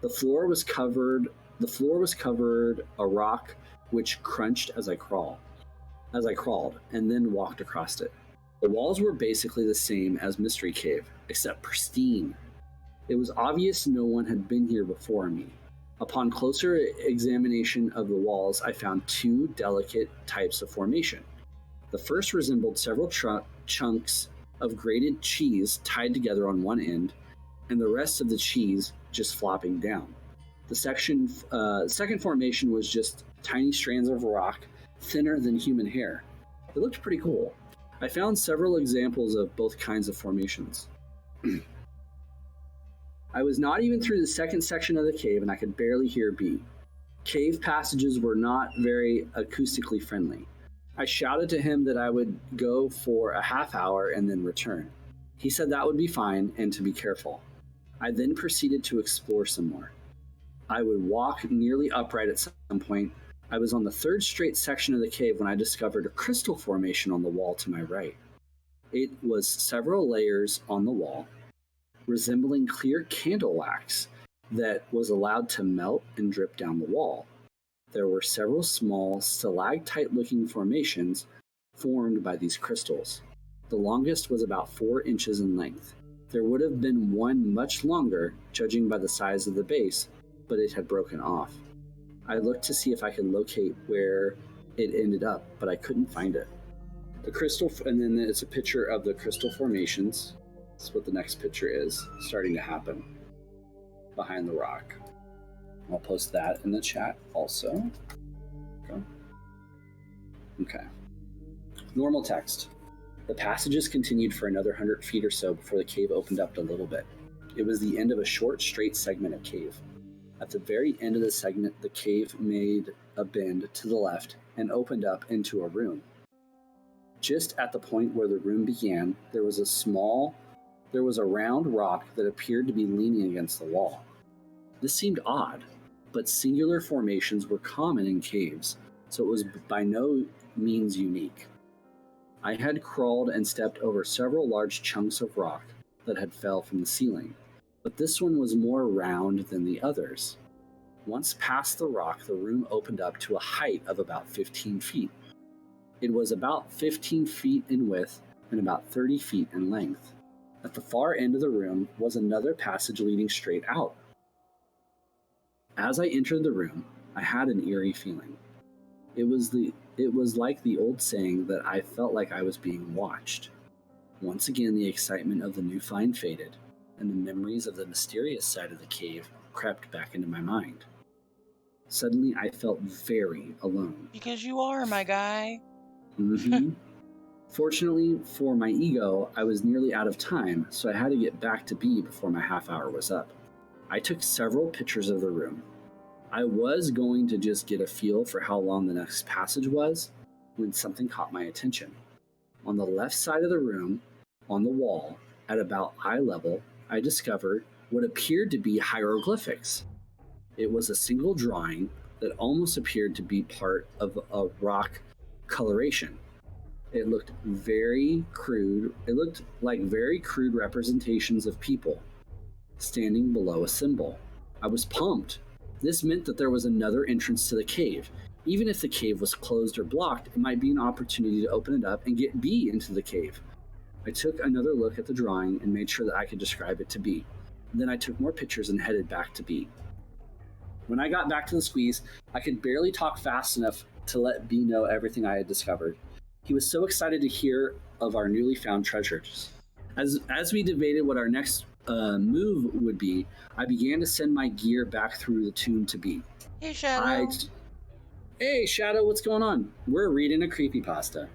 [SPEAKER 2] The floor was covered a rock which crunched as I crawled, and then walked across it. The walls were basically the same as Mystery Cave, except pristine. It was obvious no one had been here before me. Upon closer examination of the walls, I found two delicate types of formation. The first resembled several chunks of grated cheese tied together on one end, and the rest of the cheese just flopping down. The second formation was just tiny strands of rock, thinner than human hair. It looked pretty cool. I found several examples of both kinds of formations. I was not even through the second section of the cave, and I could barely hear B. Cave passages were not very acoustically friendly. I shouted to him that I would go for a half hour and then return. He said that would be fine and to be careful. I then proceeded to explore some more. I would walk nearly upright at some point. I was on the third straight section of the cave when I discovered a crystal formation on the wall to my right. It was several layers on the wall, resembling clear candle wax that was allowed to melt and drip down the wall. There were several small stalactite-looking formations formed by these crystals. The longest was about 4 inches in length. There would have been one much longer, judging by the size of the base, but it had broken off. I looked to see if I could locate where it ended up, but I couldn't find it. The crystal, and then it's a picture of the crystal formations. That's what the next picture is, starting to happen behind the rock. I'll post that in the chat also. Okay. Normal text. The passages continued for another 100 feet or so before the cave opened up a little bit. It was the end of a short, straight segment of cave. At the very end of the segment, the cave made a bend to the left and opened up into a room. Just at the point where the room began, there was a round rock that appeared to be leaning against the wall. This seemed odd, but singular formations were common in caves, so it was by no means unique. I had crawled and stepped over several large chunks of rock that had fell from the ceiling, but this one was more round than the others. Once past the rock, the room opened up to a height of about 15 feet. It was about 15 feet in width and about 30 feet in length. At the far end of the room was another passage leading straight out. As I entered the room, I had an eerie feeling. It was like the old saying that I felt like I was being watched. Once again, the excitement of the new find faded, and the memories of the mysterious side of the cave crept back into my mind. Suddenly, I felt very alone.
[SPEAKER 1] Because you are, my guy.
[SPEAKER 2] Mm-hmm. Fortunately for my ego, I was nearly out of time, so I had to get back to B before my half hour was up. I took several pictures of the room. I was going to just get a feel for how long the next passage was when something caught my attention. On the left side of the room, on the wall, at about eye level, I discovered what appeared to be hieroglyphics. It was a single drawing that almost appeared to be part of a rock coloration. It looked very crude. It looked like very crude representations of people standing below a symbol. I was pumped. This meant that there was another entrance to the cave. Even if the cave was closed or blocked, it might be an opportunity to open it up and get B into the cave. I took another look at the drawing and made sure that I could describe it to B. Then I took more pictures and headed back to B. When I got back to the squeeze, I could barely talk fast enough to let B know everything I had discovered. He was so excited to hear of our newly found treasures. As we debated what our next move would be, I began to send my gear back through the tune to B.
[SPEAKER 1] Hey, Shadow.
[SPEAKER 2] Hey, Shadow, what's going on? We're reading a creepypasta.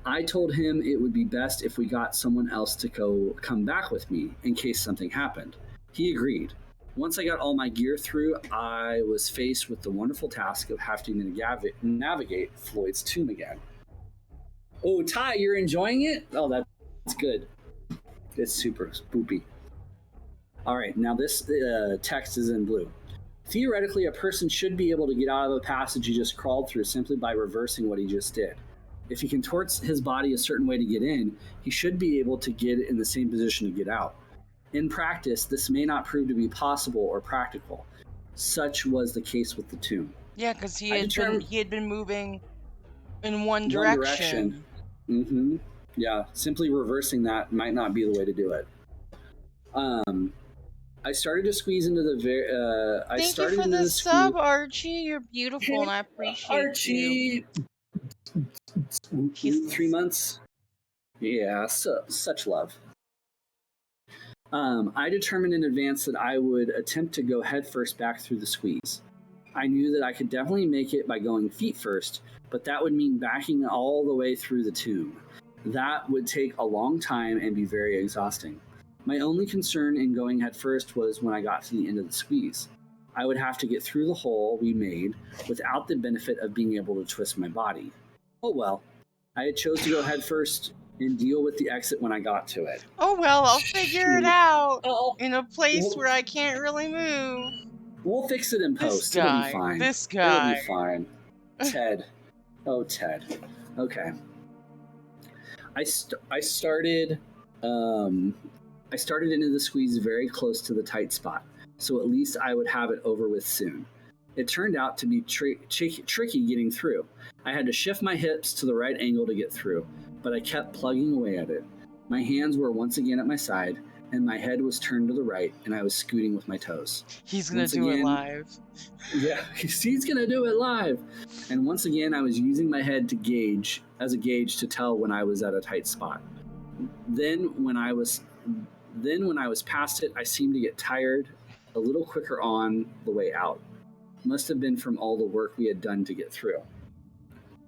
[SPEAKER 2] I told him it would be best if we got someone else to come back with me in case something happened. He agreed. Once I got all my gear through, I was faced with the wonderful task of having to navigate Floyd's tomb again. Oh, Ty, you're enjoying it? Oh, that's good. It's super spoopy. All right, now this text is in blue. Theoretically, a person should be able to get out of a passage he just crawled through simply by reversing what he just did. If he contorts his body a certain way to get in, he should be able to get in the same position to get out. In practice, this may not prove to be possible or practical. Such was the case with the tomb.
[SPEAKER 1] Yeah, because
[SPEAKER 2] I determined
[SPEAKER 1] he had been moving in one
[SPEAKER 2] one direction.
[SPEAKER 1] direction.
[SPEAKER 2] Mm-hmm. Yeah, simply reversing that might not be the way to do it. I started to squeeze into the I
[SPEAKER 1] Thank you
[SPEAKER 2] started
[SPEAKER 1] for
[SPEAKER 2] into
[SPEAKER 1] the
[SPEAKER 2] the
[SPEAKER 1] sub,
[SPEAKER 2] squeeze.
[SPEAKER 1] Archie. You're beautiful, and I appreciate you.
[SPEAKER 2] Archie,
[SPEAKER 1] Kisses.
[SPEAKER 2] 3 months. Yeah, such love. I determined in advance that I would attempt to go headfirst back through the squeeze. I knew that I could definitely make it by going feet first, but that would mean backing all the way through the tomb. That would take a long time and be very exhausting. My only concern in going headfirst was when I got to the end of the squeeze. I would have to get through the hole we made without the benefit of being able to twist my body. Oh well, I had chose to go headfirst and deal with the exit when I got to it.
[SPEAKER 1] Oh well, I'll figure it
[SPEAKER 2] Shoot.
[SPEAKER 1] out
[SPEAKER 2] Oh,
[SPEAKER 1] in a place
[SPEAKER 2] we'll,
[SPEAKER 1] where I can't really move.
[SPEAKER 2] we'll fix it in post. It'll be fine.
[SPEAKER 1] This
[SPEAKER 2] It'll be
[SPEAKER 1] guy.
[SPEAKER 2] fine. Ted. Oh, Ted. Okay. I started I started into the squeeze very close to the tight spot, so at least I would have it over with soon. It turned out to be tricky getting through. I had to shift my hips to the right angle to get through, but I kept plugging away at it. My hands were once again at my side, and my head was turned to the right, and I was scooting with my toes.
[SPEAKER 1] He's gonna
[SPEAKER 2] Once
[SPEAKER 1] do it
[SPEAKER 2] again,
[SPEAKER 1] live.
[SPEAKER 2] yeah, he's gonna do it live. And once again, I was using my head to gauge as a gauge to tell when I was at a tight spot. Then when I was past it, I seemed to get tired a little quicker on the way out. Must have been from all the work we had done to get through.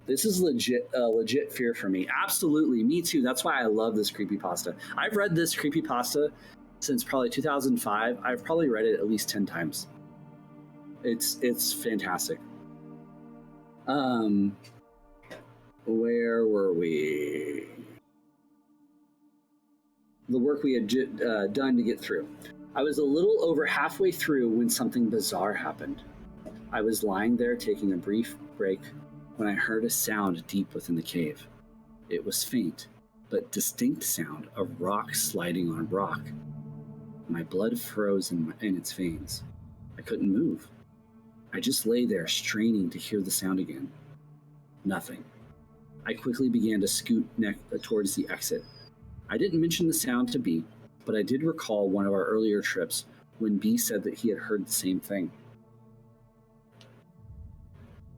[SPEAKER 2] This is legit fear for me. Absolutely, me too. That's why I love this creepypasta. I've read this creepypasta since probably 2005. I've probably read it at least 10 times. It's fantastic. Where were we? The work we had done to get through. I was a little over halfway through when something bizarre happened. I was lying there taking a brief break when I heard a sound deep within the cave. It was faint, but distinct sound of rock sliding on rock. My blood froze in its veins. I couldn't move. I just lay there straining to hear the sound again. Nothing. I quickly began to scoot towards the exit. I didn't mention the sound to B, but I did recall one of our earlier trips when B said that he had heard the same thing.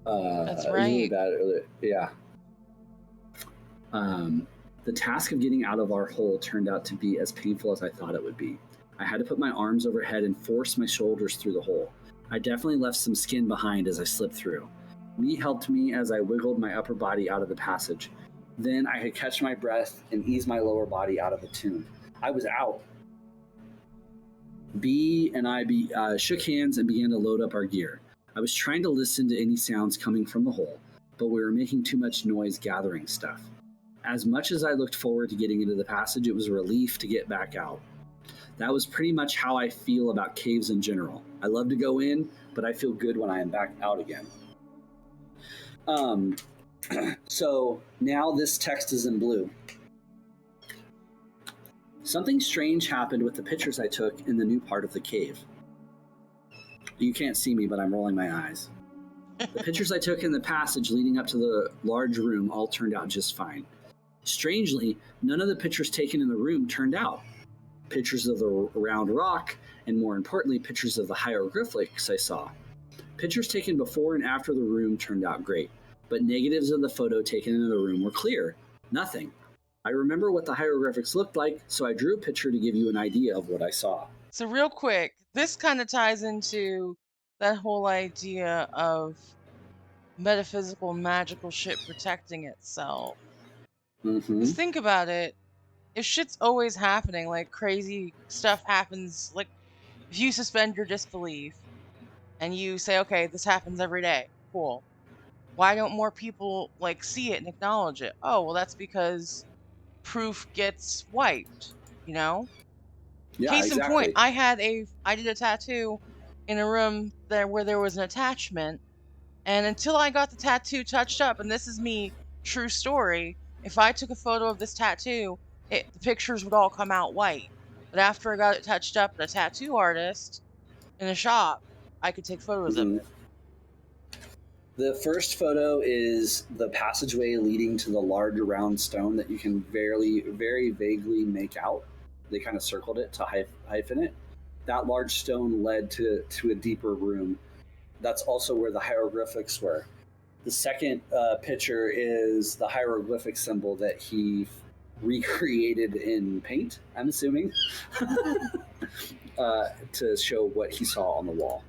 [SPEAKER 1] That's
[SPEAKER 2] It was really
[SPEAKER 1] right.
[SPEAKER 2] bad earlier. Yeah. The task of getting out of our hole turned out to be as painful as I thought it would be. I had to put my arms overhead and force my shoulders through the hole. I definitely left some skin behind as I slipped through. B helped me as I wiggled my upper body out of the passage. Then I could catch my breath and ease my lower body out of the tomb. I was out. B and I shook hands and began to load up our gear. I was trying to listen to any sounds coming from the hole, but we were making too much noise gathering stuff. As much as I looked forward to getting into the passage, it was a relief to get back out. That was pretty much how I feel about caves in general. I love to go in, but I feel good when I am back out again. So now this text is in blue. Something strange happened with the pictures I took in the new part of the cave. You can't see me, but I'm rolling my eyes. The pictures I took in the passage leading up to the large room all turned out just fine. Strangely, none of the pictures taken in the room turned out. Pictures of the round rock, and more importantly, pictures of the hieroglyphics I saw. Pictures taken before and after the room turned out great, but negatives of the photo taken in the room were clear. Nothing. I remember what the hieroglyphics looked like, so I drew a picture to give you an idea of what I saw.
[SPEAKER 1] So real quick, this kind of ties into that whole idea of metaphysical magical shit protecting itself.
[SPEAKER 2] Mm-hmm.
[SPEAKER 1] Because think about it, if shit's always happening, like crazy stuff happens, like if you suspend your disbelief and you say, okay, this happens every day, cool. Why don't more people like see it and acknowledge it? Oh, well, that's because proof gets wiped, you know?
[SPEAKER 2] Yeah,
[SPEAKER 1] Case in point,
[SPEAKER 2] exactly.
[SPEAKER 1] I did a tattoo in a room there where there was an attachment, and until I got the tattoo touched up, and this is me, true story, if I took a photo of this tattoo, the pictures would all come out white. But after I got it touched up at a tattoo artist in a shop, I could take photos of
[SPEAKER 2] Hmm.
[SPEAKER 1] it.
[SPEAKER 2] The first photo is the passageway leading to the large round stone that you can very vaguely make out. They kind of circled it to hyphen it. That large stone led to a deeper room. That's also where the hieroglyphics were. The second picture is the hieroglyphic symbol that he recreated in paint, I'm assuming, to show what he saw on the wall.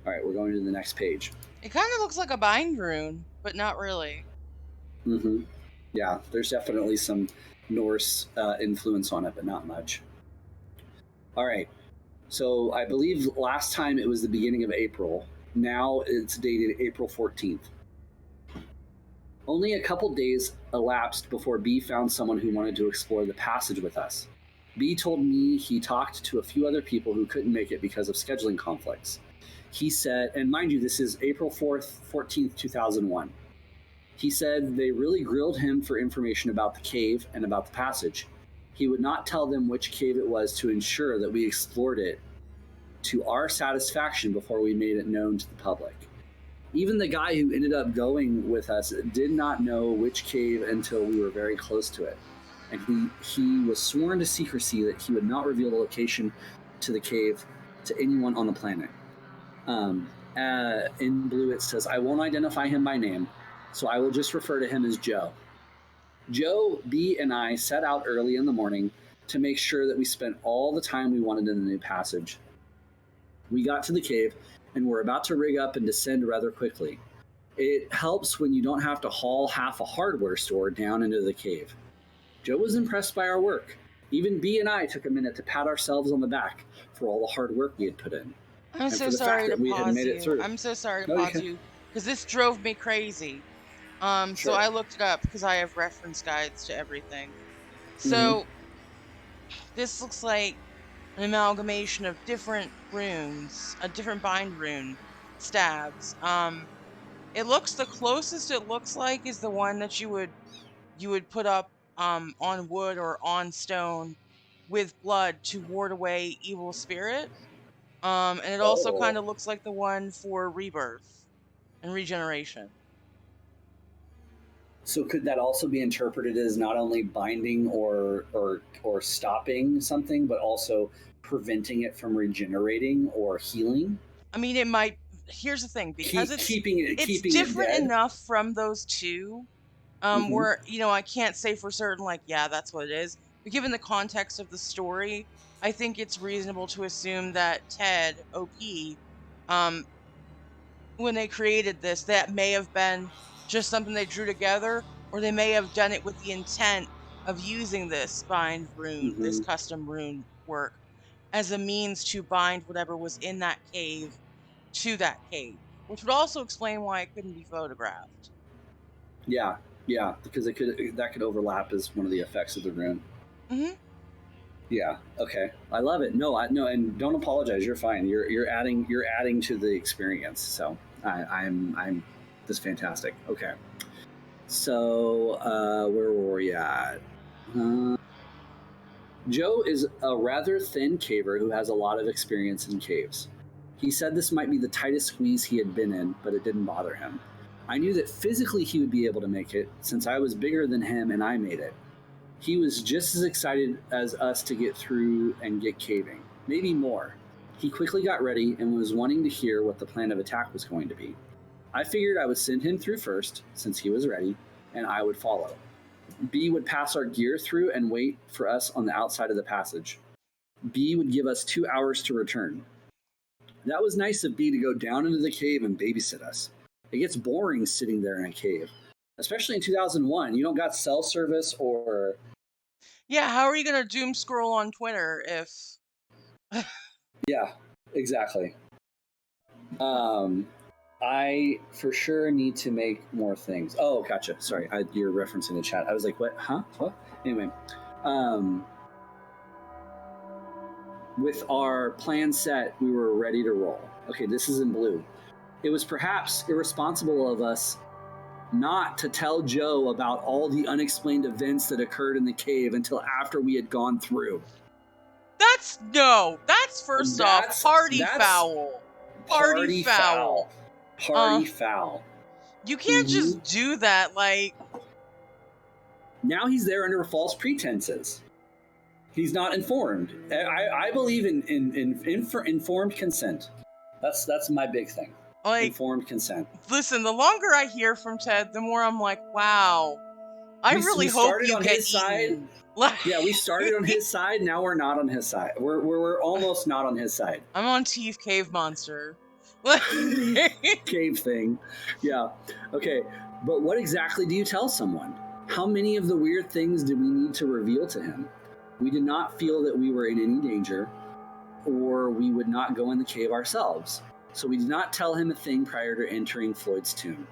[SPEAKER 2] All right, we're going to the next page.
[SPEAKER 1] It kind of looks like a bind rune, but not really.
[SPEAKER 2] Hmm. Yeah, there's definitely some Norse influence on it, but not much. All right, so I believe last time it was the beginning of April. Now it's dated April 14th. Only a couple days elapsed before B found someone who wanted to explore the passage with us. B told me he talked to a few other people who couldn't make it because of scheduling conflicts. He said, and mind you, this is April 4th, 14th, 2001. He said they really grilled him for information about the cave and about the passage. He would not tell them which cave it was to ensure that we explored it to our satisfaction before we made it known to the public. Even the guy who ended up going with us did not know which cave until we were very close to it. And he was sworn to secrecy that he would not reveal the location to the cave to anyone on the planet. In blue, it says, I won't identify him by name, so I will just refer to him as Joe. Joe, B, and I set out early in the morning to make sure that we spent all the time we wanted in the new passage. We got to the cave and were about to rig up and descend rather quickly. It helps when you don't have to haul half a hardware store down into the cave. Joe was impressed by our work. Even B and I took a minute to pat ourselves on the back for all the hard work we had put in,
[SPEAKER 1] I'm
[SPEAKER 2] and
[SPEAKER 1] so
[SPEAKER 2] for the fact
[SPEAKER 1] sorry to
[SPEAKER 2] that we had
[SPEAKER 1] pause
[SPEAKER 2] made it
[SPEAKER 1] you.
[SPEAKER 2] through.
[SPEAKER 1] I'm so sorry to
[SPEAKER 2] No,
[SPEAKER 1] pause
[SPEAKER 2] yeah,
[SPEAKER 1] you because this drove me crazy. So
[SPEAKER 2] sure.
[SPEAKER 1] I looked it up because I have reference guides to everything.
[SPEAKER 2] Mm-hmm.
[SPEAKER 1] So this looks like an amalgamation of different runes, a different bind rune stabs. It looks the closest it looks like is the one that you would put up on wood or on stone with blood to ward away evil spirit. And it also kind
[SPEAKER 2] Oh,
[SPEAKER 1] of looks like the one for rebirth and regeneration.
[SPEAKER 2] so could that also be interpreted as not only binding or stopping something, but also preventing it from regenerating or healing?
[SPEAKER 1] I mean, it might. Here's the thing, because it's
[SPEAKER 2] Keeping it
[SPEAKER 1] different
[SPEAKER 2] dead.
[SPEAKER 1] enough from those two,
[SPEAKER 2] Mm-hmm.
[SPEAKER 1] where I can't say for certain, like, yeah, that's what it is. But given the context of the story, I think it's reasonable to assume that Ted OP, um, when they created this, that may have been just something they drew together, or they may have done it with the intent of using this bind rune, this
[SPEAKER 2] Mm-hmm.
[SPEAKER 1] custom rune work, as a means to bind whatever was in that cave to that cave, which would also explain why it couldn't be photographed.
[SPEAKER 2] Yeah, yeah, because it could that could overlap as one of the effects of the rune.
[SPEAKER 1] Hmm.
[SPEAKER 2] Yeah. Okay. I love it. No, no, and don't apologize. You're fine. You're adding to the experience. So I'm this fantastic. Okay. So where were we at? Uh, Joe is a rather thin caver who has a lot of experience in caves. He said this might be the tightest squeeze he had been in, but it didn't bother him. I knew that physically he would be able to make it, since I was bigger than him and I made it. He was just as excited as us to get through and get caving, maybe more. He quickly got ready and was wanting to hear what the plan of attack was going to be. I figured I would send him through first, since he was ready, and I would follow. B would pass our gear through and wait for us on the outside of the passage. B would give us 2 hours to return. That was nice of B to go down into the cave and babysit us. It gets boring sitting there in a cave, especially in 2001. You don't got cell service or.
[SPEAKER 1] Yeah, how are you gonna doom scroll on Twitter if
[SPEAKER 2] Yeah, exactly. Um, I for sure need to make more things. Oh, gotcha. Sorry, you're referencing the chat. I was like, what? Huh? What? Anyway, um, with our plan set, we were ready to roll. Okay, this is in blue. It was perhaps irresponsible of us not to tell Joe about all the unexplained events that occurred in the cave until after we had gone through.
[SPEAKER 1] That's first off party
[SPEAKER 2] That's
[SPEAKER 1] foul.
[SPEAKER 2] party foul. Party foul.
[SPEAKER 1] You can't just do that. Like,
[SPEAKER 2] now he's there under false pretenses. He's not informed. I believe in informed consent. That's my big thing. Like, informed consent.
[SPEAKER 1] Listen, the longer I hear from Ted, the more I'm like, wow. I really hope you get eaten.
[SPEAKER 2] Yeah, we started on his side. Now we're not on his side. We're almost not on his side.
[SPEAKER 1] I'm on Teeth Cave Monster.
[SPEAKER 2] Cave thing. Yeah. Okay. But what exactly do you tell someone? How many of the weird things did we need to reveal to him? We did not feel that we were in any danger, or we would not go in the cave ourselves. So we did not tell him a thing prior to entering Floyd's tomb.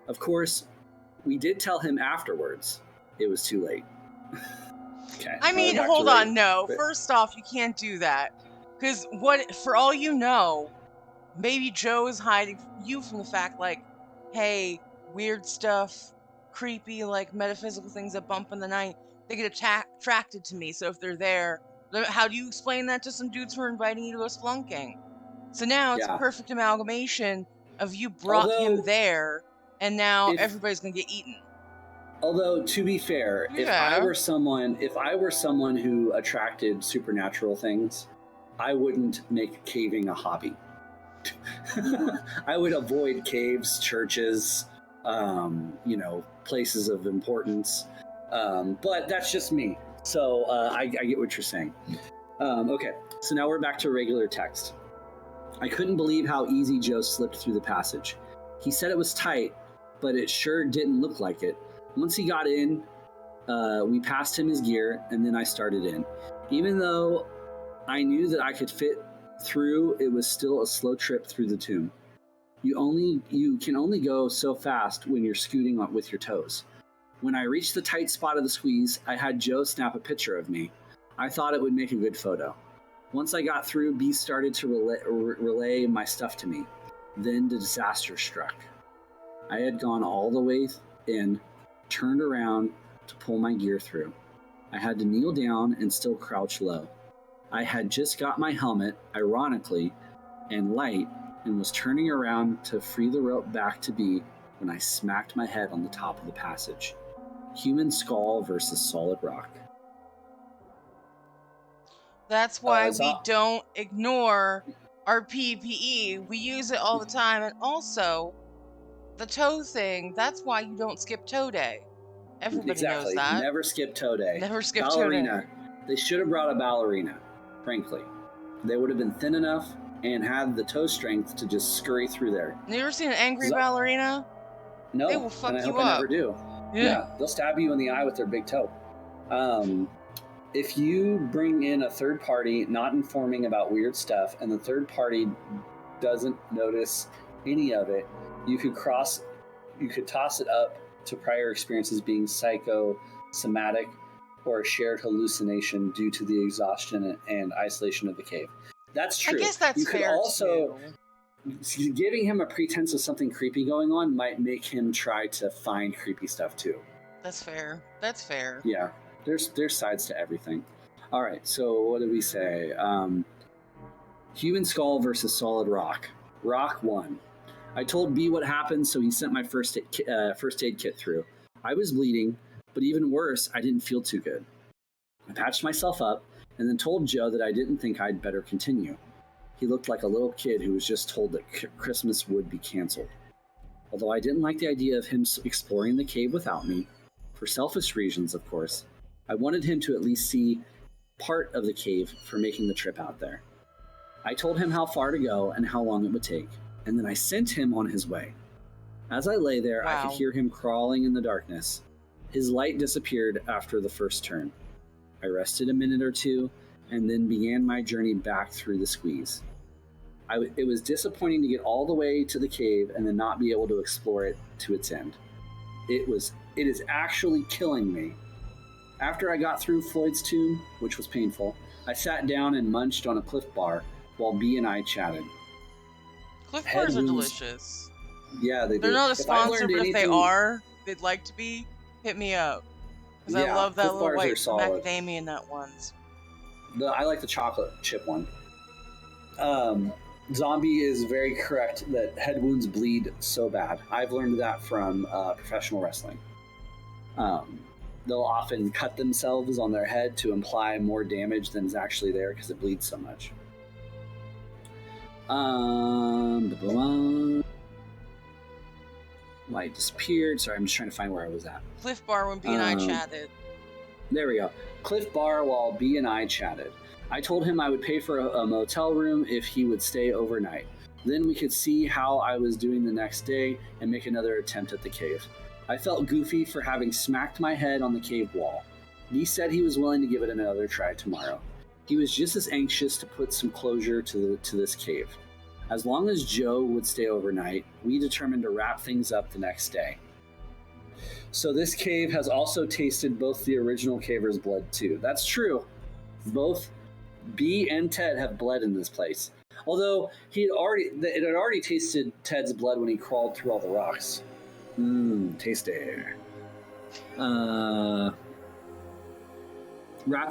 [SPEAKER 2] Of course, we did tell him afterwards. It was too late. Okay.
[SPEAKER 1] I mean, hold on. No. First off, you can't do that. Because for all you know, maybe Joe is hiding you from the fact, like, hey, weird stuff, creepy, like metaphysical things that bump in the night, they get attracted to me. So if they're there, how do you explain that to some dudes who are inviting you to go splunking? So now it's a perfect amalgamation of you brought him there, and now everybody's gonna get eaten.
[SPEAKER 2] Although, to be fair, if I were someone who attracted supernatural things, I wouldn't make caving a hobby. I would avoid caves, churches, places of importance. But that's just me. So I get what you're saying. Okay, so now we're back to regular text. I couldn't believe how easy Joe slipped through the passage. He said it was tight, but it sure didn't look like it. Once he got in, we passed him his gear, and then I started in. Even though I knew that I could fit through, it was still a slow trip through the tomb. You can only go so fast when you're scooting up with your toes. When I reached the tight spot of the squeeze, I had Joe snap a picture of me. I thought it would make a good photo. Once I got through, B started to relay my stuff to me. Then the disaster struck. I had gone all the way in, turned around to pull my gear through. I had to kneel down and still crouch low. I had just got my helmet, ironically, and light, and was turning around to free the rope back to B when I smacked my head on the top of the passage. Human skull versus solid rock.
[SPEAKER 1] That's why we don't ignore our PPE. We use it all the time. And also, the toe thing, that's why you don't skip toe day. Everybody knows that.
[SPEAKER 2] Never skip toe day.
[SPEAKER 1] Never skip toe day.
[SPEAKER 2] They should have brought a ballerina, frankly. They would have been thin enough and had the toe strength to just scurry through there.
[SPEAKER 1] You ever seen an angry ballerina?
[SPEAKER 2] No.
[SPEAKER 1] They will fuck
[SPEAKER 2] and I
[SPEAKER 1] you
[SPEAKER 2] hope
[SPEAKER 1] up.
[SPEAKER 2] I never do. Yeah. They'll stab you in the eye with their big toe. If you bring in a third party not informing about weird stuff, and the third party doesn't notice any of it, you could toss it up to prior experiences being psychosomatic or a shared hallucination due to the exhaustion and isolation of the cave. That's true.
[SPEAKER 1] I guess that's
[SPEAKER 2] you could
[SPEAKER 1] fair
[SPEAKER 2] also,
[SPEAKER 1] too.
[SPEAKER 2] Giving him a pretense of something creepy going on might make him try to find creepy stuff too.
[SPEAKER 1] That's fair. That's fair.
[SPEAKER 2] Yeah. There's sides to everything. All right, so what did we say? Human skull versus solid rock. Rock 1. I told B what happened, so he sent my first aid kit through. I was bleeding, but even worse, I didn't feel too good. I patched myself up and then told Joe that I didn't think I'd better continue. He looked like a little kid who was just told that Christmas would be canceled. Although I didn't like the idea of him exploring the cave without me, for selfish reasons, of course, I wanted him to at least see part of the cave for making the trip out there. I told him how far to go and how long it would take, and then I sent him on his way. As I lay there, I could hear him crawling in the darkness. His light disappeared after the first turn. I rested a minute or two, and then began my journey back through the squeeze. It was disappointing to get all the way to the cave and then not be able to explore it to its end. It is actually killing me. After I got through Floyd's tomb, which was painful, I sat down and munched on a Cliff Bar while B and I chatted.
[SPEAKER 1] Cliff
[SPEAKER 2] Head
[SPEAKER 1] bars are
[SPEAKER 2] wounds.
[SPEAKER 1] delicious.
[SPEAKER 2] Yeah, they
[SPEAKER 1] They're
[SPEAKER 2] do.
[SPEAKER 1] not a
[SPEAKER 2] If I've
[SPEAKER 1] sponsor,
[SPEAKER 2] learned
[SPEAKER 1] but if they
[SPEAKER 2] anything,
[SPEAKER 1] are, they'd like to be, hit me up. Because I
[SPEAKER 2] yeah,
[SPEAKER 1] love that
[SPEAKER 2] Cliff
[SPEAKER 1] little
[SPEAKER 2] Bars are
[SPEAKER 1] white
[SPEAKER 2] solid.
[SPEAKER 1] macadamia nut ones.
[SPEAKER 2] I like the chocolate chip one. Um, Zombie is very correct that head wounds bleed so bad. I've learned that from professional wrestling. Um, they'll often cut themselves on their head to imply more damage than is actually there because it bleeds so much. Light disappeared. Sorry, I'm just trying to find where I was at.
[SPEAKER 1] Cliff bar when B and I chatted.
[SPEAKER 2] There we go. Cliff Bar while B and I chatted. I told him I would pay for a motel room if he would stay overnight. Then we could see how I was doing the next day and make another attempt at the cave. I felt goofy for having smacked my head on the cave wall. B said he was willing to give it another try tomorrow. He was just as anxious to put some closure to this cave. As long as Joe would stay overnight, we determined to wrap things up the next day. So this cave has also tasted both the original caver's blood too. That's true. Both B and Ted have bled in this place. Although it had already tasted Ted's blood when he crawled through all the rocks. Tasty. Wrap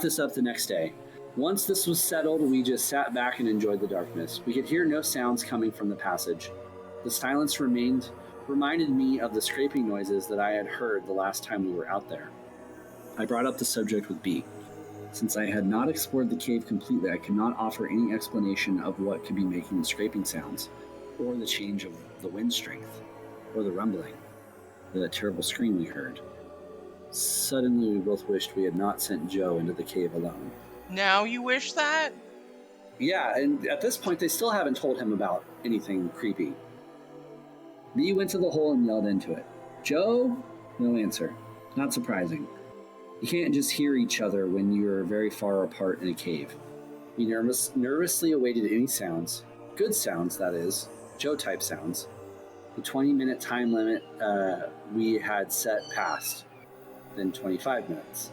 [SPEAKER 2] this up the next day. Once this was settled, we just sat back and enjoyed the darkness. We could hear no sounds coming from the passage. The silence reminded me of the scraping noises that I had heard the last time we were out there. I brought up the subject with B. Since I had not explored the cave completely, I could not offer any explanation of what could be making the scraping sounds, or the change of the wind strength, or the rumbling, or that terrible scream we heard. Suddenly, we both wished we had not sent Joe into the cave alone.
[SPEAKER 1] Now you wish that?
[SPEAKER 2] Yeah, and at this point, they still haven't told him about anything creepy. B went to the hole and yelled into it. Joe? No answer. Not surprising. You can't just hear each other when you're very far apart in a cave. We nervously awaited any sounds. Good sounds, that is. Joe-type sounds. The 20-minute time limit we had set passed. Then 25 minutes.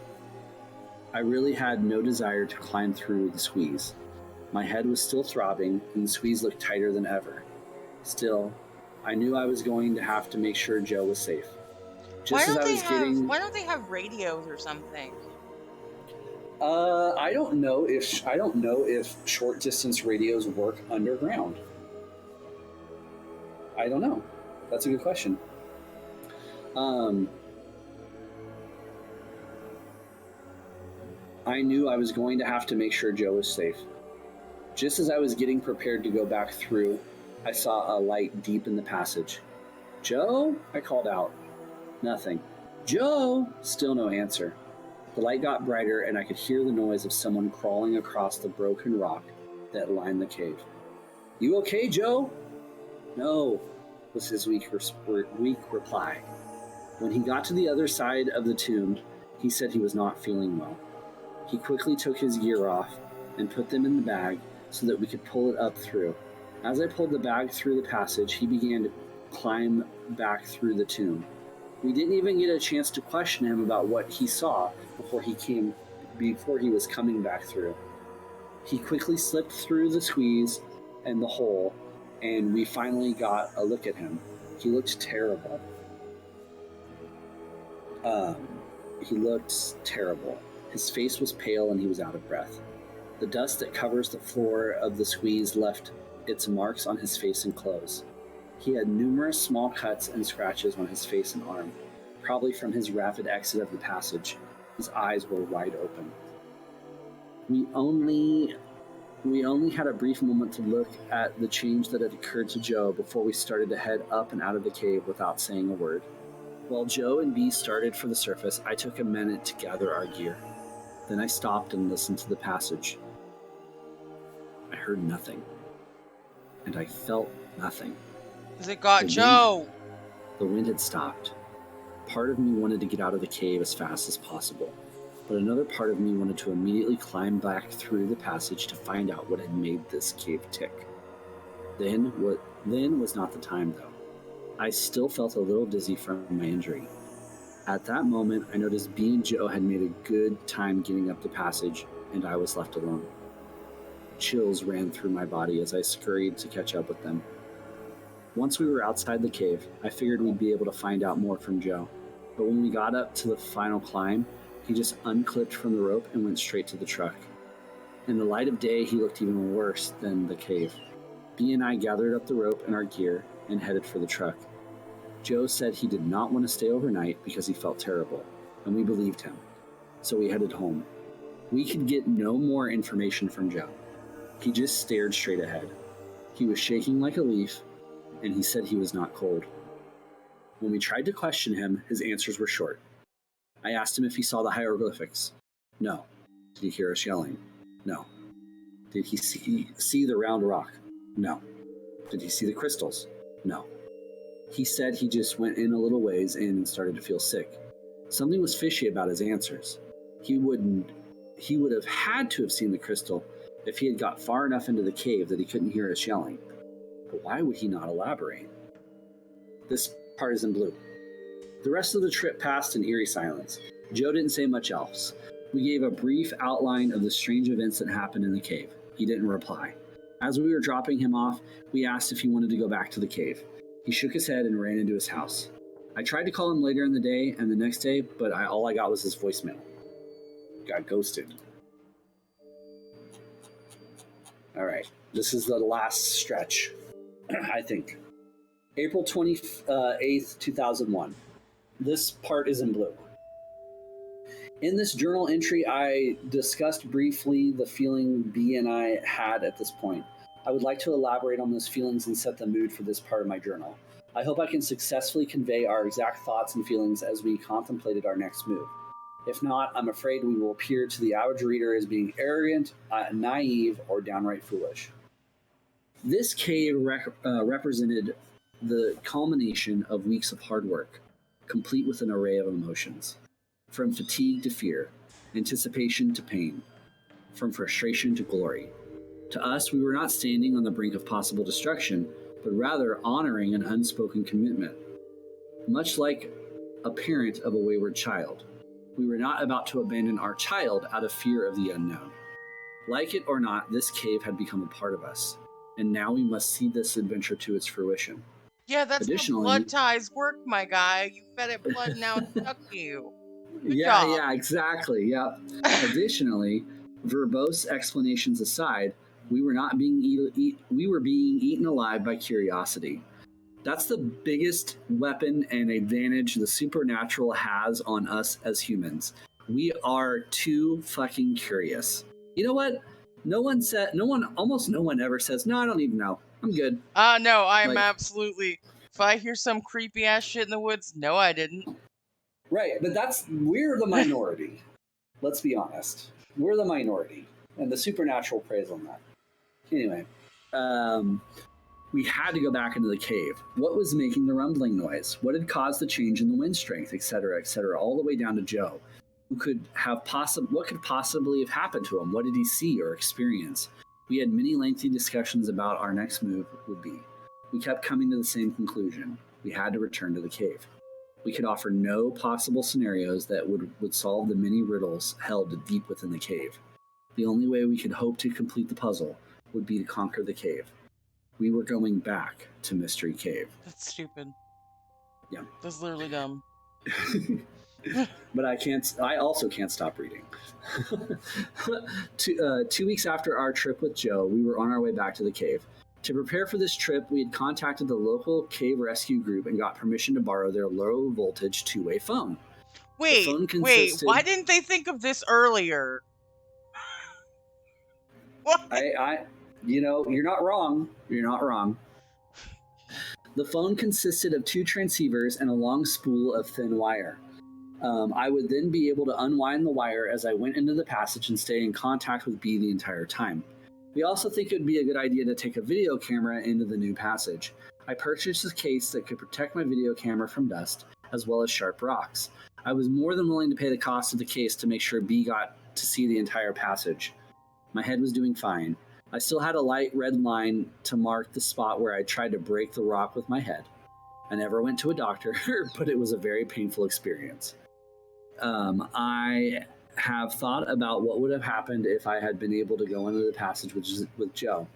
[SPEAKER 2] I really had no desire to climb through the squeeze. My head was still throbbing, and the squeeze looked tighter than ever. Still, I knew I was going to have to make sure Joe was safe.
[SPEAKER 1] Why don't they have radios or something?
[SPEAKER 2] I don't know if short distance radios work underground. I don't know. That's a good question. I knew I was going to have to make sure Joe was safe. Just as I was getting prepared to go back through, I saw a light deep in the passage. Joe? I called out. Nothing. Joe? Still no answer. The light got brighter and I could hear the noise of someone crawling across the broken rock that lined the cave. You okay, Joe? No, was his weak reply. When he got to the other side of the tomb, he said he was not feeling well. He quickly took his gear off and put them in the bag so that we could pull it up through. As I pulled the bag through the passage, he began to climb back through the tomb. We didn't even get a chance to question him about what he saw before he was coming back through. He quickly slipped through the squeeze and the hole, and we finally got a look at him. He looked terrible. His face was pale and he was out of breath. The dust that covers the floor of the squeeze left its marks on his face and clothes. He had numerous small cuts and scratches on his face and arm, probably from his rapid exit of the passage. His eyes were wide open. We only had a brief moment to look at the change that had occurred to Joe before we started to head up and out of the cave without saying a word. While Joe and B started for the surface, I took a minute to gather our gear. Then I stopped and listened to the passage. I heard nothing. And I felt nothing.
[SPEAKER 1] Because it got Joe!
[SPEAKER 2] The wind had stopped. Part of me wanted to get out of the cave as fast as possible, but another part of me wanted to immediately climb back through the passage to find out what had made this cave tick. Then was not the time, though. I still felt a little dizzy from my injury. At that moment, I noticed B and Joe had made a good time getting up the passage, and I was left alone. Chills ran through my body as I scurried to catch up with them. Once we were outside the cave, I figured we'd be able to find out more from Joe. But when we got up to the final climb, he just unclipped from the rope and went straight to the truck. In the light of day, he looked even worse than the cave. B and I gathered up the rope and our gear and headed for the truck. Joe said he did not want to stay overnight because he felt terrible, and we believed him. So we headed home. We could get no more information from Joe. He just stared straight ahead. He was shaking like a leaf, and he said he was not cold. When we tried to question him, his answers were short. I asked him if he saw the hieroglyphics. No. Did he hear us yelling? No. Did he see the round rock? No. Did he see the crystals? No. He said he just went in a little ways and started to feel sick. Something was fishy about his answers. He would have had to have seen the crystal if he had got far enough into the cave that he couldn't hear us yelling. But why would he not elaborate? This part is in blue. The rest of the trip passed in eerie silence. Joe didn't say much else. We gave a brief outline of the strange events that happened in the cave. He didn't reply. As we were dropping him off, we asked if he wanted to go back to the cave. He shook his head and ran into his house. I tried to call him later in the day and the next day, but all I got was his voicemail. Got ghosted. All right, this is the last stretch, I think. April 28th, 2001. This part is in blue. In this journal entry, I discussed briefly the feeling B and I had at this point. I would like to elaborate on those feelings and set the mood for this part of my journal. I hope I can successfully convey our exact thoughts and feelings as we contemplated our next move. If not, I'm afraid we will appear to the average reader as being arrogant, naive, or downright foolish. This cave represented the culmination of weeks of hard work, complete with an array of emotions. From fatigue to fear, anticipation to pain, from frustration to glory. To us, we were not standing on the brink of possible destruction, but rather honoring an unspoken commitment. Much like a parent of a wayward child, we were not about to abandon our child out of fear of the unknown. Like it or not, this cave had become a part of us, and now we must see this adventure to its fruition.
[SPEAKER 1] Yeah, that's how blood
[SPEAKER 2] Additionally,
[SPEAKER 1] ties work, my guy. You fed it blood, now it's stuck to you. Good job.
[SPEAKER 2] yeah, exactly. Yeah. Additionally, verbose explanations aside, we were being eaten alive by curiosity. That's the biggest weapon and advantage the supernatural has on us as humans. We are too fucking curious. You know what? Almost no one ever says, "No, I don't need to know. I'm good."
[SPEAKER 1] No, I'm
[SPEAKER 2] Like,
[SPEAKER 1] absolutely. If I hear some creepy ass shit in the woods, no, I didn't.
[SPEAKER 2] right, but we're the minority. Let's be honest. We're the minority, and the supernatural preys on that. Anyway, we had to go back into the cave. What was making the rumbling noise? What had caused the change in the wind strength, etc., all the way down to Joe? What could possibly have happened to him? What did he see or experience? We had many lengthy discussions about our next move would be. We kept coming to the same conclusion. We had to return to the cave. We could offer no possible scenarios that would solve the many riddles held deep within the cave. The only way we could hope to complete the puzzle would be to conquer the cave. We were going back to Mystery Cave.
[SPEAKER 1] That's stupid.
[SPEAKER 2] Yeah.
[SPEAKER 1] That's literally dumb.
[SPEAKER 2] But I also can't stop reading. 2 weeks after our trip with Joe, we were on our way back to the cave. To prepare for this trip, we had contacted the local cave rescue group and got permission to borrow their low voltage two-way phone.
[SPEAKER 1] Wait, why didn't they think of this earlier? What?
[SPEAKER 2] You're not wrong. You're not wrong. The phone consisted of 2 transceivers and a long spool of thin wire. I would then be able to unwind the wire as I went into the passage and stay in contact with B the entire time. We also think it would be a good idea to take a video camera into the new passage. I purchased a case that could protect my video camera from dust, as well as sharp rocks. I was more than willing to pay the cost of the case to make sure B got to see the entire passage. My head was doing fine. I still had a light red line to mark the spot where I tried to break the rock with my head. I never went to a doctor, but it was a very painful experience. I have thought about what would have happened if I had been able to go into the passage with Joe.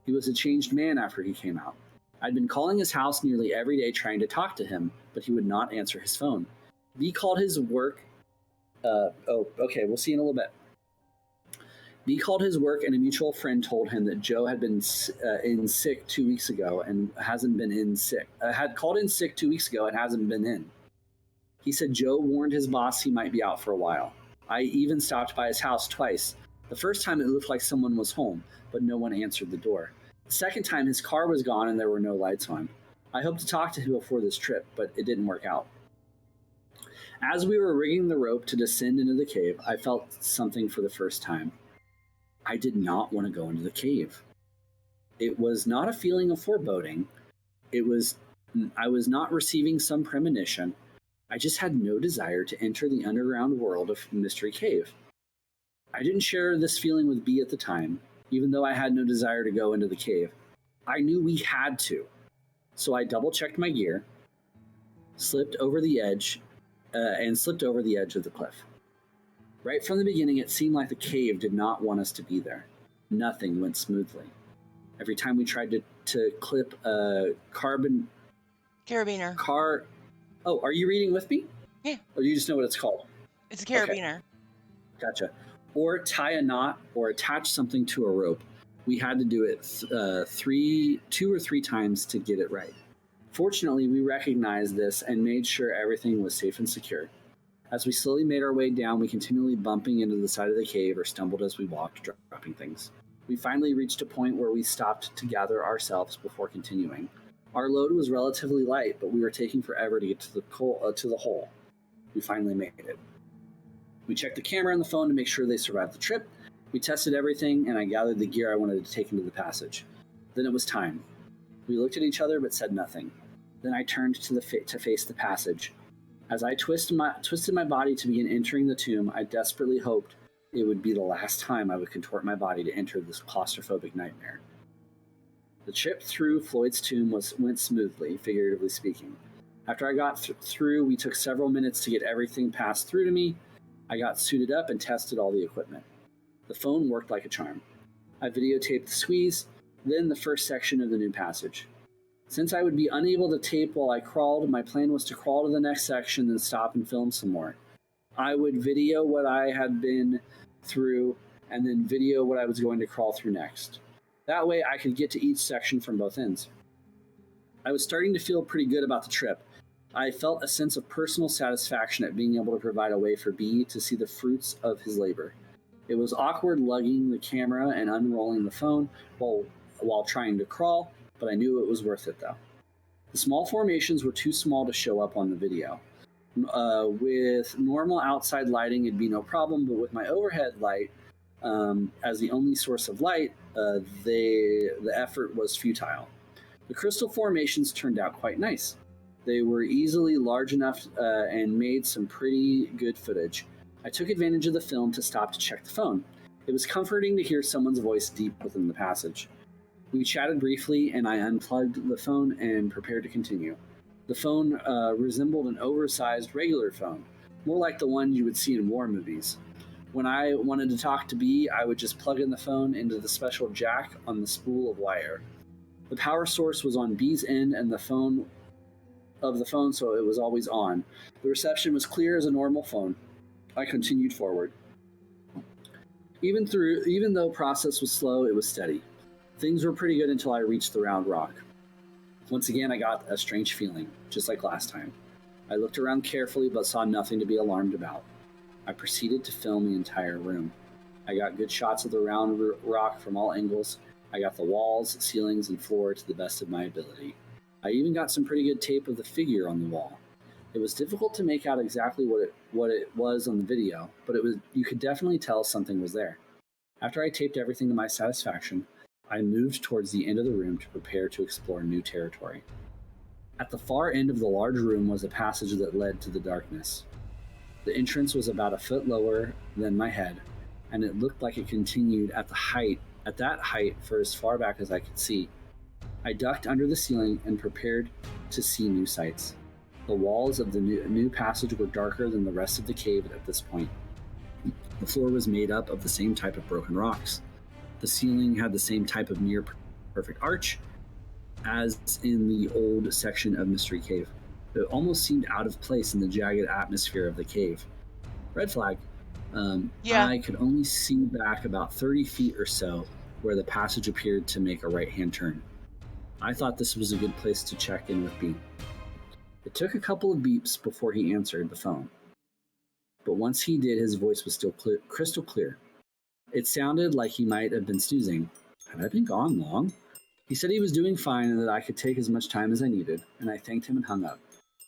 [SPEAKER 2] He was a changed man after he came out. I'd been calling his house nearly every day trying to talk to him, but he would not answer his phone. B called his work. Okay, we'll see in a little bit. B called his work, and a mutual friend told him that Joe had been in sick 2 weeks ago and hasn't been in sick. Had called in sick 2 weeks ago and hasn't been in. He said Joe warned his boss he might be out for a while. I even stopped by his house twice. The first time it looked like someone was home, but no one answered the door. The second time his car was gone and there were no lights on. I hoped to talk to him before this trip, but it didn't work out. As we were rigging the rope to descend into the cave, I felt something for the first time. I did not want to go into the cave. It was not a feeling of foreboding. I was not receiving some premonition. I just had no desire to enter the underground world of Mystery Cave. I didn't share this feeling with B at the time, even though I had no desire to go into the cave. I knew we had to. So I double-checked my gear, slipped over the edge of the cliff. Right from the beginning, it seemed like the cave did not want us to be there. Nothing went smoothly. Every time we tried to clip a
[SPEAKER 1] Carabiner.
[SPEAKER 2] Oh, are you reading with me?
[SPEAKER 1] Yeah.
[SPEAKER 2] Or do you just know what it's called?
[SPEAKER 1] It's a carabiner.
[SPEAKER 2] Okay. Gotcha. Or tie a knot or attach something to a rope. We had to do it 2 or 3 times to get it right. Fortunately, we recognized this and made sure everything was safe and secure. As we slowly made our way down, we continually bumping into the side of the cave or stumbled as we walked, dropping things. We finally reached a point where we stopped to gather ourselves before continuing. Our load was relatively light, but we were taking forever to get to the hole. We finally made it. We checked the camera and the phone to make sure they survived the trip. We tested everything, and I gathered the gear I wanted to take into the passage. Then it was time. We looked at each other but said nothing. Then I turned to face the passage. As I twisted my body to begin entering the tomb, I desperately hoped it would be the last time I would contort my body to enter this claustrophobic nightmare. The trip through Floyd's tomb went smoothly, figuratively speaking. After I got through, we took several minutes to get everything passed through to me. I got suited up and tested all the equipment. The phone worked like a charm. I videotaped the squeeze, then the first section of the new passage. Since I would be unable to tape while I crawled, my plan was to crawl to the next section, then stop and film some more. I would video what I had been through, and then video what I was going to crawl through next. That way I could get to each section from both ends. I was starting to feel pretty good about the trip. I felt a sense of personal satisfaction at being able to provide a way for B to see the fruits of his labor. It was awkward lugging the camera and unrolling the phone while trying to crawl, but I knew it was worth it though. The small formations were too small to show up on the video. With normal outside lighting, it'd be no problem, but with my overhead light as the only source of light, the effort was futile. The crystal formations turned out quite nice. They were easily large enough and made some pretty good footage. I took advantage of the film to stop to check the phone. It was comforting to hear someone's voice deep within the passage. We chatted briefly, and I unplugged the phone and prepared to continue. The phone resembled an oversized regular phone, more like the one you would see in war movies. When I wanted to talk to B, I would just plug in the phone into the special jack on the spool of wire. The power source was on B's end and the phone, so it was always on. The reception was clear as a normal phone. I continued forward. Even though process was slow, it was steady. Things were pretty good until I reached the round rock. Once again, I got a strange feeling, just like last time. I looked around carefully but saw nothing to be alarmed about. I proceeded to film the entire room. I got good shots of the round rock from all angles. I got the walls, ceilings, and floor to the best of my ability. I even got some pretty good tape of the figure on the wall. It was difficult to make out exactly what it was on the video, but you could definitely tell something was there. After I taped everything to my satisfaction, I moved towards the end of the room to prepare to explore new territory. At the far end of the large room was a passage that led to the darkness. The entrance was about a foot lower than my head, and it looked like it continued at at that height for as far back as I could see. I ducked under the ceiling and prepared to see new sights. The walls of the new passage were darker than the rest of the cave at this point. The floor was made up of the same type of broken rocks. The ceiling had the same type of near perfect arch as in the old section of Mystery Cave. It almost seemed out of place in the jagged atmosphere of the cave. Red flag.
[SPEAKER 1] Yeah.
[SPEAKER 2] I could only see back about 30 feet or so where the passage appeared to make a right-hand turn. I thought this was a good place to check in with B. It took a couple of beeps before he answered the phone. But once he did, his voice was still crystal clear. It sounded like he might have been snoozing. Had I been gone long? He said he was doing fine and that I could take as much time as I needed, and I thanked him and hung up.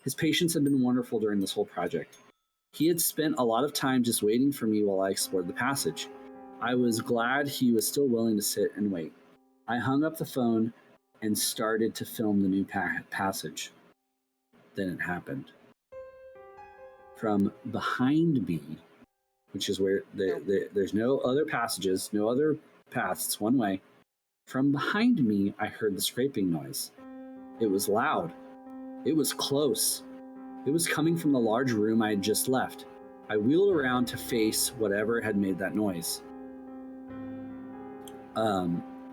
[SPEAKER 2] His patience had been wonderful during this whole project. He had spent a lot of time just waiting for me while I explored the passage. I was glad he was still willing to sit and wait. I hung up the phone and started to film the new passage. Then it happened. From behind me, which is where there's no other passages, no other paths, it's one way. From behind me, I heard the scraping noise. It was loud. It was close. It was coming from the large room I had just left. I wheeled around to face whatever had made that noise.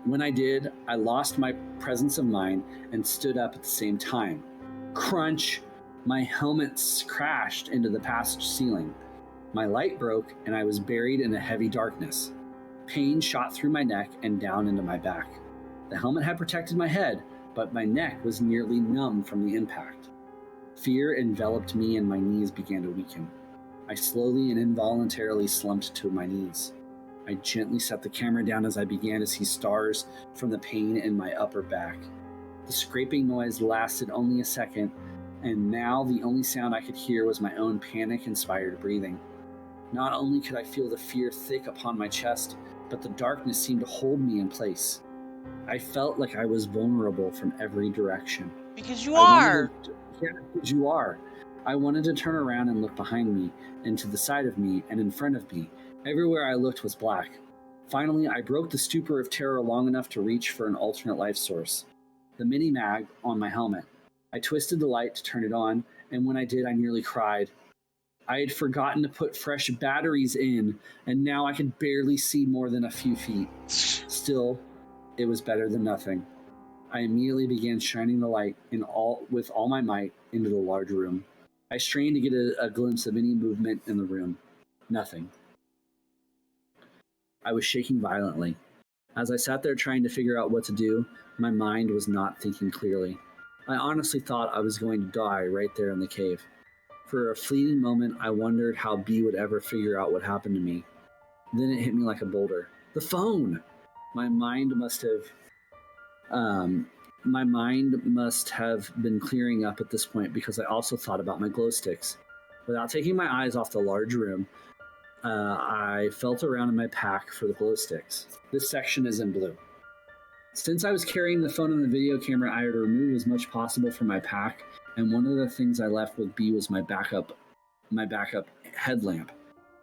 [SPEAKER 2] When I did, I lost my presence of mind and stood up at the same time. Crunch! My helmet crashed into the passage ceiling. My light broke and I was buried in a heavy darkness. Pain shot through my neck and down into my back. The helmet had protected my head, but my neck was nearly numb from the impact. Fear enveloped me and my knees began to weaken. I slowly and involuntarily slumped to my knees. I gently set the camera down as I began to see stars from the pain in my upper back. The scraping noise lasted only a second, and now the only sound I could hear was my own panic-inspired breathing. Not only could I feel the fear thick upon my chest, but the darkness seemed to hold me in place. I felt like I was vulnerable from every direction.
[SPEAKER 1] Because you
[SPEAKER 2] I wanted
[SPEAKER 1] are.
[SPEAKER 2] to, yeah, because you are. I wanted to turn around and look behind me, and to the side of me, and in front of me. Everywhere I looked was black. Finally, I broke the stupor of terror long enough to reach for an alternate life source. The mini-mag on my helmet. I twisted the light to turn it on, and when I did, I nearly cried. I had forgotten to put fresh batteries in, and now I could barely see more than a few feet. Still, it was better than nothing. I immediately began shining the light with all my might into the large room. I strained to get a glimpse of any movement in the room. Nothing. I was shaking violently. As I sat there trying to figure out what to do, my mind was not thinking clearly. I honestly thought I was going to die right there in the cave. For a fleeting moment, I wondered how B would ever figure out what happened to me. Then it hit me like a boulder. The phone! My mind must have been clearing up at this point because I also thought about my glow sticks. Without taking my eyes off the large room, I felt around in my pack for the glow sticks. This section is in blue. Since I was carrying the phone and the video camera, I had removed as much possible from my pack, and one of the things I left with B was my backup headlamp.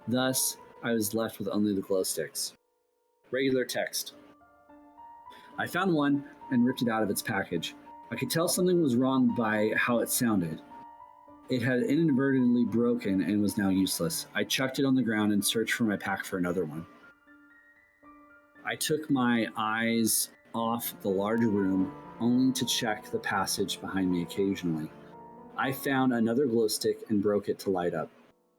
[SPEAKER 2] Thus, I was left with only the glow sticks. Regular text. I found one and ripped it out of its package. I could tell something was wrong by how it sounded. It had inadvertently broken and was now useless. I chucked it on the ground and searched for my pack for another one. I took my eyes off the large room, only to check the passage behind me occasionally. I found another glow stick and broke it to light up.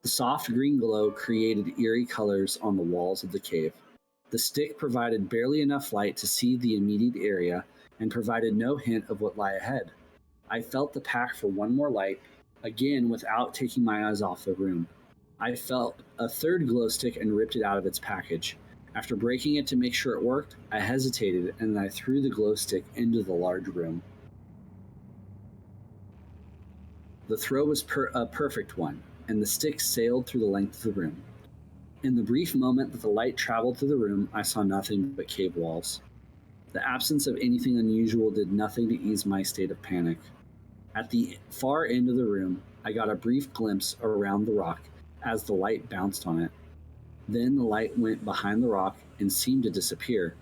[SPEAKER 2] The soft green glow created eerie colors on the walls of the cave. The stick provided barely enough light to see the immediate area and provided no hint of what lay ahead. I felt the pack for one more light, again without taking my eyes off the room. I felt a third glow stick and ripped it out of its package. After breaking it to make sure it worked, I hesitated and then I threw the glow stick into the large room. The throw was a perfect one, and the stick sailed through the length of the room. In the brief moment that the light traveled through the room, I saw nothing but cave walls. The absence of anything unusual did nothing to ease my state of panic. At the far end of the room, I got a brief glimpse around the rock as the light bounced on it. Then the light went behind the rock and seemed to disappear.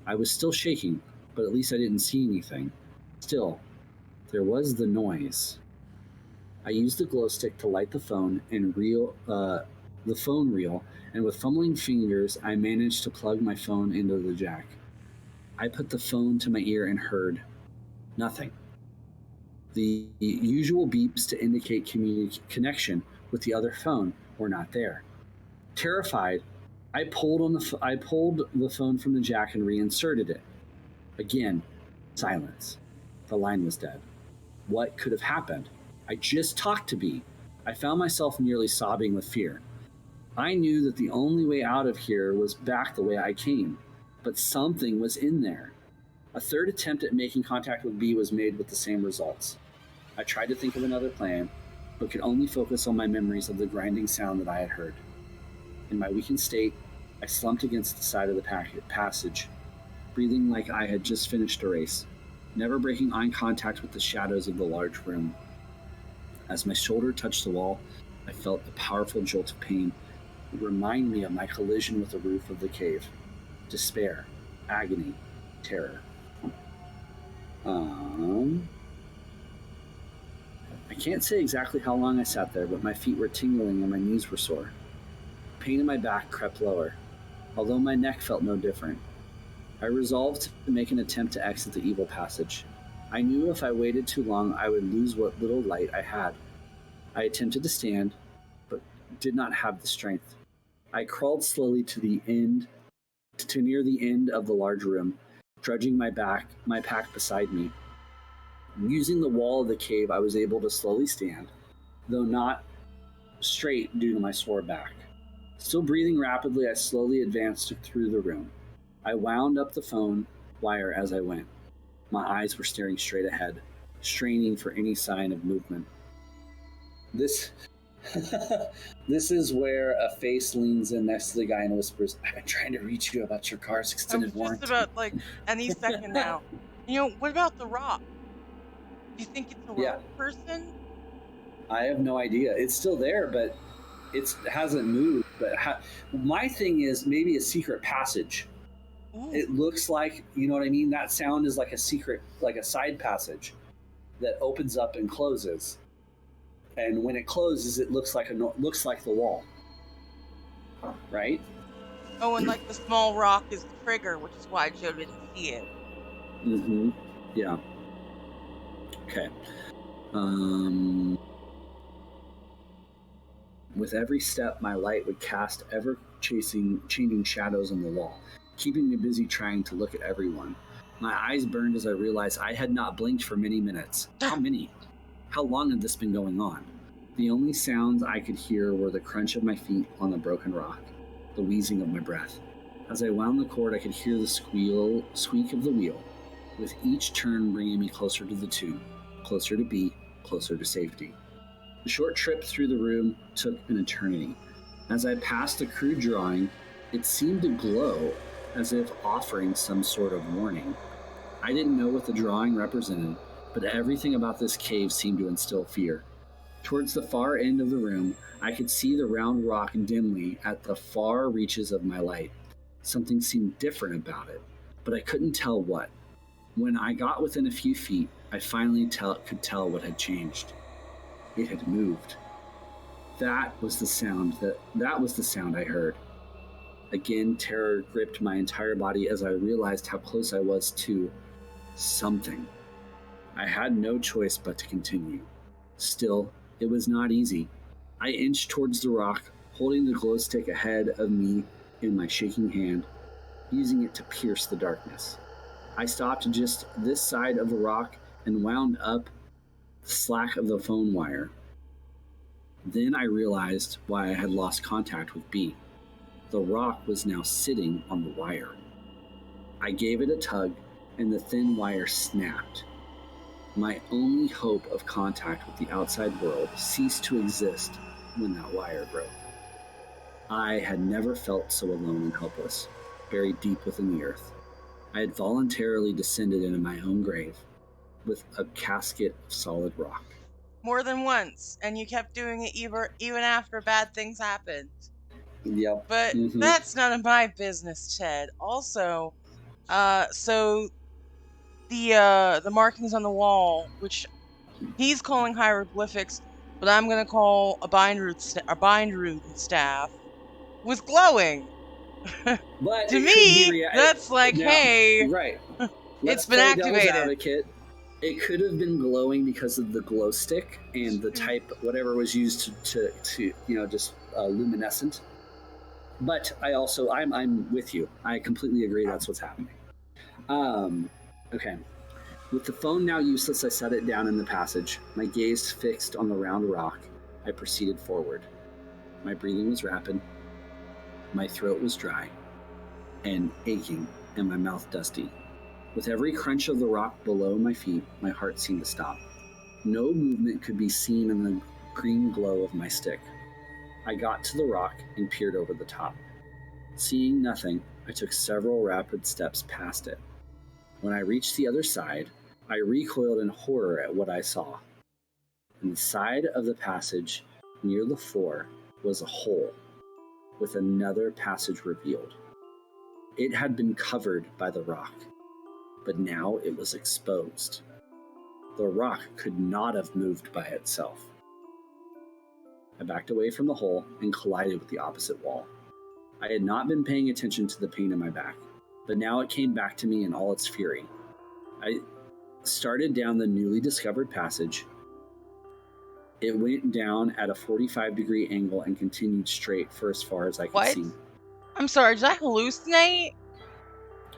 [SPEAKER 2] I was still shaking, but at least I didn't see anything. Still, there was the noise. I used the glow stick to light the phone and the phone reel, and with fumbling fingers, I managed to plug my phone into the jack. I put the phone to my ear and heard nothing. The usual beeps to indicate connection with the other phone were not there. Terrified, I pulled the phone from the jack and reinserted it. Again, silence. The line was dead. What could have happened? I just talked to B. I found myself nearly sobbing with fear. I knew that the only way out of here was back the way I came, but something was in there. A third attempt at making contact with B was made with the same results. I tried to think of another plan, but could only focus on my memories of the grinding sound that I had heard. In my weakened state, I slumped against the side of the passage, breathing like I had just finished a race, never breaking eye contact with the shadows of the large room. As my shoulder touched the wall, I felt a powerful jolt of pain. It reminded me of my collision with the roof of the cave. Despair, agony, terror. I can't say exactly how long I sat there, but my feet were tingling and my knees were sore. Pain in my back crept lower, although my neck felt no different. I resolved to make an attempt to exit the evil passage. I knew if I waited too long, I would lose what little light I had. I attempted to stand, but did not have the strength. I crawled slowly to near the end of the large room, trudging my pack beside me. Using the wall of the cave, I was able to slowly stand, though not straight due to my sore back. Still breathing rapidly, I slowly advanced through the room. I wound up the phone wire as I went. My eyes were staring straight ahead, straining for any sign of movement. This this is where a face leans in next to the guy and whispers, "I've been trying to reach you about your car's
[SPEAKER 1] I was
[SPEAKER 2] extended
[SPEAKER 1] just
[SPEAKER 2] warranty."
[SPEAKER 1] about like any second now. What about the rock? Do you think it's a
[SPEAKER 2] Yeah,
[SPEAKER 1] rock person?
[SPEAKER 2] I have no idea. It's still there, but it hasn't moved. But my thing is maybe a secret passage.
[SPEAKER 1] Ooh.
[SPEAKER 2] It looks like, you know what I mean? That sound is like a secret, like a side passage that opens up and closes. And when it closes, it looks like the wall, right?
[SPEAKER 1] Oh, and like the small rock is the trigger, which is why Joe didn't see it.
[SPEAKER 2] Mm-hmm. Yeah. Okay. Um, with every step, my light would cast ever changing shadows on the wall, keeping me busy trying to look at everyone. My eyes burned as I realized I had not blinked for many minutes. How many? How long had this been going on? The only sounds I could hear were the crunch of my feet on the broken rock, the wheezing of my breath. As I wound the cord, I could hear the squeak of the wheel, with each turn bringing me closer to the tube, closer to B, closer to safety. The short trip through the room took an eternity. As I passed the crude drawing, it seemed to glow as if offering some sort of warning. I didn't know what the drawing represented, but everything about this cave seemed to instill fear. Towards the far end of the room, I could see the round rock dimly at the far reaches of my light. Something seemed different about it, but I couldn't tell what. When I got within a few feet, I finally could tell what had changed. It had moved. That was the sound I heard. Again, terror gripped my entire body as I realized how close I was to something. I had no choice but to continue. Still, it was not easy. I inched towards the rock, holding the glow stick ahead of me in my shaking hand, using it to pierce the darkness. I stopped just this side of the rock and wound up the slack of the phone wire. Then I realized why I had lost contact with B. The rock was now sitting on the wire. I gave it a tug, and the thin wire snapped. My only hope of contact with the outside world ceased to exist when that wire broke. I had never felt so alone and helpless, buried deep within the earth. I had voluntarily descended into my own grave with a casket of solid rock.
[SPEAKER 1] More than once, and you kept doing it even after bad things happened.
[SPEAKER 2] Yep.
[SPEAKER 1] But
[SPEAKER 2] Mm-hmm.
[SPEAKER 1] that's none of my business, Ted. Also, So the markings on the wall, which he's calling hieroglyphics, but I'm gonna call a bind rune staff, was glowing.
[SPEAKER 2] But
[SPEAKER 1] To
[SPEAKER 2] it could be
[SPEAKER 1] me, that's like,
[SPEAKER 2] now,
[SPEAKER 1] hey,
[SPEAKER 2] right.
[SPEAKER 1] it's
[SPEAKER 2] Let's
[SPEAKER 1] been
[SPEAKER 2] play devil's
[SPEAKER 1] activated.
[SPEAKER 2] advocate. It could have been glowing because of the glow stick and the type, whatever was used to just luminescent. But I'm with you. I completely agree. That's what's happening. Um, okay. With the phone now useless, I set it down in the passage. My gaze fixed on the round rock, I proceeded forward. My breathing was rapid. My throat was dry and aching, and my mouth dusty. With every crunch of the rock below my feet, my heart seemed to stop. No movement could be seen in the green glow of my stick. I got to the rock and peered over the top. Seeing nothing, I took several rapid steps past it. When I reached the other side, I recoiled in horror at what I saw. On the side of the passage, near the floor, was a hole, with another passage revealed. It had been covered by the rock, but now it was exposed. The rock could not have moved by itself. I backed away from the hole and collided with the opposite wall. I had not been paying attention to the pain in my back, but now it came back to me in all its fury. I started down the newly discovered passage. It went down at a 45-degree angle and continued straight for as far as I could
[SPEAKER 1] What?
[SPEAKER 2] see.
[SPEAKER 1] I'm sorry, did I hallucinate?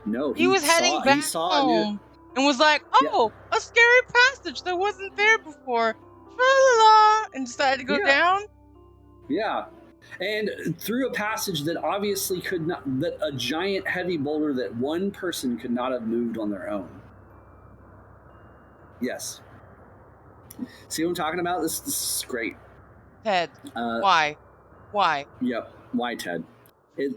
[SPEAKER 2] No,
[SPEAKER 1] He was heading
[SPEAKER 2] he
[SPEAKER 1] back
[SPEAKER 2] saw a new.
[SPEAKER 1] home and was like,
[SPEAKER 2] Yeah,
[SPEAKER 1] oh, a scary passage that wasn't there before. Tra-la-la, and decided to go
[SPEAKER 2] yeah,
[SPEAKER 1] down?
[SPEAKER 2] yeah. And through a passage that obviously could not, that a giant heavy boulder that one person could not have moved on their own. Yes. See what I'm talking about? This is great.
[SPEAKER 1] Ted,
[SPEAKER 2] Uh,
[SPEAKER 1] why? Why?
[SPEAKER 2] Yep. Why, Ted? It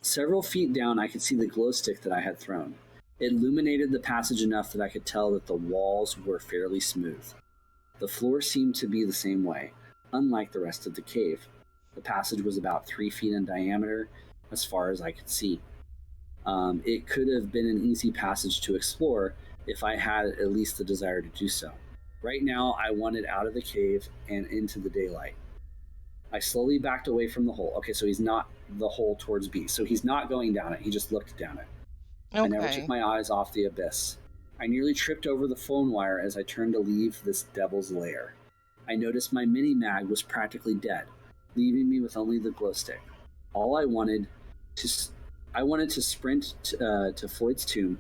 [SPEAKER 2] several feet down, I could see the glow stick that I had thrown. It illuminated the passage enough that I could tell that the walls were fairly smooth. The floor seemed to be the same way, unlike the rest of the cave. The passage was about 3 feet in diameter, as far as I could see. It could have been an easy passage to explore if I had at least the desire to do so. Right now, I wanted out of the cave and into the daylight. I slowly backed away from the hole. Okay, so he's not the hole towards B. So he's not going down it. He just looked down it. I never took
[SPEAKER 1] Okay.
[SPEAKER 2] my eyes off the abyss. I nearly tripped over the phone wire as I turned to leave this devil's lair. I noticed my mini mag was practically dead, leaving me with only the glow stick. All I wanted to sprint to Floyd's tomb.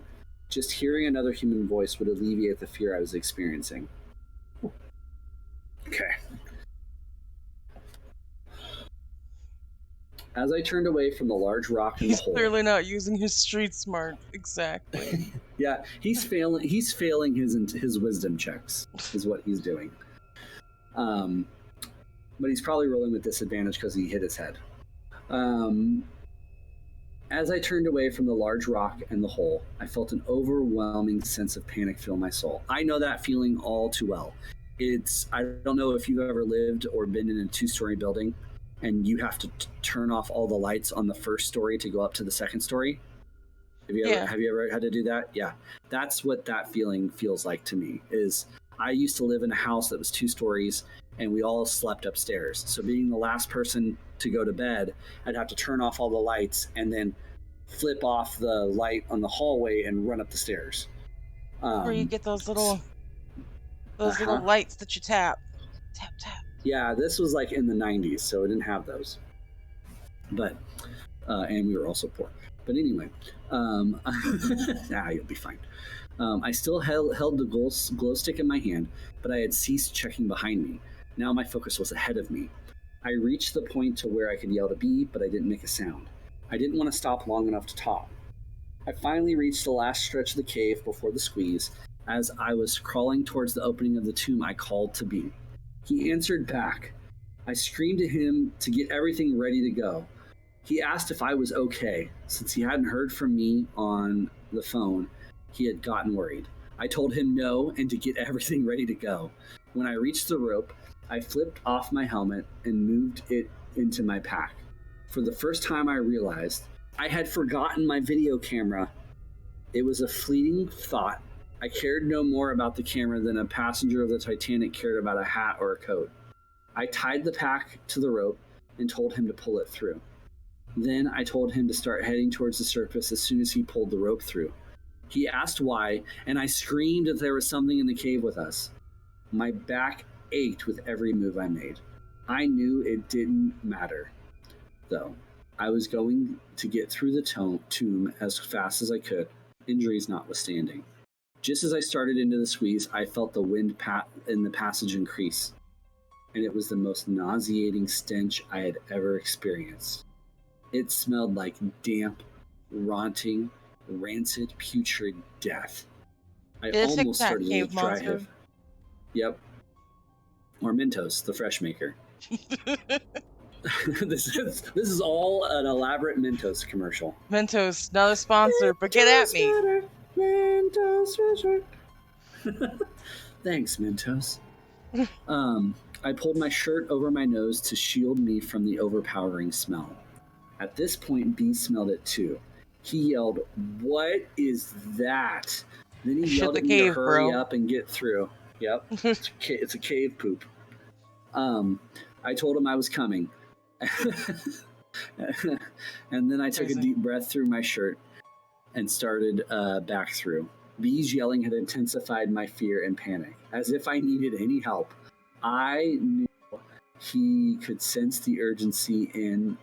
[SPEAKER 2] Just hearing another human voice would alleviate the fear I was experiencing. Okay. As I turned away from the large rock in the
[SPEAKER 1] He's
[SPEAKER 2] hole.
[SPEAKER 1] clearly not using his street smart exactly.
[SPEAKER 2] Yeah, he's failing his wisdom checks is what he's doing. But he's probably rolling with disadvantage because he hit his head. As I turned away from the large rock and the hole, I felt an overwhelming sense of panic fill my soul. I know that feeling all too well. I don't know if you've ever lived or been in a 2-story building and you have to turn off all the lights on the first story to go up to the second story. Have you ever had to do that? Yeah. That's what that feeling feels like to me. Is I used to live in a house that was 2 stories and we all slept upstairs. So being the last person to go to bed, I'd have to turn off all the lights and then flip off the light on the hallway and run up the stairs.
[SPEAKER 1] Where you get those little lights that you tap. Tap tap.
[SPEAKER 2] Yeah, this was like in the 90s, so it didn't have those. But and we were also poor. But anyway, you'll be fine. I still held the glow stick in my hand, but I had ceased checking behind me. Now my focus was ahead of me. I reached the point to where I could yell to B, but I didn't make a sound. I didn't want to stop long enough to talk. I finally reached the last stretch of the cave before the squeeze. As I was crawling towards the opening of the tomb, I called to B. He answered back. I screamed at him to get everything ready to go. He asked if I was okay. Since he hadn't heard from me on the phone, he had gotten worried. I told him no and to get everything ready to go. When I reached the rope, I flipped off my helmet and moved it into my pack. For the first time, I realized I had forgotten my video camera. It was a fleeting thought. I cared no more about the camera than a passenger of the Titanic cared about a hat or a coat. I tied the pack to the rope and told him to pull it through. Then I told him to start heading towards the surface as soon as he pulled the rope through. He asked why, and I screamed that there was something in the cave with us. My back ached with every move I made. I knew it didn't matter, though. I was going to get through the tomb as fast as I could, injuries notwithstanding. Just as I started into the squeeze, I felt the wind in the passage increase, and it was the most nauseating stench I had ever experienced. It smelled like damp, rotting, rancid, putrid death. I
[SPEAKER 1] Did it Tic
[SPEAKER 2] almost
[SPEAKER 1] Tac
[SPEAKER 2] started to
[SPEAKER 1] Cave
[SPEAKER 2] dry
[SPEAKER 1] Monster?
[SPEAKER 2] hoof. Yep. Or Mentos, the fresh maker. this is all an elaborate Mentos commercial.
[SPEAKER 1] Mentos, not a sponsor, but get at me.
[SPEAKER 2] Better, Mentos better. Thanks, Mentos. I pulled my shirt over my nose to shield me from the overpowering smell. At this point, B smelled it too. He yelled, "What is that?" Then he
[SPEAKER 1] Shit
[SPEAKER 2] yelled
[SPEAKER 1] the
[SPEAKER 2] at me to
[SPEAKER 1] cave,
[SPEAKER 2] hurry
[SPEAKER 1] bro.
[SPEAKER 2] up and get through. Yep, it's a cave poop. I told him I was coming. And then I took a
[SPEAKER 1] Crazy.
[SPEAKER 2] deep breath through my shirt and started back through. B's yelling had intensified my fear and panic, as if I needed any help. I knew he could sense the urgency in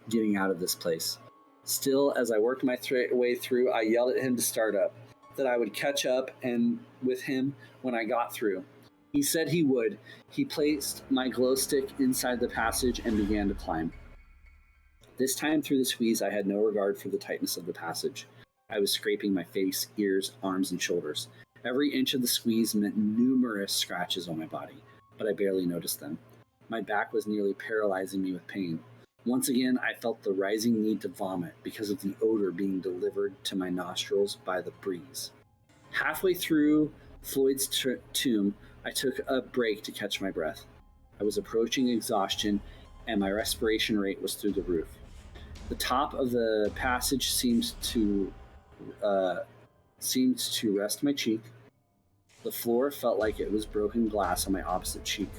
[SPEAKER 2] getting out of this place. Still, as I worked my way through, I yelled at him to start up, that I would catch up and with him when I got through. He said he would. He placed my glow stick inside the passage and began to climb. This time through the squeeze, I had no regard for the tightness of the passage. I was scraping my face, ears, arms, and shoulders. Every inch of the squeeze meant numerous scratches on my body, but I barely noticed them. My back was nearly paralyzing me with pain. Once again, I felt the rising need to vomit because of the odor being delivered to my nostrils by the breeze. Halfway through Floyd's tomb, I took a break to catch my breath. I was approaching exhaustion, and my respiration rate was through the roof. The top of the passage seemed to rest my cheek. The floor felt like it was broken glass on my opposite cheek.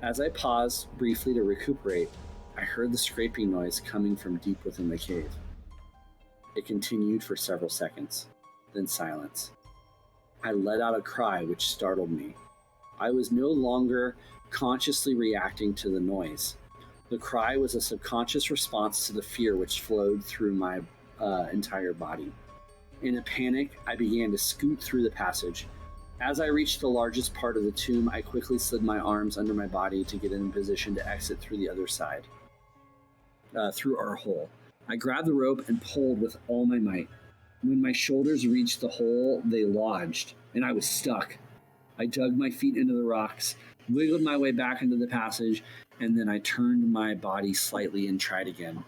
[SPEAKER 2] As I paused briefly to recuperate, I heard the scraping noise coming from deep within the cave. It continued for several seconds, then silence. I let out a cry which startled me. I was no longer consciously reacting to the noise. The cry was a subconscious response to the fear which flowed through my entire body. In a panic, I began to scoot through the passage. As I reached the largest part of the tomb, I quickly slid my arms under my body to get in position to exit through the other side, through our hole. I grabbed the rope and pulled with all my might. When my shoulders reached the hole, they lodged, and I was stuck. I dug my feet into the rocks, wiggled my way back into the passage, and then I turned my body slightly and tried again.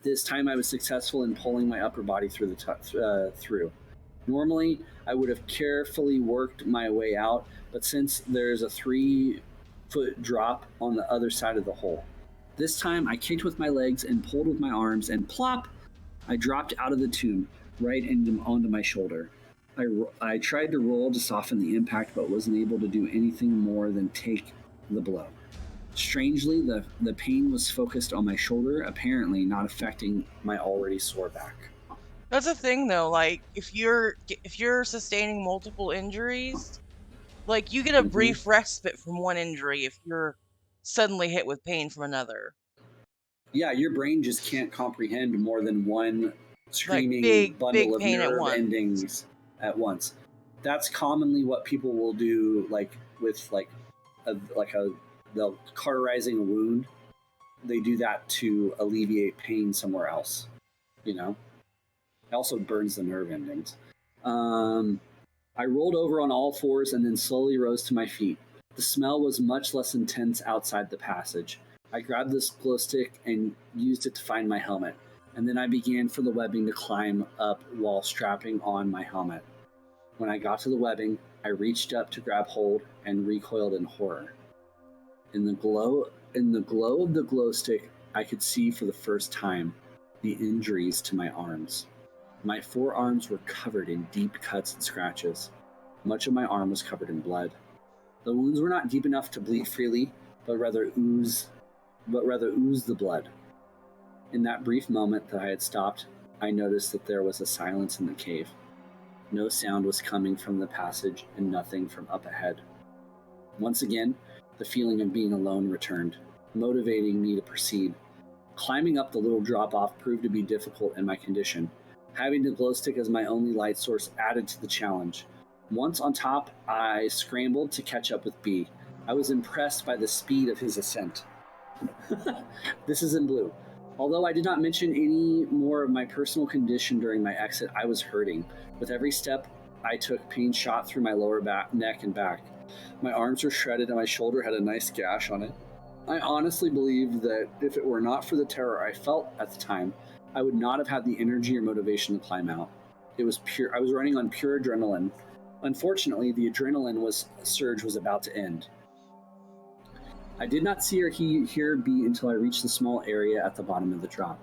[SPEAKER 2] This time I was successful in pulling my upper body through through. Normally, I would have carefully worked my way out, but since there's a 3-foot drop on the other side of the hole. This time I kicked with my legs and pulled with my arms, and plop! I dropped out of the tomb, right onto my shoulder. I tried to roll to soften the impact, but wasn't able to do anything more than take the blow. Strangely, the pain was focused on my shoulder, apparently not affecting my already sore back.
[SPEAKER 1] That's a thing though, like if you're sustaining multiple injuries, like you get a
[SPEAKER 2] Mm-hmm.
[SPEAKER 1] brief respite from one injury if you're suddenly hit with pain from another.
[SPEAKER 2] Yeah, your brain just can't comprehend more than one
[SPEAKER 1] Like
[SPEAKER 2] screaming
[SPEAKER 1] big,
[SPEAKER 2] bundle
[SPEAKER 1] big
[SPEAKER 2] of
[SPEAKER 1] pain at
[SPEAKER 2] nerve
[SPEAKER 1] once.
[SPEAKER 2] endings at once. That's commonly what people will do, like with they'll cauterizing a wound. They do that to alleviate pain somewhere else. You know, it also burns the nerve endings. Um, I rolled over on all fours and then slowly rose to my feet. The smell was much less intense outside the passage. I grabbed this glow stick and used it to find my helmet, and then I began for the webbing to climb up while strapping on my helmet. When I got to the webbing, I reached up to grab hold and recoiled in horror. In the glow of the glow stick, I could see for the first time the injuries to my arms. My forearms were covered in deep cuts and scratches. Much of my arm was covered in blood. The wounds were not deep enough to bleed freely, but rather ooze the blood. In that brief moment that I had stopped, I noticed that there was a silence in the cave. No sound was coming from the passage and nothing from up ahead. Once again, the feeling of being alone returned, motivating me to proceed. Climbing up the little drop-off proved to be difficult in my condition. Having the glow stick as my only light source added to the challenge. Once on top, I scrambled to catch up with B. I was impressed by the speed of his ascent. This is in blue. Although I did not mention any more of my personal condition during my exit, I was hurting. With every step I took, pain shot through my lower neck and back. My arms were shredded and my shoulder had a nice gash on it. I honestly believe that if it were not for the terror I felt at the time, I would not have had the energy or motivation to climb out. It was pure. I was running on pure adrenaline. Unfortunately, the adrenaline surge was about to end. I did not see or hear B until I reached the small area at the bottom of the drop.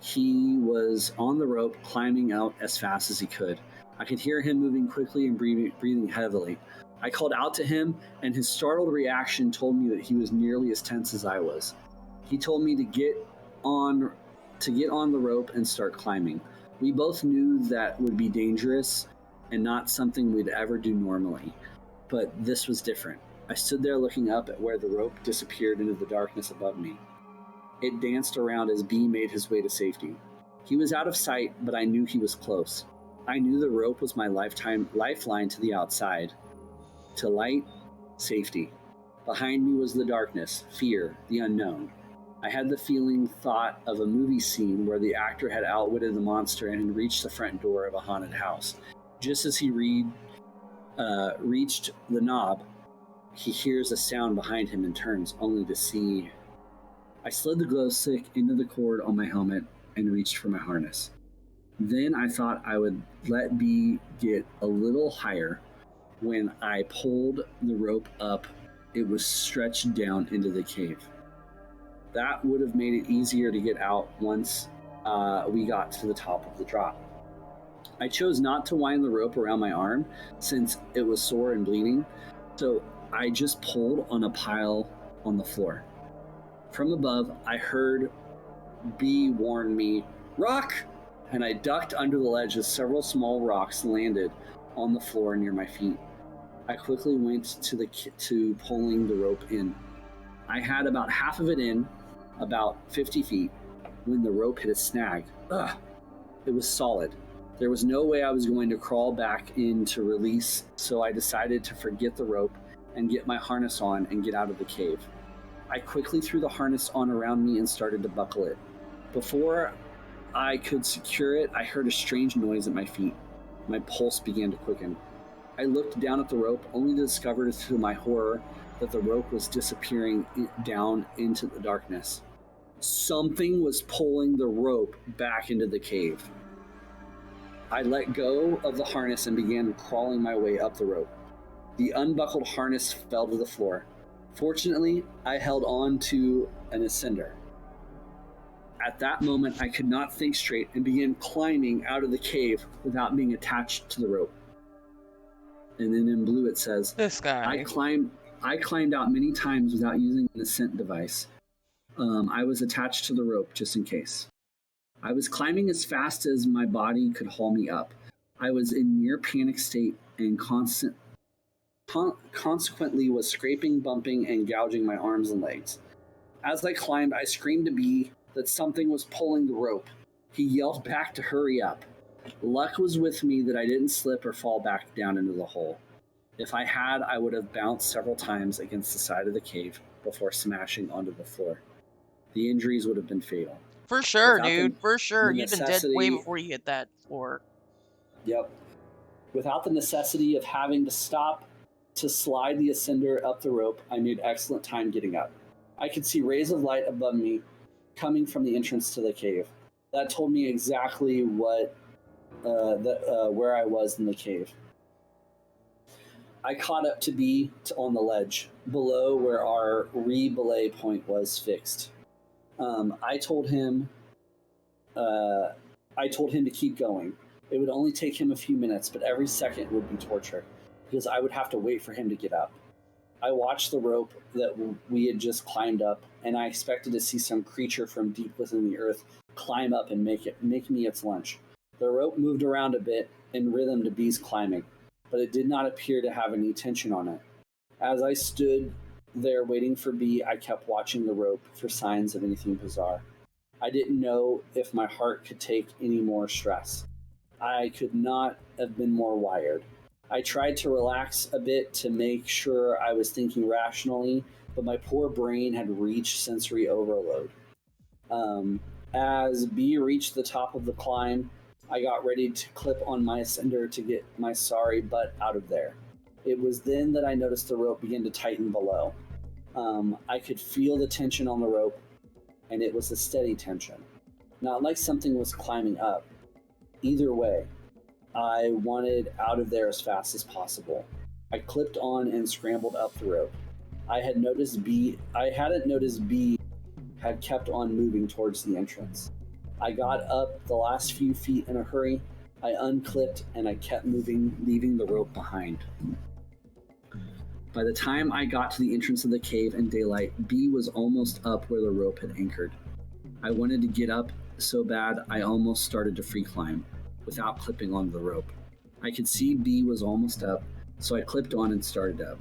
[SPEAKER 2] He was on the rope, climbing out as fast as he could. I could hear him moving quickly and breathing heavily. I called out to him, and his startled reaction told me that he was nearly as tense as I was. He told me to get on the rope and start climbing. We both knew that would be dangerous and not something we'd ever do normally, but this was different. I stood there looking up at where the rope disappeared into the darkness above me. It danced around as B made his way to safety. He was out of sight, but I knew he was close. I knew the rope was my lifeline to the outside, to light, safety. Behind me was the darkness, fear, the unknown. I had the thought of a movie scene where the actor had outwitted the monster and had reached the front door of a haunted house. Just as he reached the knob, he hears a sound behind him and turns, only to see... I slid the glow stick into the cord on my helmet and reached for my harness. Then I thought I would let B get a little higher. When I pulled the rope up, it was stretched down into the cave. That would have made it easier to get out once we got to the top of the drop. I chose not to wind the rope around my arm since it was sore and bleeding, so I just pulled on a pile on the floor. From above, I heard B warn me, "Rock!" and I ducked under the ledge as several small rocks landed on the floor near my feet. I quickly went to pulling the rope in. I had about half of it in, about 50 feet, when the rope hit a snag. Ugh! It was solid. There was no way I was going to crawl back in to release, so I decided to forget the rope and get my harness on and get out of the cave. I quickly threw the harness on around me and started to buckle it. Before I could secure it, I heard a strange noise at my feet. My pulse began to quicken. I looked down at the rope, only to discover to my horror that the rope was disappearing down into the darkness. Something was pulling the rope back into the cave. I let go of the harness and began crawling my way up the rope. The unbuckled harness fell to the floor. Fortunately, I held on to an ascender. At that moment, I could not think straight and began climbing out of the cave without being attached to the rope. And then in blue it says,
[SPEAKER 1] This guy.
[SPEAKER 2] I climbed out many times without using an ascent device. I was attached to the rope just in case. I was climbing as fast as my body could haul me up. I was in near panic state and consequently was scraping, bumping, and gouging my arms and legs. As I climbed, I screamed to B that something was pulling the rope. He yelled back to hurry up. Luck was with me that I didn't slip or fall back down into the hole. If I had, I would have bounced several times against the side of the cave before smashing onto the floor. The injuries would have been fatal.
[SPEAKER 1] For sure,
[SPEAKER 2] Without
[SPEAKER 1] dude. For sure.
[SPEAKER 2] the
[SPEAKER 1] You'd been dead way
[SPEAKER 2] necessity...
[SPEAKER 1] before you hit that floor.
[SPEAKER 2] Yep. Without the necessity of having to stop to slide the ascender up the rope, I made excellent time getting up. I could see rays of light above me coming from the entrance to the cave. That told me exactly where I was in the cave. I caught up to B on the ledge, below where our re-belay point was fixed. I told him I told him to keep going. It would only take him a few minutes, but every second would be torture because I would have to wait for him to get up. I watched the rope that we had just climbed up, and I expected to see some creature from deep within the earth climb up and make me its lunch. The rope moved around a bit in rhythm to Bee's climbing, but it did not appear to have any tension on it. As I stood there waiting for Bee, I kept watching the rope for signs of anything bizarre. I didn't know if my heart could take any more stress. I could not have been more wired. I tried to relax a bit to make sure I was thinking rationally, but my poor brain had reached sensory overload. Um, as B reached the top of the climb, I got ready to clip on my ascender to get my sorry butt out of there. It was then that I noticed the rope begin to tighten below. I could feel the tension on the rope, and it was a steady tension, not like something was climbing up. Either way, I wanted out of there as fast as possible. I clipped on and scrambled up the rope. I hadn't noticed B had kept on moving towards the entrance. I got up the last few feet in a hurry. I unclipped and I kept moving, leaving the rope behind. By the time I got to the entrance of the cave in daylight, B was almost up where the rope had anchored. I wanted to get up so bad I almost started to free climb without clipping onto the rope. I could see B was almost up, so I clipped on and started up.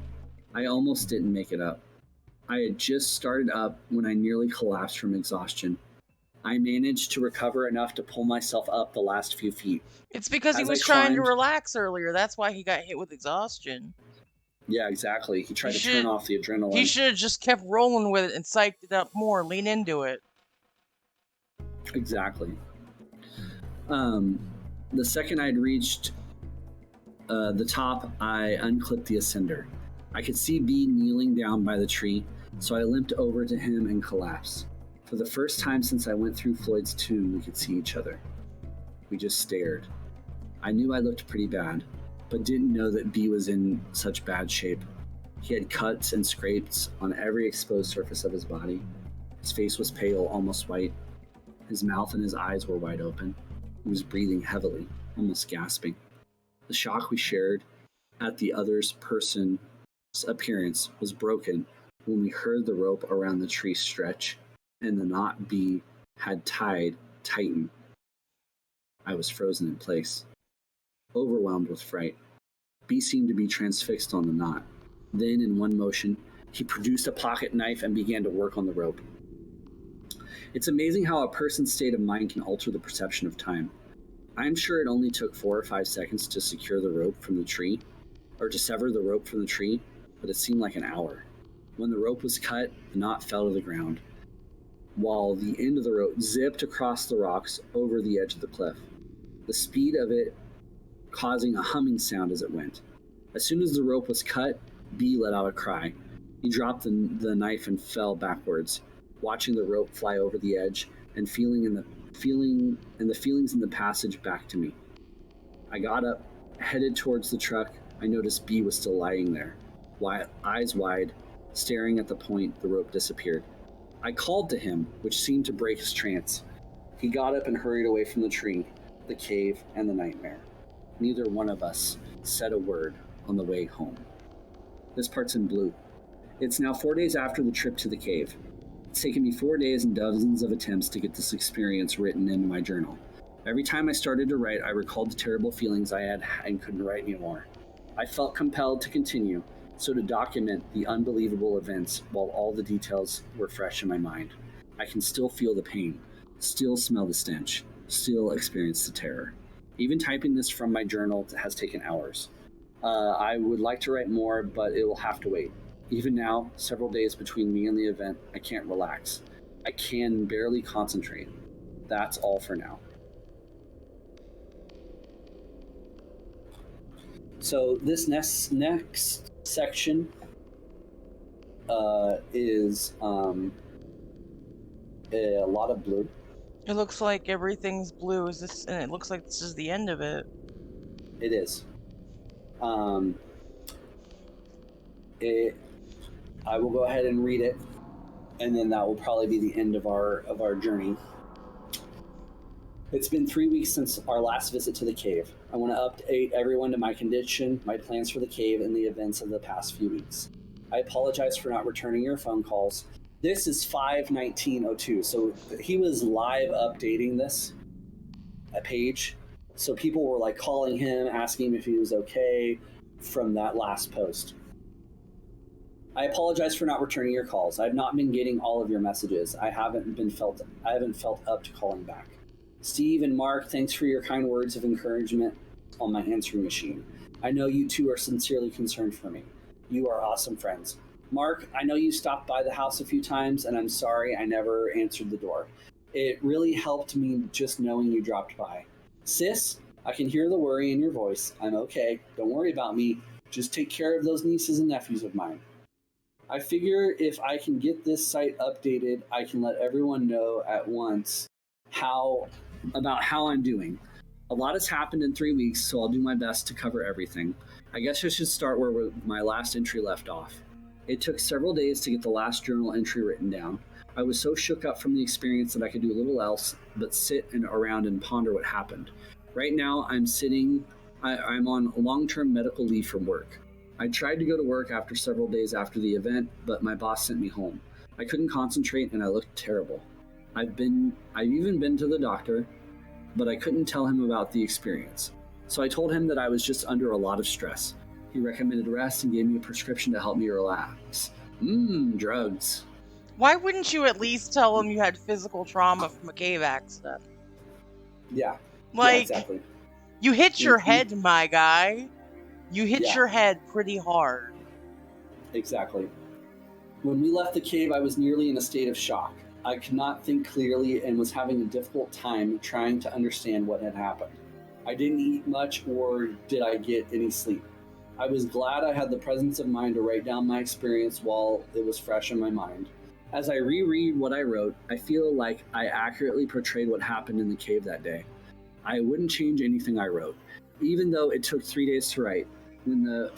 [SPEAKER 2] I almost didn't make it up. I had just started up when I nearly collapsed from exhaustion. I managed to recover enough to pull myself up the last few feet.
[SPEAKER 1] It's because he
[SPEAKER 2] As I
[SPEAKER 1] was trying to
[SPEAKER 2] climbed,
[SPEAKER 1] relax earlier. That's why he got hit with exhaustion.
[SPEAKER 2] yeah, exactly. He
[SPEAKER 1] He
[SPEAKER 2] tried to turn
[SPEAKER 1] should
[SPEAKER 2] off the
[SPEAKER 1] he
[SPEAKER 2] adrenaline.
[SPEAKER 1] should have just kept rolling with it and psyched it up more, lean into it.
[SPEAKER 2] Exactly. Um, the second I'd reached the top, I unclipped the ascender. I could see B kneeling down by the tree, so I limped over to him and collapsed. For the first time since I went through Floyd's tomb, we could see each other. We just stared. I knew I looked pretty bad, but didn't know that B was in such bad shape. He had cuts and scrapes on every exposed surface of his body. His face was pale, almost white. His mouth and his eyes were wide open. He was breathing heavily, almost gasping. The shock we shared at the other's person's appearance was broken when we heard the rope around the tree stretch and the knot B had tied tighten. I was frozen in place, overwhelmed with fright. B seemed to be transfixed on the knot. Then, in one motion, he produced a pocket knife and began to work on the rope. It's amazing how a person's state of mind can alter the perception of time. I'm sure it only took 4 or 5 seconds to secure the rope from the tree, or to sever the rope from the tree, but it seemed like an hour. When the rope was cut, the knot fell to the ground, while the end of the rope zipped across the rocks over the edge of the cliff, the speed of it causing a humming sound as it went. As soon as the rope was cut, B let out a cry. He dropped the knife and fell backwards, watching the rope fly over the edge and the feelings in the passage back to me. I got up, headed towards the truck. I noticed B was still lying there, eyes wide, staring at the point the rope disappeared. I called to him, which seemed to break his trance. He got up and hurried away from the tree, the cave, and the nightmare. Neither one of us said a word on the way home. This part's in blue. It's now 4 days after the trip to the cave. It's taken me 4 days and dozens of attempts to get this experience written into my journal. Every time I started to write, I recalled the terrible feelings I had and couldn't write anymore. I felt compelled to continue, so to document the unbelievable events while all the details were fresh in my mind. I can still feel the pain, still smell the stench, still experience the terror. Even typing this from my journal has taken hours. I would like to write more, but it will have to wait. Even now, several days between me and the event, I can't relax. I can barely concentrate. That's all for now. So this next section is a lot of blue.
[SPEAKER 1] It looks like everything's blue. Is this? And it looks like this is the end of it.
[SPEAKER 2] It is. Um, it. I will go ahead and read it, and then that will probably be the end of our journey. It's been 3 weeks since our last visit to the cave. I want to update everyone to my condition, my plans for the cave, and the events of the past few weeks. I apologize for not returning your phone calls. This is 5/19/02, so he was live updating this page. So people were like calling him, asking him if he was okay from that last post. I apologize for not returning your calls. I've not been getting all of your messages. I haven't felt up to calling back. Steve and Mark, thanks for your kind words of encouragement on my answering machine. I know you two are sincerely concerned for me. You are awesome friends. Mark, I know you stopped by the house a few times, and I'm sorry I never answered the door. It really helped me just knowing you dropped by. Sis, I can hear the worry in your voice. I'm okay. Don't worry about me. Just take care of those nieces and nephews of mine. I figure if I can get this site updated, I can let everyone know at once how how I'm doing. A lot has happened in 3 weeks, so I'll do my best to cover everything. I guess I should start where my last entry left off. It took several days to get the last journal entry written down. I was so shook up from the experience that I could do little else but sit around and ponder what happened. Right now, I'm on long-term medical leave from work. I tried to go to work after several days after the event, but my boss sent me home. I couldn't concentrate and I looked terrible. I've even been to the doctor, but I couldn't tell him about the experience. So I told him that I was just under a lot of stress. He recommended rest and gave me a prescription to help me relax. Drugs.
[SPEAKER 1] Why wouldn't you at least tell him you had physical trauma from a cave accident?
[SPEAKER 2] Yeah, yeah,
[SPEAKER 1] Like,
[SPEAKER 2] exactly.
[SPEAKER 1] you hit your
[SPEAKER 2] Mhm.
[SPEAKER 1] head, my guy. You hit
[SPEAKER 2] Yeah,
[SPEAKER 1] your head pretty hard.
[SPEAKER 2] exactly. When we left the cave, I was nearly in a state of shock. I could not think clearly and was having a difficult time trying to understand what had happened. I didn't eat much, or did I get any sleep. I was glad I had the presence of mind to write down my experience while it was fresh in my mind. As I reread what I wrote, I feel like I accurately portrayed what happened in the cave that day. I wouldn't change anything I wrote, even though it took 3 days to write. When the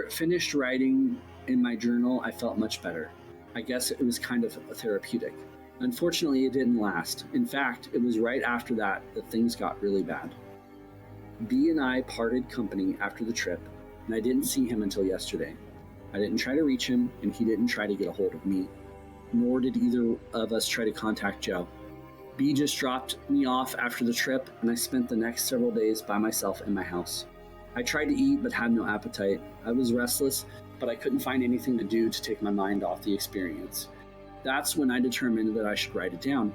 [SPEAKER 2] finished writing in my journal, I felt much better. I guess it was kind of therapeutic. Unfortunately, it didn't last. In fact, it was right after that things got really bad. B and I parted company after the trip, and I didn't see him until yesterday. I didn't try to reach him, and he didn't try to get a hold of me, nor did either of us try to contact Joe. B just dropped me off after the trip, and I spent the next several days by myself in my house. I tried to eat but had no appetite. I was restless, but I couldn't find anything to do to take my mind off the experience. That's when I determined that I should write it down.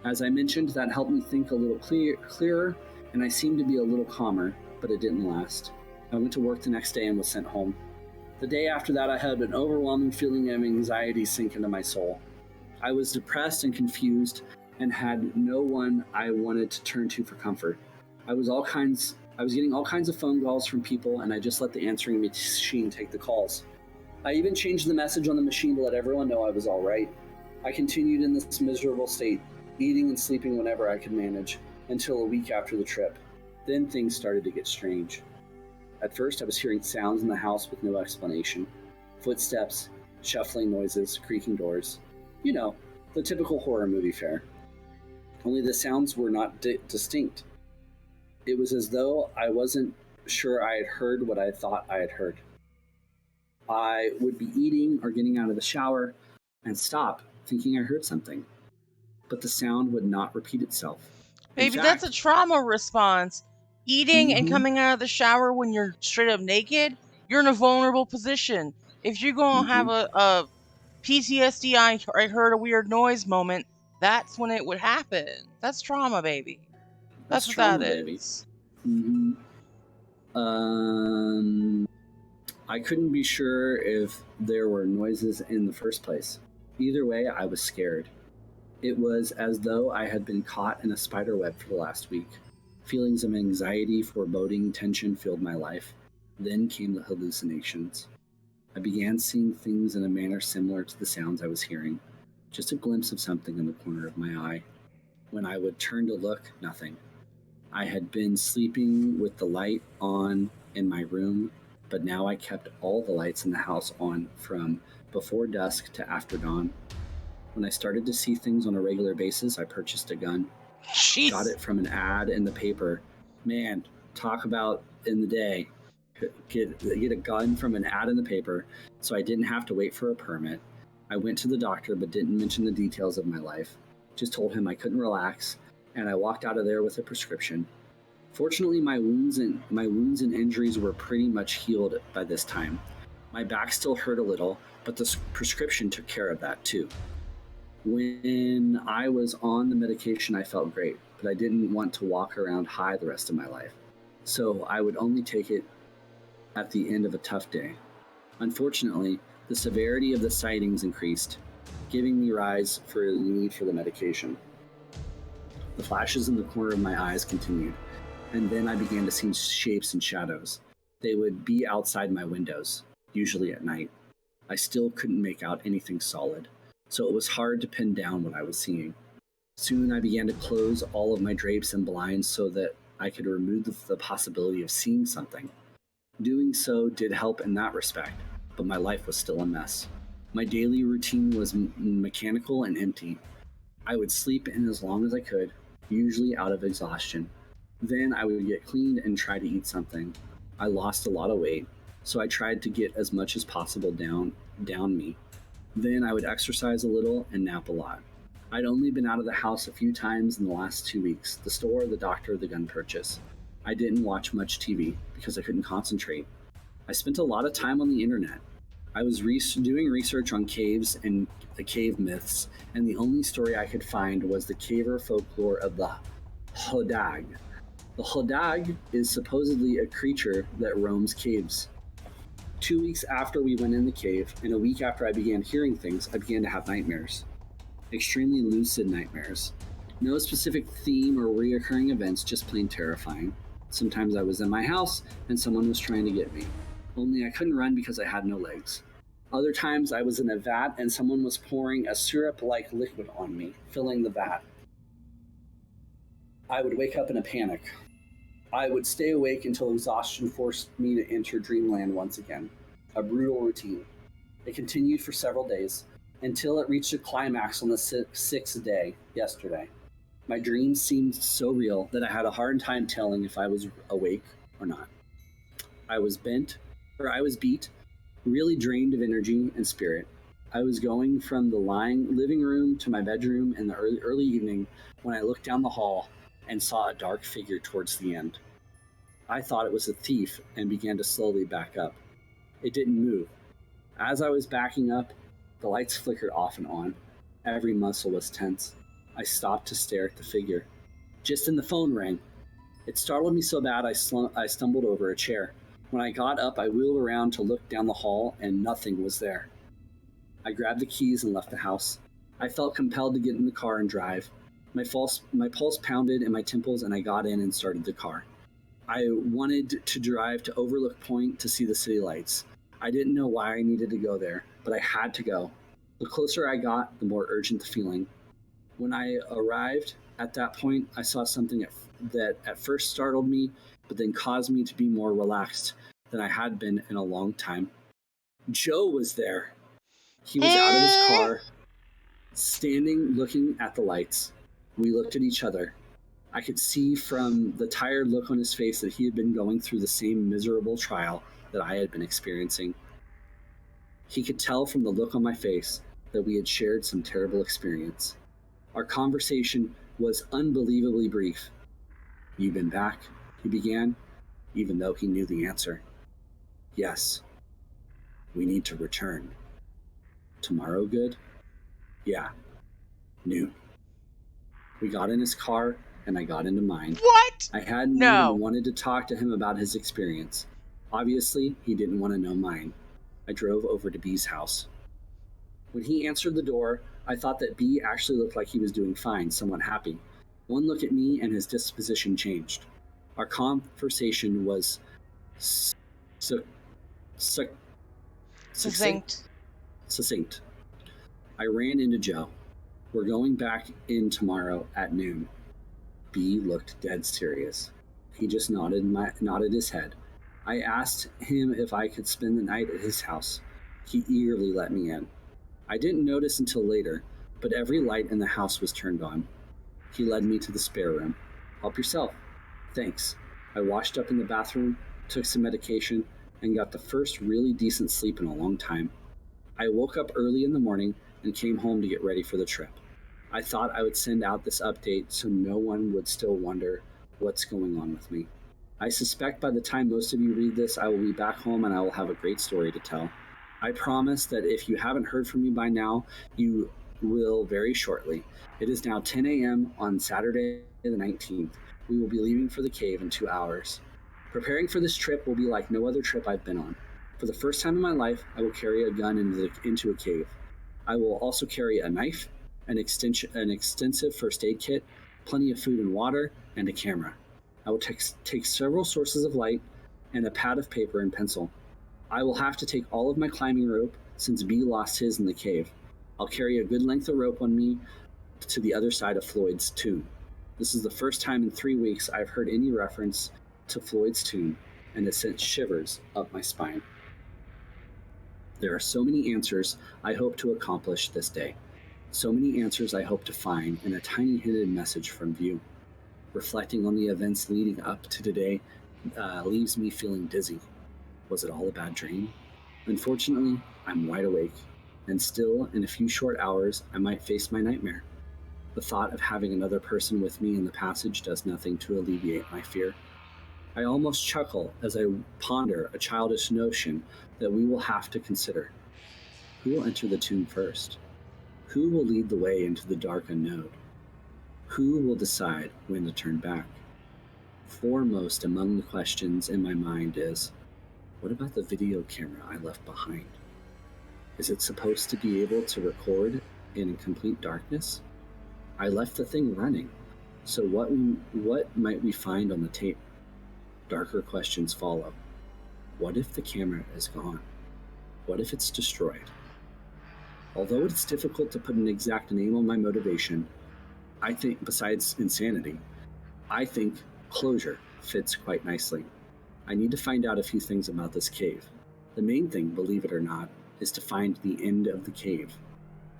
[SPEAKER 2] As I mentioned, that helped me think a little clearer, and I seemed to be a little calmer, but it didn't last. I went to work the next day and was sent home. The day after that, I had an overwhelming feeling of anxiety sink into my soul. I was depressed and confused and had no one I wanted to turn to for comfort. I was getting all kinds of phone calls from people, and I just let the answering machine take the calls. I even changed the message on the machine to let everyone know I was all right. I continued in this miserable state, eating and sleeping whenever I could manage, until a week after the trip. Then things started to get strange. At first, I was hearing sounds in the house with no explanation. Footsteps, shuffling noises, creaking doors. You know, the typical horror movie fare. Only the sounds were not distinct. It was as though I wasn't sure I had heard what I thought I had heard. I would be eating or getting out of the shower and stop, thinking I heard something. But the sound would not repeat itself. In
[SPEAKER 1] Baby, that's a
[SPEAKER 2] fact,
[SPEAKER 1] trauma response. Eating and
[SPEAKER 2] mm-hmm,
[SPEAKER 1] coming out of the shower when you're straight up naked, you're in a vulnerable position. If you're going to have
[SPEAKER 2] mm-hmm,
[SPEAKER 1] a PTSD, I heard a weird noise moment, that's when it would happen. That's trauma, baby.
[SPEAKER 2] that's
[SPEAKER 1] That's what that
[SPEAKER 2] trauma, baby.
[SPEAKER 1] is.
[SPEAKER 2] Mm-hmm. Um, I couldn't be sure if there were noises in the first place. Either way, I was scared. It was as though I had been caught in a spider web for the last week. Feelings of anxiety, foreboding, tension filled my life. Then came the hallucinations. I began seeing things in a manner similar to the sounds I was hearing. Just a glimpse of something in the corner of my eye. When I would turn to look, nothing. I had been sleeping with the light on in my room, but now I kept all the lights in the house on from before dusk to after dawn. When I started to see things on a regular basis, I purchased a gun. Got
[SPEAKER 1] Jeez.
[SPEAKER 2] it from an ad in the paper. Man, talk about in the day. Get a gun from an ad in the paper, so I didn't have to wait for a permit. I went to the doctor but didn't mention the details of my life. Just told him I couldn't relax, and I walked out of there with a prescription. Fortunately, my wounds and injuries were pretty much healed by this time. My back still hurt a little, but the prescription took care of that too. When I was on the medication, I felt great, but I didn't want to walk around high the rest of my life. So I would only take it at the end of a tough day. Unfortunately, the severity of the sightings increased, giving me rise for the need for the medication. The flashes in the corner of my eyes continued, and then I began to see shapes and shadows. They would be outside my windows, usually at night. I still couldn't make out anything solid, so it was hard to pin down what I was seeing. Soon I began to close all of my drapes and blinds so that I could remove the possibility of seeing something. Doing so did help in that respect, but my life was still a mess. My daily routine was mechanical and empty. I would sleep in as long as I could, usually out of exhaustion. Then I would get cleaned and try to eat something. I lost a lot of weight, so I tried to get as much as possible down me. Then I would exercise a little and nap a lot. I'd only been out of the house a few times in the last 2 weeks: the store, the doctor, the gun purchase. I didn't watch much TV because I couldn't concentrate. I spent a lot of time on the internet. I was doing research on caves and the cave myths, and the only story I could find was the caver folklore of the Hodag. The Hodag is supposedly a creature that roams caves. 2 weeks after we went in the cave, and a week after I began hearing things, I began to have nightmares. Extremely lucid nightmares. No specific theme or reoccurring events, just plain terrifying. Sometimes I was in my house and someone was trying to get me. Only I couldn't run because I had no legs. Other times I was in a vat and someone was pouring a syrup-like liquid on me, filling the vat. I would wake up in a panic. I would stay awake until exhaustion forced me to enter dreamland once again. A brutal routine. It continued for several days, until it reached a climax on the sixth day, yesterday. My dreams seemed so real that I had a hard time telling if I was awake or not. I was beat, really drained of energy and spirit. I was going from the living room to my bedroom in the early evening when I looked down the hall and saw a dark figure towards the end. I thought it was a thief and began to slowly back up. It didn't move. As I was backing up, the lights flickered off and on. Every muscle was tense. I stopped to stare at the figure. Just then the phone rang. It startled me so bad I stumbled over a chair. When I got up, I wheeled around to look down the hall, and nothing was there. I grabbed the keys and left the house. I felt compelled to get in the car and drive. My pulse pounded in my temples, and I got in and started the car. I wanted to drive to Overlook Point to see the city lights. I didn't know why I needed to go there, but I had to go. The closer I got, the more urgent the feeling. When I arrived at that point, I saw something that at first startled me, but then caused me to be more relaxed than I had been in a long time. Joe was there. He was out of his
[SPEAKER 1] Eh.
[SPEAKER 2] car, standing looking at the lights. We looked at each other. I could see from the tired look on his face that he had been going through the same miserable trial that I had been experiencing. He could tell from the look on my face that we had shared some terrible experience. Our conversation was unbelievably brief. "You've been back," he began, even though he knew the answer. "Yes, we need to return." "Tomorrow good?" "Yeah, noon." We got in his car, and I got into mine.
[SPEAKER 1] What?
[SPEAKER 2] I hadn't even
[SPEAKER 1] No.
[SPEAKER 2] wanted to talk to him about his experience. Obviously, he didn't want to know mine. I drove over to B's house. When he answered the door, I thought that B actually looked like he was doing fine, somewhat happy. One look at me and his disposition changed. Our conversation was su- su- succinct.
[SPEAKER 1] Succinct.
[SPEAKER 2] Succinct. I ran into Joe. "We're going back in tomorrow at noon." B looked dead serious. He just nodded his head. I asked him if I could spend the night at his house. He eagerly let me in. I didn't notice until later, but every light in the house was turned on. He led me to the spare room. Help yourself. Thanks. I washed up in the bathroom, took some medication, and got the first really decent sleep in a long time. I woke up early in the morning and came home to get ready for the trip. I thought I would send out this update so no one would still wonder what's going on with me. I suspect by the time most of you read this, I will be back home and I will have a great story to tell. I promise that if you haven't heard from me by now, you will very shortly. It is now 10 a.m. on Saturday the 19th. We will be leaving for the cave in 2 hours. Preparing for this trip will be like no other trip I've been on. For the first time in my life, I will carry a gun into a cave. I will also carry a knife, an extensive first aid kit, plenty of food and water, and a camera. I will take several sources of light and a pad of paper and pencil. I will have to take all of my climbing rope since B lost his in the cave. I'll carry a good length of rope on me to the other side of Floyd's tomb. This is the first time in 3 weeks I've heard any reference to Floyd's tomb, and it sent shivers up my spine. There are so many answers I hope to accomplish this day. So many answers I hope to find in a tiny hidden message from you. Reflecting on the events leading up to today leaves me feeling dizzy. Was it all a bad dream? Unfortunately, I'm wide awake, and still, in a few short hours, I might face my nightmare. The thought of having another person with me in the passage does nothing to alleviate my fear. I almost chuckle as I ponder a childish notion that we will have to consider. Who will enter the tomb first? Who will lead the way into the dark unknown? Who will decide when to turn back? Foremost among the questions in my mind is, what about the video camera I left behind? Is it supposed to be able to record in complete darkness? I left the thing running, so what might we find on the tape? Darker questions follow. What if the camera is gone? What if it's destroyed? Although it's difficult to put an exact name on my motivation, I think, besides insanity, I think closure fits quite nicely. I need to find out a few things about this cave. The main thing, believe it or not, is to find the end of the cave.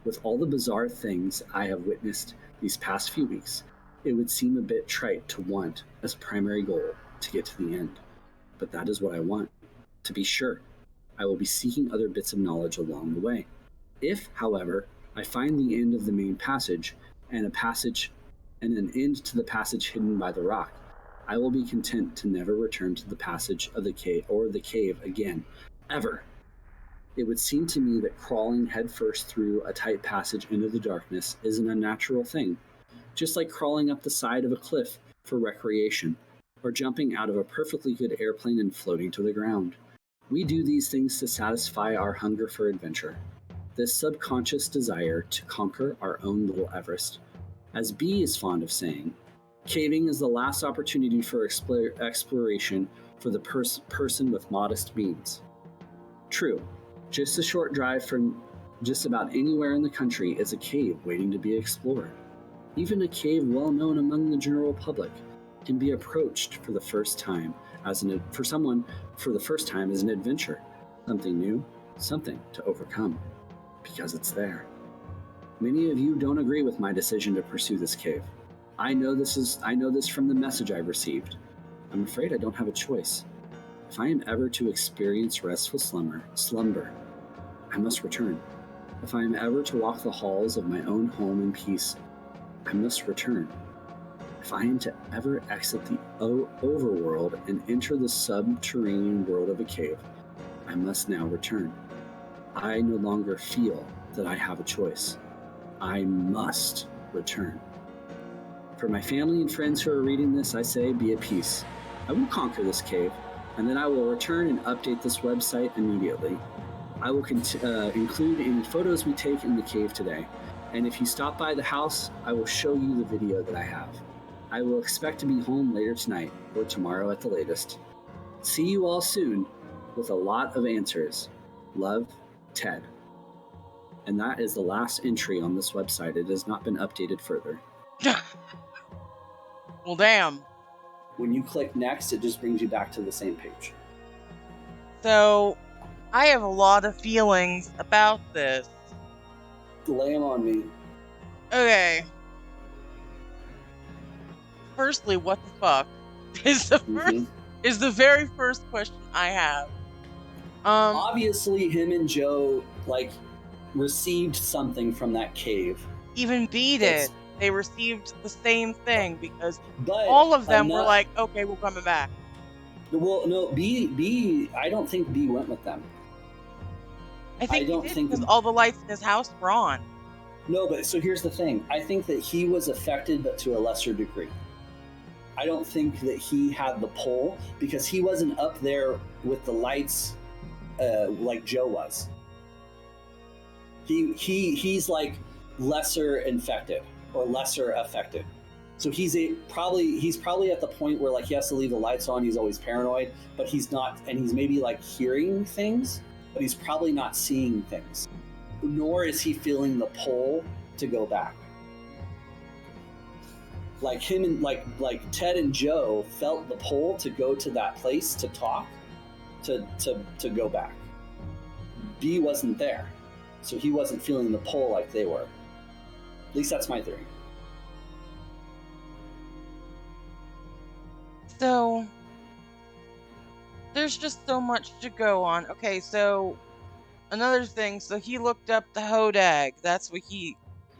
[SPEAKER 2] With all the bizarre things I have witnessed these past few weeks, it would seem a bit trite to want as a primary goal to get to the end. But that is what I want. To be sure, I will be seeking other bits of knowledge along the way. If, however, I find the end of the main passage and an end to the passage hidden by the rock, I will be content to never return to the passage of the cave again, ever. It would seem to me that crawling headfirst through a tight passage into the darkness is an unnatural thing, just like crawling up the side of a cliff for recreation, or jumping out of a perfectly good airplane and floating to the ground. We do these things to satisfy our hunger for adventure, this subconscious desire to conquer our own little Everest. As B is fond of saying, caving is the last opportunity for exploration for the person with modest means. True, just a short drive from just about anywhere in the country is a cave waiting to be explored. Even a cave well known among the general public can be approached for the first time as an adventure, something new, something to overcome, because it's there. Many of you don't agree with my decision to pursue this cave. I know this from the message I've received. I'm afraid I don't have a choice. If I am ever to experience restful slumber, I must return. If I am ever to walk the halls of my own home in peace, I must return. If I am to ever exit the overworld and enter the subterranean world of a cave, I must now return. I no longer feel that I have a choice. I must return. For my family and friends who are reading this, I say, be at peace. I will conquer this cave, and then I will return and update this website immediately. I will include any photos we take in the cave today, and if you stop by the house, I will show you the video that I have. I will expect to be home later tonight, or tomorrow at the latest. See you all soon, with a lot of answers. Love, Ted. And that is the last entry on this website. It has not been updated further.
[SPEAKER 1] Well, damn.
[SPEAKER 2] When you click next, it just brings you back to the same page.
[SPEAKER 1] So, I have a lot of feelings about this.
[SPEAKER 2] Lay them on me.
[SPEAKER 1] Okay. firstly, what the fuck is the
[SPEAKER 2] Mhm.
[SPEAKER 1] very first question I have. Um,
[SPEAKER 2] Obviously, him and Joe like received something from that cave.
[SPEAKER 1] Even B
[SPEAKER 2] That's
[SPEAKER 1] did. They received the same thing because
[SPEAKER 2] but
[SPEAKER 1] all of them were
[SPEAKER 2] enough.
[SPEAKER 1] like, okay, we're coming back.
[SPEAKER 2] Well, no, B. I don't think B went with them.
[SPEAKER 1] I
[SPEAKER 2] I
[SPEAKER 1] think he
[SPEAKER 2] don't
[SPEAKER 1] did
[SPEAKER 2] think.
[SPEAKER 1] because all the lights in his house were on.
[SPEAKER 2] No, but so here's the thing. I think that he was affected, but to a lesser degree. I don't think that he had the pull because he wasn't up there with the lights like Joe was. He's like lesser infected or lesser affected. So he's probably at the point where like he has to leave the lights on. He's always paranoid, but he's not, and he's maybe like hearing things, but he's probably not seeing things. Nor is he feeling the pull to go back. Like him and like Ted and Joe felt the pull to go to that place to talk, to go back. B wasn't there, so he wasn't feeling the pull like they were. At least that's my theory.
[SPEAKER 1] So there's just so much to go on. Okay, so another thing, so he looked up the hodag. That's what he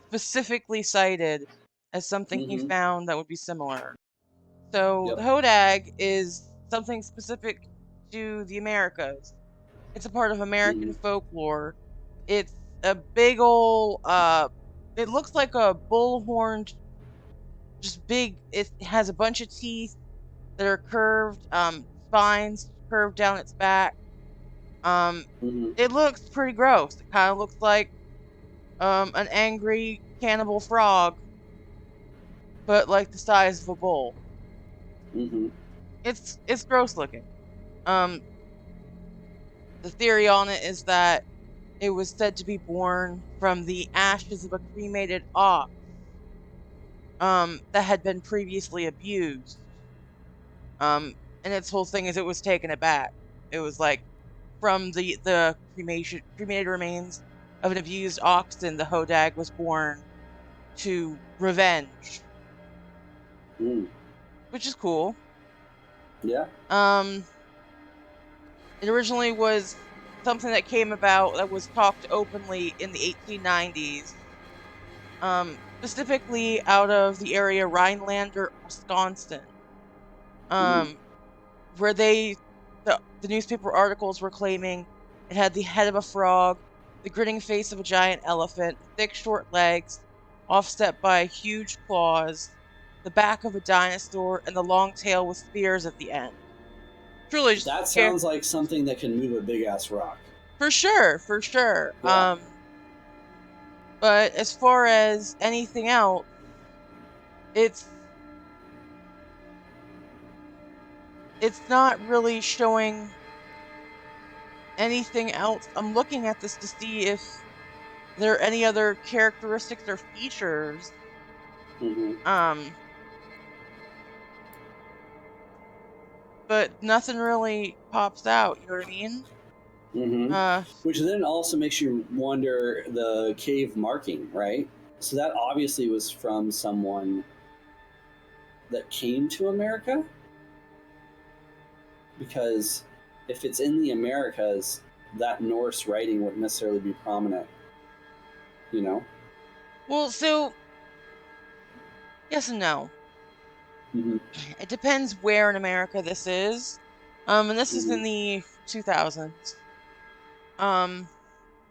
[SPEAKER 1] specifically cited as something he
[SPEAKER 2] Mm-hmm.
[SPEAKER 1] found that would be similar. So the
[SPEAKER 2] Yep.
[SPEAKER 1] hodag is something specific to the Americas. It's a part of
[SPEAKER 2] Mm-hmm.
[SPEAKER 1] American folklore. It's a big ol' it looks like a bullhorned, just big. It has a bunch of teeth that are curved, spines curved down its back. Um,
[SPEAKER 2] Mm-hmm.
[SPEAKER 1] it looks pretty gross. It kind of looks like an angry cannibal frog, but like the size of a bull.
[SPEAKER 2] Mm-hmm.
[SPEAKER 1] It's gross looking. Um, the theory on it is that it was said to be born from the ashes of a cremated ox that had been previously abused. And its whole thing is it was taken aback. It was like from the cremated remains of an abused oxen, the hodag was born to revenge,
[SPEAKER 2] Mm.
[SPEAKER 1] which is cool.
[SPEAKER 2] Yeah.
[SPEAKER 1] Um, it originally was something that came about that was talked openly in the 1890s, specifically out of the area Rhinelander, Wisconsin,
[SPEAKER 2] Mm.
[SPEAKER 1] um, where the newspaper articles were claiming it had the head of a frog, the grinning face of a giant elephant, thick short legs, offset by huge claws, the back of a dinosaur, and the long tail with spears at the end. Truly just
[SPEAKER 2] That
[SPEAKER 1] scare
[SPEAKER 2] sounds like something that can move a big ass rock.
[SPEAKER 1] for sure, for sure.
[SPEAKER 2] Yeah.
[SPEAKER 1] But as far as anything else, it's it's not really showing anything else. I'm looking at this to see if there are any other characteristics or features.
[SPEAKER 2] Mm-hmm.
[SPEAKER 1] Um, but nothing really pops out, you know what I mean?
[SPEAKER 2] Mm-hmm.
[SPEAKER 1] Uh,
[SPEAKER 2] Which then also makes you wonder the cave marking, right? So that obviously was from someone that came to America, because if it's in the Americas, that Norse writing wouldn't necessarily be prominent, you know?
[SPEAKER 1] well, so yes and no.
[SPEAKER 2] Mm-hmm.
[SPEAKER 1] It depends where in America this is. And this is
[SPEAKER 2] Mm-hmm.
[SPEAKER 1] in the 2000s. Um,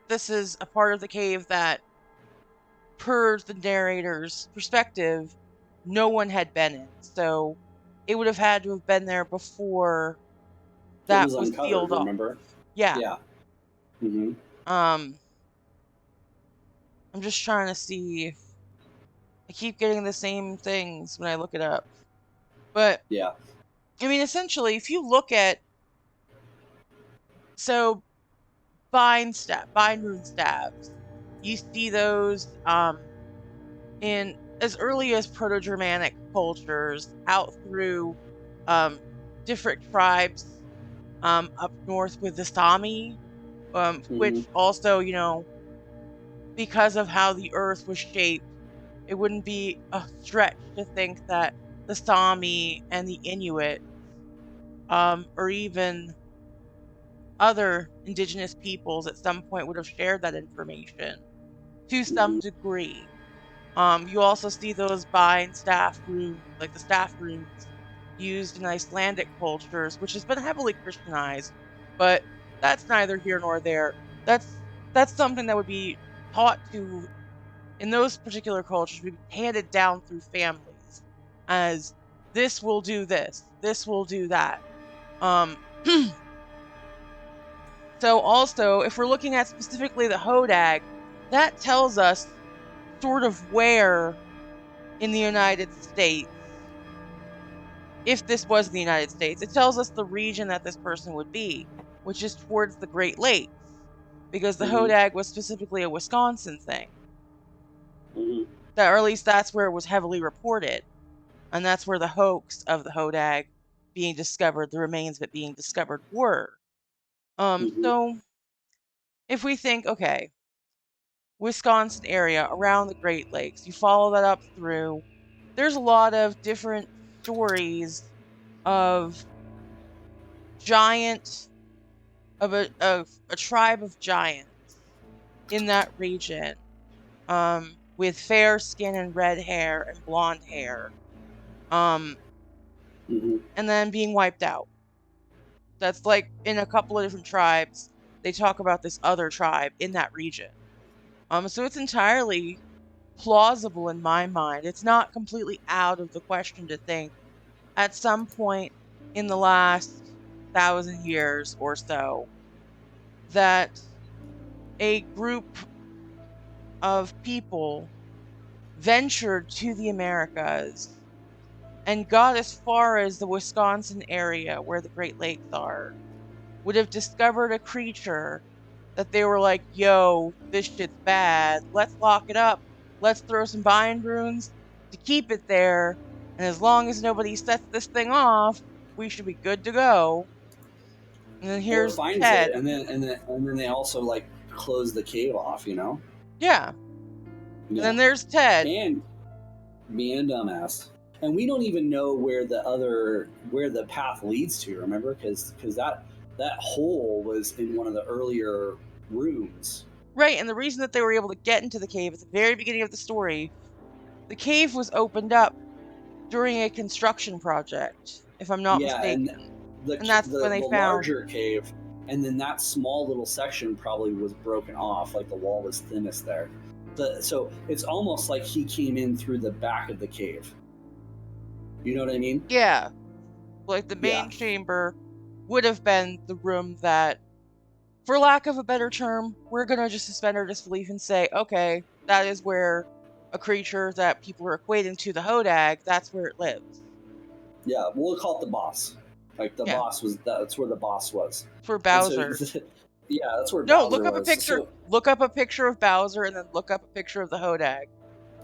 [SPEAKER 1] this is a part of the cave that, per the narrator's perspective, no one had been in. So it would have had to have been there before
[SPEAKER 2] It
[SPEAKER 1] that
[SPEAKER 2] was
[SPEAKER 1] was
[SPEAKER 2] uncovered,
[SPEAKER 1] sealed off.
[SPEAKER 2] remember?
[SPEAKER 1] Yeah.
[SPEAKER 2] Yeah. Mm-hmm.
[SPEAKER 1] Um, I'm just trying to see if I keep getting the same things when I look it up. But
[SPEAKER 2] Yeah.
[SPEAKER 1] I mean, essentially, if you look at, so bind rune staves, you see those in as early as Proto-Germanic cultures out through um, different tribes up north with the Sami,
[SPEAKER 2] Mm-hmm.
[SPEAKER 1] which also, because of how the earth was shaped, it wouldn't be a stretch to think that the Sami and the Inuit, or even other indigenous peoples at some point would have shared that information to some
[SPEAKER 2] Mm-hmm.
[SPEAKER 1] degree. You also see those bind staff runes, like the staff runes, used in Icelandic cultures, which has been heavily Christianized, but that's neither here nor there. That's something that would be taught to in those particular cultures, would be handed down through families as this will do this, this will do that. Um, so also, if we're looking at specifically the Hodag, that tells us sort of where in the United States, if this was the United States, it tells us the region that this person would be, which is towards the Great Lakes, because the
[SPEAKER 2] Mm-hmm.
[SPEAKER 1] Hodag was specifically a Wisconsin thing.
[SPEAKER 2] Mm-hmm.
[SPEAKER 1] That, or at least that's where it was heavily reported. And that's where the hoax of the Hodag being discovered, the remains of it being discovered, were.
[SPEAKER 2] Mm-hmm.
[SPEAKER 1] So if we think, okay, Wisconsin area around the Great Lakes, you follow that up through, there's a lot of different stories of giant of a tribe of giants in that region, with fair skin and red hair and blonde hair, um,
[SPEAKER 2] Mm-hmm.
[SPEAKER 1] and then being wiped out. That's like in a couple of different tribes. They talk about this other tribe in that region. So it's entirely plausible in my mind. It's not completely out of the question to think at some point in the last 1,000 years or so that a group of people ventured to the Americas and got as far as the Wisconsin area where the Great Lakes are, would have discovered a creature that they were like, yo, this shit's bad. Let's lock it up. Let's throw some bind runes to keep it there. And as long as nobody sets this thing off, we should be good to go. And then
[SPEAKER 2] Or
[SPEAKER 1] here's
[SPEAKER 2] finds it,
[SPEAKER 1] Ted.
[SPEAKER 2] and then they also like close the cave off, you know?
[SPEAKER 1] Yeah. And
[SPEAKER 2] Yeah.
[SPEAKER 1] then there's Ted.
[SPEAKER 2] And being a dumbass. And we don't even know where the path leads to. Remember, because that hole was in one of the earlier rooms.
[SPEAKER 1] Right. And the reason that they were able to get into the cave at the very beginning of the story, the cave was opened up during a construction project, if I'm not
[SPEAKER 2] Yeah, and
[SPEAKER 1] mistaken.
[SPEAKER 2] the
[SPEAKER 1] And that's when
[SPEAKER 2] the
[SPEAKER 1] they
[SPEAKER 2] the
[SPEAKER 1] found.
[SPEAKER 2] larger cave, and then that small little section probably was broken off, like the wall was thinnest there. So it's almost like he came in through the back of the cave. You know what I mean?
[SPEAKER 1] Yeah. Like the
[SPEAKER 2] Yeah,
[SPEAKER 1] main chamber would have been the room that, for lack of a better term, we're gonna just suspend our disbelief and say, okay, that is where a creature that people are equating to the Hodag, that's where it lives.
[SPEAKER 2] yeah. We'll call it the boss. Like the
[SPEAKER 1] Yeah,
[SPEAKER 2] boss was that's where the boss was,
[SPEAKER 1] for
[SPEAKER 2] and so
[SPEAKER 1] Bowser.
[SPEAKER 2] yeah, that's where
[SPEAKER 1] No,
[SPEAKER 2] Bowser was. So
[SPEAKER 1] look up a picture of Bowser and then look up a picture of the Hodag.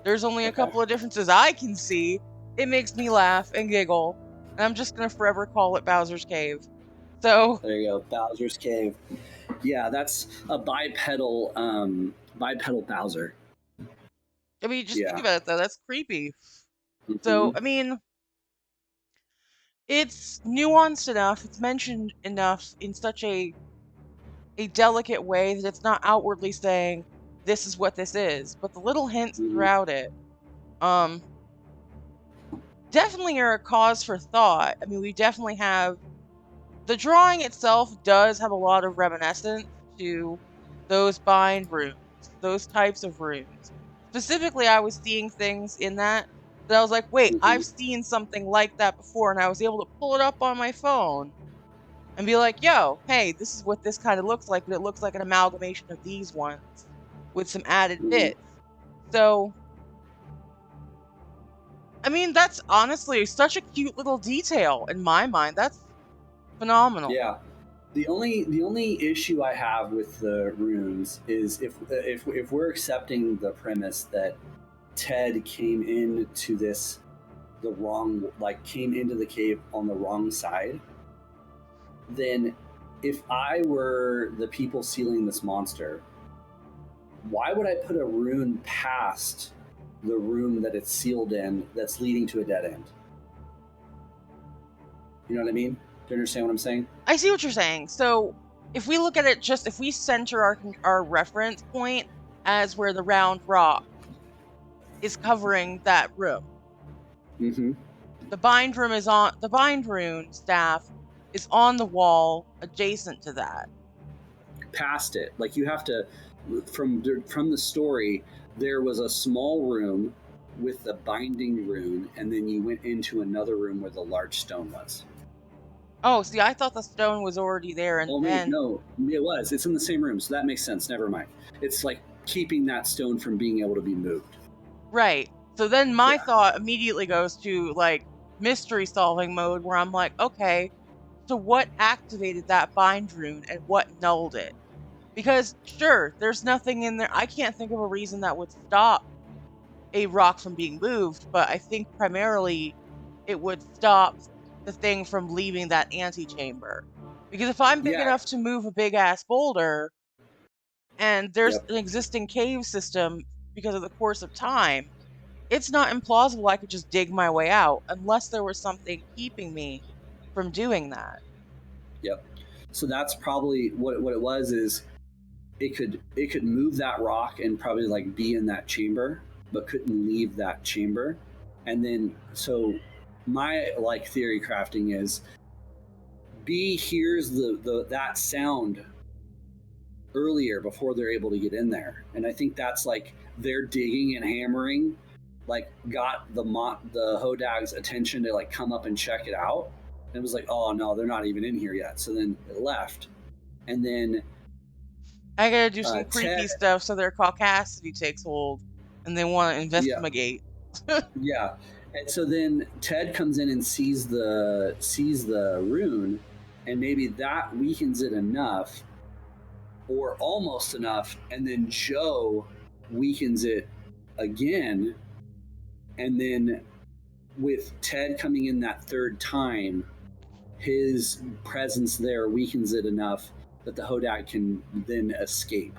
[SPEAKER 1] There's only a
[SPEAKER 2] okay,
[SPEAKER 1] couple of differences I can see. It makes me laugh and giggle, and I'm just gonna forever call it Bowser's Cave. So,
[SPEAKER 2] there you go, Bowser's cave. Yeah, that's a bipedal Bowser.
[SPEAKER 1] I mean, just think
[SPEAKER 2] Yeah.
[SPEAKER 1] about it though, that's creepy.
[SPEAKER 2] Hmm.
[SPEAKER 1] So, I mean, it's nuanced enough, it's mentioned enough in such a delicate way that it's not outwardly saying this is what this is, but the little hints
[SPEAKER 2] Hmm.
[SPEAKER 1] throughout it um definitely are a cause for thought. I mean, we definitely have the drawing itself does have a lot of reminiscence to those bind runes, those types of runes. Specifically, I was seeing things in that I was like, wait,
[SPEAKER 2] Hmm.
[SPEAKER 1] I've seen something like that before, and I was able to pull it up on my phone and be like, yo, hey, this is what this kind of looks like, but it looks like an amalgamation of these ones with some added
[SPEAKER 2] Hmm.
[SPEAKER 1] bits. So, I mean, that's honestly such a cute little detail in my mind. That's phenomenal.
[SPEAKER 2] Yeah. The only issue I have with the runes is if we're accepting the premise that Ted came into this the wrong like came into the cave on the wrong side, then if I were the people sealing this monster, why would I put a rune past the room that it's sealed in that's leading to a dead end? You know what I mean? Do you understand what I'm saying?
[SPEAKER 1] I see what you're saying. So if we look at it, just if we center our reference point as where the round rock is covering that room,
[SPEAKER 2] Mm-hmm.
[SPEAKER 1] the bind rune staff is on the wall adjacent to that.
[SPEAKER 2] Past it, like you have to, from the story, there was a small room with the binding rune, and then you went into another room where the large stone was.
[SPEAKER 1] Oh, see, I thought the stone was already there, and
[SPEAKER 2] Oh wait,
[SPEAKER 1] then
[SPEAKER 2] no, it was. It's in the same room, so that makes sense. Never mind. It's like keeping that stone from being able to be moved.
[SPEAKER 1] right. So then my
[SPEAKER 2] Yeah,
[SPEAKER 1] thought immediately goes to like mystery solving mode, where I'm like, okay, so what activated that bind rune and what nulled it? Because sure, there's nothing in there. I can't think of a reason that would stop a rock from being moved, but I think primarily it would stop the thing from leaving that antechamber. Because if I'm big
[SPEAKER 2] yeah,
[SPEAKER 1] enough to move a big ass boulder and there's
[SPEAKER 2] yep,
[SPEAKER 1] an existing cave system because of the course of time, it's not implausible I could just dig my way out unless there was something keeping me from doing that.
[SPEAKER 2] yep. So that's probably what it was. Is it could move that rock and probably like be in that chamber, but couldn't leave that chamber. And then so my like theory crafting is B hears the that sound earlier before they're able to get in there, and I think that's like they're digging and hammering, like got the Hodag's attention to like come up and check it out. And it was like, oh no, they're not even in here yet. So then it left, and then
[SPEAKER 1] I gotta do some
[SPEAKER 2] Ted,
[SPEAKER 1] creepy stuff so their caucasity takes hold and they want to
[SPEAKER 2] yeah,
[SPEAKER 1] investigate.
[SPEAKER 2] yeah. And so then Ted comes in and sees the rune, and maybe that weakens it enough, or almost enough, and then Joe weakens it again, and then with Ted coming in that third time, his presence there weakens it enough that the Hodag can then escape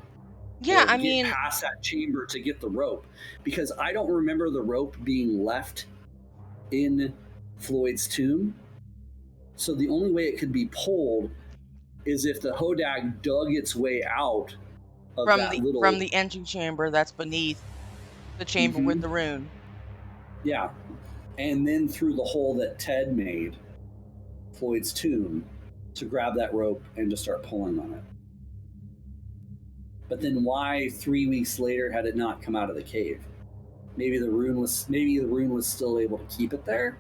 [SPEAKER 1] Yeah,
[SPEAKER 2] or
[SPEAKER 1] I
[SPEAKER 2] get
[SPEAKER 1] mean,
[SPEAKER 2] past that chamber to get the rope, because I don't remember the rope being left in Floyd's tomb. So the only way it could be pulled is if the Hodag dug its way out of
[SPEAKER 1] from
[SPEAKER 2] that
[SPEAKER 1] the
[SPEAKER 2] little.
[SPEAKER 1] entry chamber that's beneath the chamber with
[SPEAKER 2] Mm-hmm,
[SPEAKER 1] the rune.
[SPEAKER 2] yeah, and then through the hole that Ted made, Floyd's tomb, to grab that rope and to start pulling on it. But then why 3 weeks later had it not come out of the cave? Maybe the rune was still able to keep it there,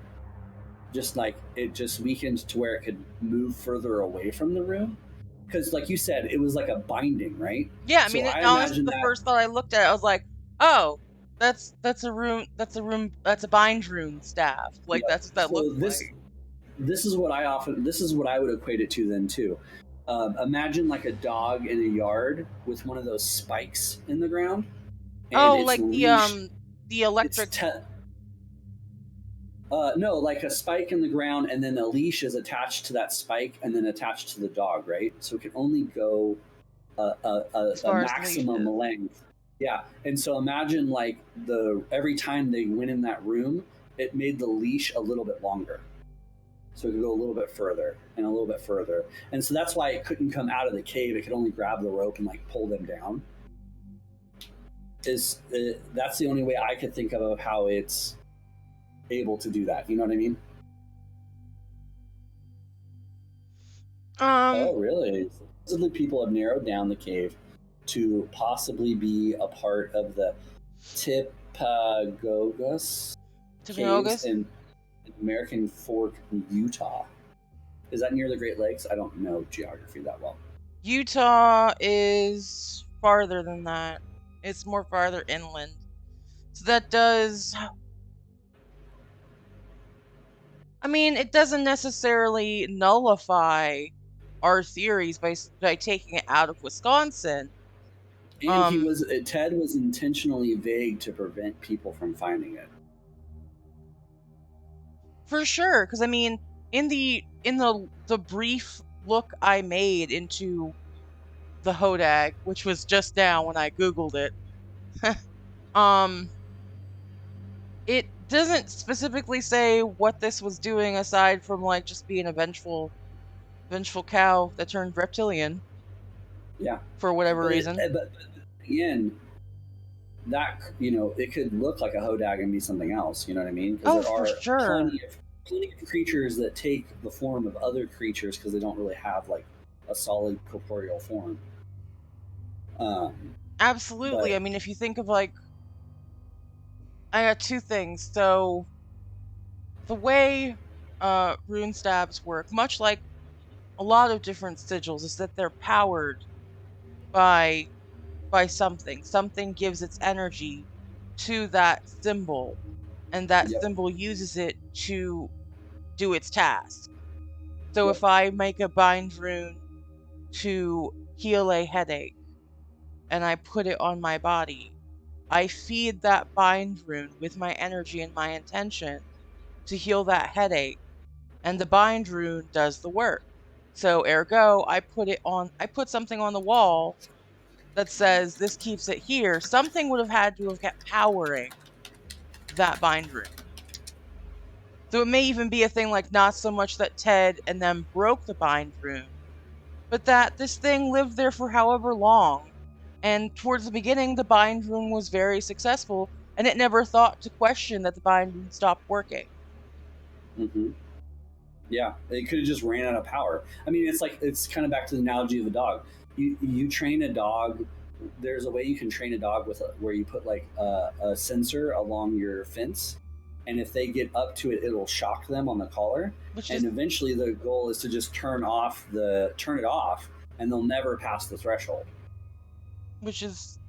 [SPEAKER 2] just like it just weakened to where it could move further away from the rune. Because, like you said, it was like a binding, right?
[SPEAKER 1] Yeah, I
[SPEAKER 2] So
[SPEAKER 1] mean,
[SPEAKER 2] I
[SPEAKER 1] honestly,
[SPEAKER 2] imagine
[SPEAKER 1] the
[SPEAKER 2] that.
[SPEAKER 1] first thought I looked at, I was like, oh, that's a bind rune staff. Like
[SPEAKER 2] Yep.
[SPEAKER 1] that's what that
[SPEAKER 2] So
[SPEAKER 1] looks
[SPEAKER 2] this
[SPEAKER 1] like.
[SPEAKER 2] this is what I would equate it to then too. Imagine like a dog in a yard with one of those spikes in the ground, and
[SPEAKER 1] Oh,
[SPEAKER 2] its
[SPEAKER 1] like
[SPEAKER 2] leash.
[SPEAKER 1] the
[SPEAKER 2] It's
[SPEAKER 1] electric.
[SPEAKER 2] no, like a spike in the ground, and then a leash is attached to that spike, and then attached to the dog, right? So it can only go
[SPEAKER 1] As
[SPEAKER 2] a
[SPEAKER 1] far as the leash
[SPEAKER 2] maximum
[SPEAKER 1] is.
[SPEAKER 2] length. Yeah, and so imagine like the every time they went in that room, it made the leash a little bit longer, so it could go a little bit further and a little bit further, and so that's why it couldn't come out of the cave. It could only grab the rope and like pull them down. Is That's the only way I could think of how it's able to do that. You know what I mean?
[SPEAKER 1] Um,
[SPEAKER 2] Oh, really? Supposedly, people have narrowed down the cave to possibly be a part of the Tipagogus caves
[SPEAKER 1] Timiogus.
[SPEAKER 2] in American Fork, Utah. Is that near the Great Lakes? I don't know geography that well.
[SPEAKER 1] Utah is farther than that. It's more farther inland. So that does. I mean, it doesn't necessarily nullify our theories by taking it out of Wisconsin.
[SPEAKER 2] And Ted was intentionally vague to prevent people from finding it.
[SPEAKER 1] For sure, because I mean, in the brief look I made into the Hodag, which was just now when I googled it, um, it doesn't specifically say what this was doing aside from like just being a vengeful cow that turned reptilian
[SPEAKER 2] Yeah,
[SPEAKER 1] for whatever reason.
[SPEAKER 2] but again, that it could look like a hodag and be something else. You know what I mean? Because
[SPEAKER 1] Oh,
[SPEAKER 2] there
[SPEAKER 1] for
[SPEAKER 2] are
[SPEAKER 1] sure.
[SPEAKER 2] plenty of creatures that take the form of other creatures because they don't really have like a solid corporeal form.
[SPEAKER 1] Absolutely.
[SPEAKER 2] But
[SPEAKER 1] I mean, if you think of like, I got two things. So the way rune stabs work, much like a lot of different sigils, is that they're powered by something. Something gives its energy to that symbol, and that
[SPEAKER 2] yep,
[SPEAKER 1] symbol uses it to do its task. So
[SPEAKER 2] yep,
[SPEAKER 1] if I make a bind rune to heal a headache and I put it on my body, I feed that bind rune with my energy and my intention to heal that headache, and the bind rune does the work. So ergo, I put something on the wall that says this keeps it here. Something would have had to have kept powering that bind rune. So it may even be a thing like not so much that Ted and them broke the bind rune, but that this thing lived there for however long. And towards the beginning, the bind rune was very successful, and it never thought to question that the bind rune stopped working.
[SPEAKER 2] hmm yeah. It could have just ran out of power. I mean, it's kind of back to the analogy of a dog. You train a dog. There's a way you can train a dog where you put like a sensor along your fence, and if they get up to it, it'll shock them on the collar.
[SPEAKER 1] Which
[SPEAKER 2] And
[SPEAKER 1] is,
[SPEAKER 2] eventually, the goal is to just turn it off, and they'll never pass the threshold.
[SPEAKER 1] which is,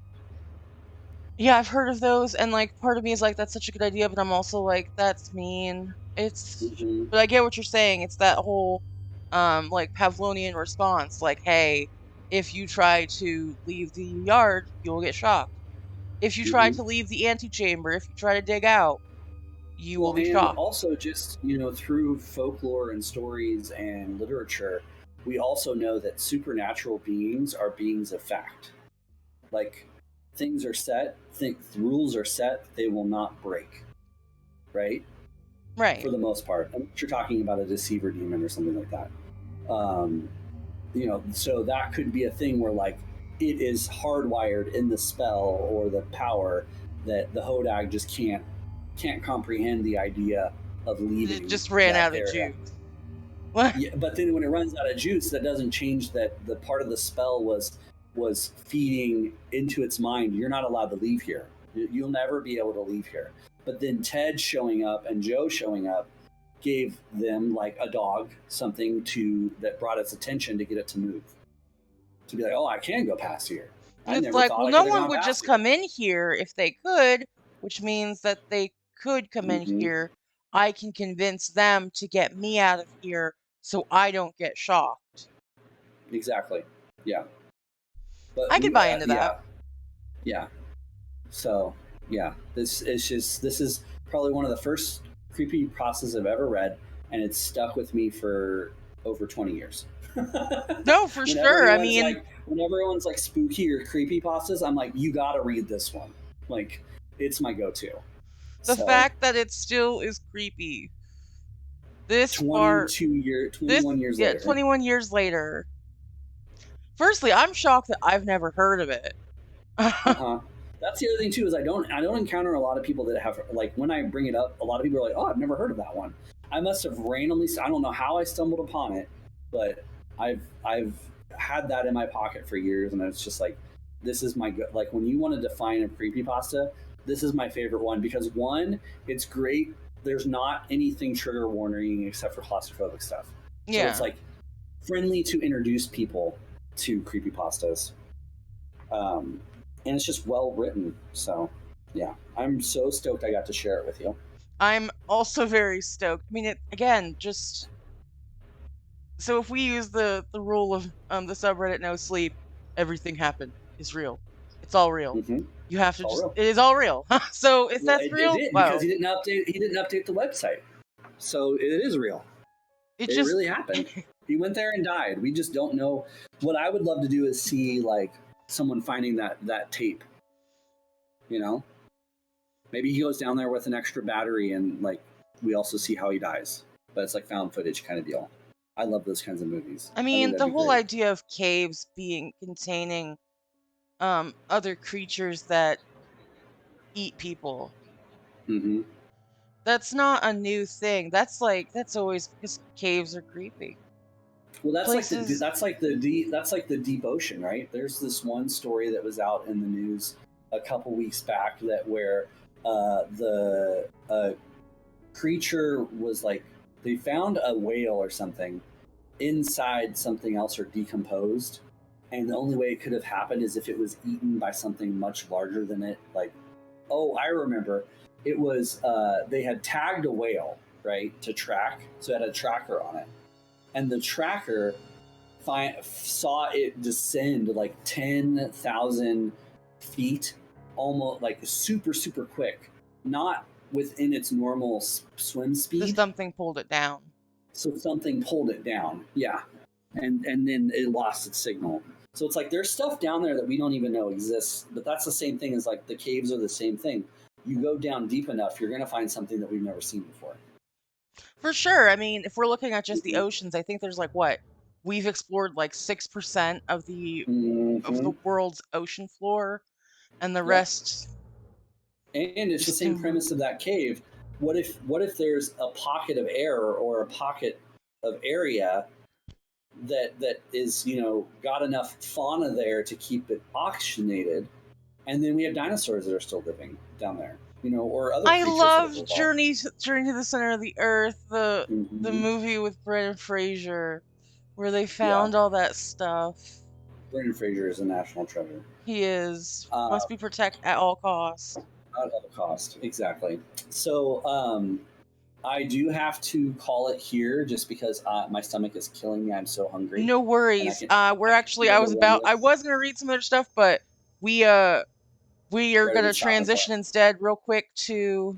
[SPEAKER 1] yeah, I've heard of those, and like part of me is like, that's such a good idea, but I'm also like, that's mean.
[SPEAKER 2] hmm
[SPEAKER 1] But I get what you're saying. It's that whole, like Pavlovian response, like, hey, if you try to leave the yard, you'll get shocked. If you try
[SPEAKER 2] hmm
[SPEAKER 1] to leave the antechamber, if you try to dig out, you will
[SPEAKER 2] Well,
[SPEAKER 1] be
[SPEAKER 2] and
[SPEAKER 1] shocked.
[SPEAKER 2] also just through folklore and stories and literature, we also know that supernatural beings are beings of fact. Like things are set, think rules are set, they will not break, right? For
[SPEAKER 1] Right.
[SPEAKER 2] the most part, unless you're talking about a deceiver demon or something like that. Um, so that could be a thing where like it is hardwired in the spell or the power that the hodag just can't comprehend the idea of
[SPEAKER 1] It
[SPEAKER 2] leaving
[SPEAKER 1] just ran
[SPEAKER 2] that
[SPEAKER 1] out of
[SPEAKER 2] area.
[SPEAKER 1] juice.
[SPEAKER 2] Yeah, but then when it runs out of juice, that doesn't change that the part of the spell was feeding into its mind. You're not allowed to leave here. You'll never be able to leave here. But then Ted showing up and Joe showing up gave them like a dog something to that brought its attention to get it to move, to be like, oh, I can go past here.
[SPEAKER 1] And
[SPEAKER 2] I
[SPEAKER 1] it's
[SPEAKER 2] never
[SPEAKER 1] like,
[SPEAKER 2] thought
[SPEAKER 1] well,
[SPEAKER 2] I
[SPEAKER 1] no
[SPEAKER 2] could have
[SPEAKER 1] one
[SPEAKER 2] gone
[SPEAKER 1] would
[SPEAKER 2] past
[SPEAKER 1] just
[SPEAKER 2] here.
[SPEAKER 1] come in here if they could, which means that they could come in
[SPEAKER 2] hmm
[SPEAKER 1] here. I can convince them to get me out of here so I don't get shocked.
[SPEAKER 2] Exactly. Yeah. But
[SPEAKER 1] I could buy into that.
[SPEAKER 2] yeah, yeah. So yeah, this is probably one of the first creepy pastas I've ever read, and it's stuck with me for over 20 years.
[SPEAKER 1] No, for sure. I mean,
[SPEAKER 2] Whenever everyone's like spooky or creepy pastas, I'm like, you gotta read this one. Like, it's my go-to.
[SPEAKER 1] the
[SPEAKER 2] So
[SPEAKER 1] fact that it still is creepy this far,
[SPEAKER 2] 21 years
[SPEAKER 1] yeah,
[SPEAKER 2] later.
[SPEAKER 1] 21 years later. Firstly, I'm shocked that I've never heard of it.
[SPEAKER 2] Uh-huh. That's the other thing too, is I don't encounter a lot of people that have, like, when I bring it up, a lot of people are like, oh, I've never heard of that one. I must have randomly, I don't know how I stumbled upon it, but I've had that in my pocket for years, and it's just like, this is like, when you want to define a creepypasta, this is my favorite one, because one, it's great. There's not anything trigger warning except for claustrophobic stuff. So it's
[SPEAKER 1] Yeah,
[SPEAKER 2] like friendly to introduce people to creepypastas. Um, and it's just well written. So, yeah, I'm so stoked I got to share it with you.
[SPEAKER 1] I'm also very stoked. I mean, it again, just so if we use the rule of the subreddit no sleep, everything happened is real. It's all real.
[SPEAKER 2] Mm-hmm.
[SPEAKER 1] You have
[SPEAKER 2] It's
[SPEAKER 1] to
[SPEAKER 2] all
[SPEAKER 1] just
[SPEAKER 2] real.
[SPEAKER 1] it is all real. So if
[SPEAKER 2] Well,
[SPEAKER 1] that's
[SPEAKER 2] it
[SPEAKER 1] real,
[SPEAKER 2] did because
[SPEAKER 1] wow.
[SPEAKER 2] he didn't update the website, so it is real.
[SPEAKER 1] It
[SPEAKER 2] It
[SPEAKER 1] just
[SPEAKER 2] really happened. He went there and died. We just don't know. What I would love to do is see like someone finding that tape. You know, Maybe he goes down there with an extra battery, and like we also see how he dies. But it's like found footage kind of deal. I love those kinds of movies.
[SPEAKER 1] I
[SPEAKER 2] I think
[SPEAKER 1] mean,
[SPEAKER 2] that'd
[SPEAKER 1] the
[SPEAKER 2] be
[SPEAKER 1] whole
[SPEAKER 2] great.
[SPEAKER 1] idea of caves being containing other creatures that eat people.
[SPEAKER 2] Mm-hmm.
[SPEAKER 1] That's not a new thing. That's always because caves are creepy.
[SPEAKER 2] Well,
[SPEAKER 1] Places.
[SPEAKER 2] that's like the deep ocean, right? There's this one story that was out in the news a couple weeks back that where the creature was like they found a whale or something inside something else or decomposed, and the only way it could have happened is if it was eaten by something much larger than it. Like, oh, I remember, it was they had tagged a whale right to track, so it had a tracker on it, and the tracker saw it descend like 10,000 feet, almost like super, super quick, not within its normal swim
[SPEAKER 1] Just
[SPEAKER 2] speed.
[SPEAKER 1] something pulled it down.
[SPEAKER 2] So something pulled it down. Yeah. And then it lost its signal. So it's like there's stuff down there that we don't even know exists, but that's the same thing as like the caves are the same thing. You go down deep enough, you're going to find something that we've never seen before.
[SPEAKER 1] For sure. I mean, if we're looking at just the
[SPEAKER 2] Mm-hmm.
[SPEAKER 1] oceans, I think there's like what? We've explored like 6% of the
[SPEAKER 2] Mm-hmm.
[SPEAKER 1] world's ocean floor, and the
[SPEAKER 2] Yep.
[SPEAKER 1] rest
[SPEAKER 2] And it's
[SPEAKER 1] is
[SPEAKER 2] the same
[SPEAKER 1] still.
[SPEAKER 2] premise of that cave. What if there's a pocket of air or a pocket of area that is got enough fauna there to keep it oxygenated, and then we have dinosaurs that are still living down there, or other
[SPEAKER 1] I
[SPEAKER 2] creatures that have
[SPEAKER 1] love
[SPEAKER 2] evolved.
[SPEAKER 1] Journey to the Center of the Earth, the
[SPEAKER 2] Mm-hmm.
[SPEAKER 1] movie with Brendan Fraser, where they
[SPEAKER 2] Yeah,
[SPEAKER 1] found all that stuff.
[SPEAKER 2] Brendan Fraser is a national treasure.
[SPEAKER 1] He is
[SPEAKER 2] Uh,
[SPEAKER 1] must be protected at all cost.
[SPEAKER 2] at all cost, exactly. So I do have to call it here, just because my stomach is killing me. I'm so hungry,
[SPEAKER 1] No
[SPEAKER 2] and
[SPEAKER 1] worries. We're
[SPEAKER 2] I can
[SPEAKER 1] actually
[SPEAKER 2] feel the
[SPEAKER 1] I
[SPEAKER 2] rumbling.
[SPEAKER 1] was gonna read some other stuff, but we uh we are
[SPEAKER 2] Got a
[SPEAKER 1] gonna
[SPEAKER 2] good stopping point.
[SPEAKER 1] transition instead real quick to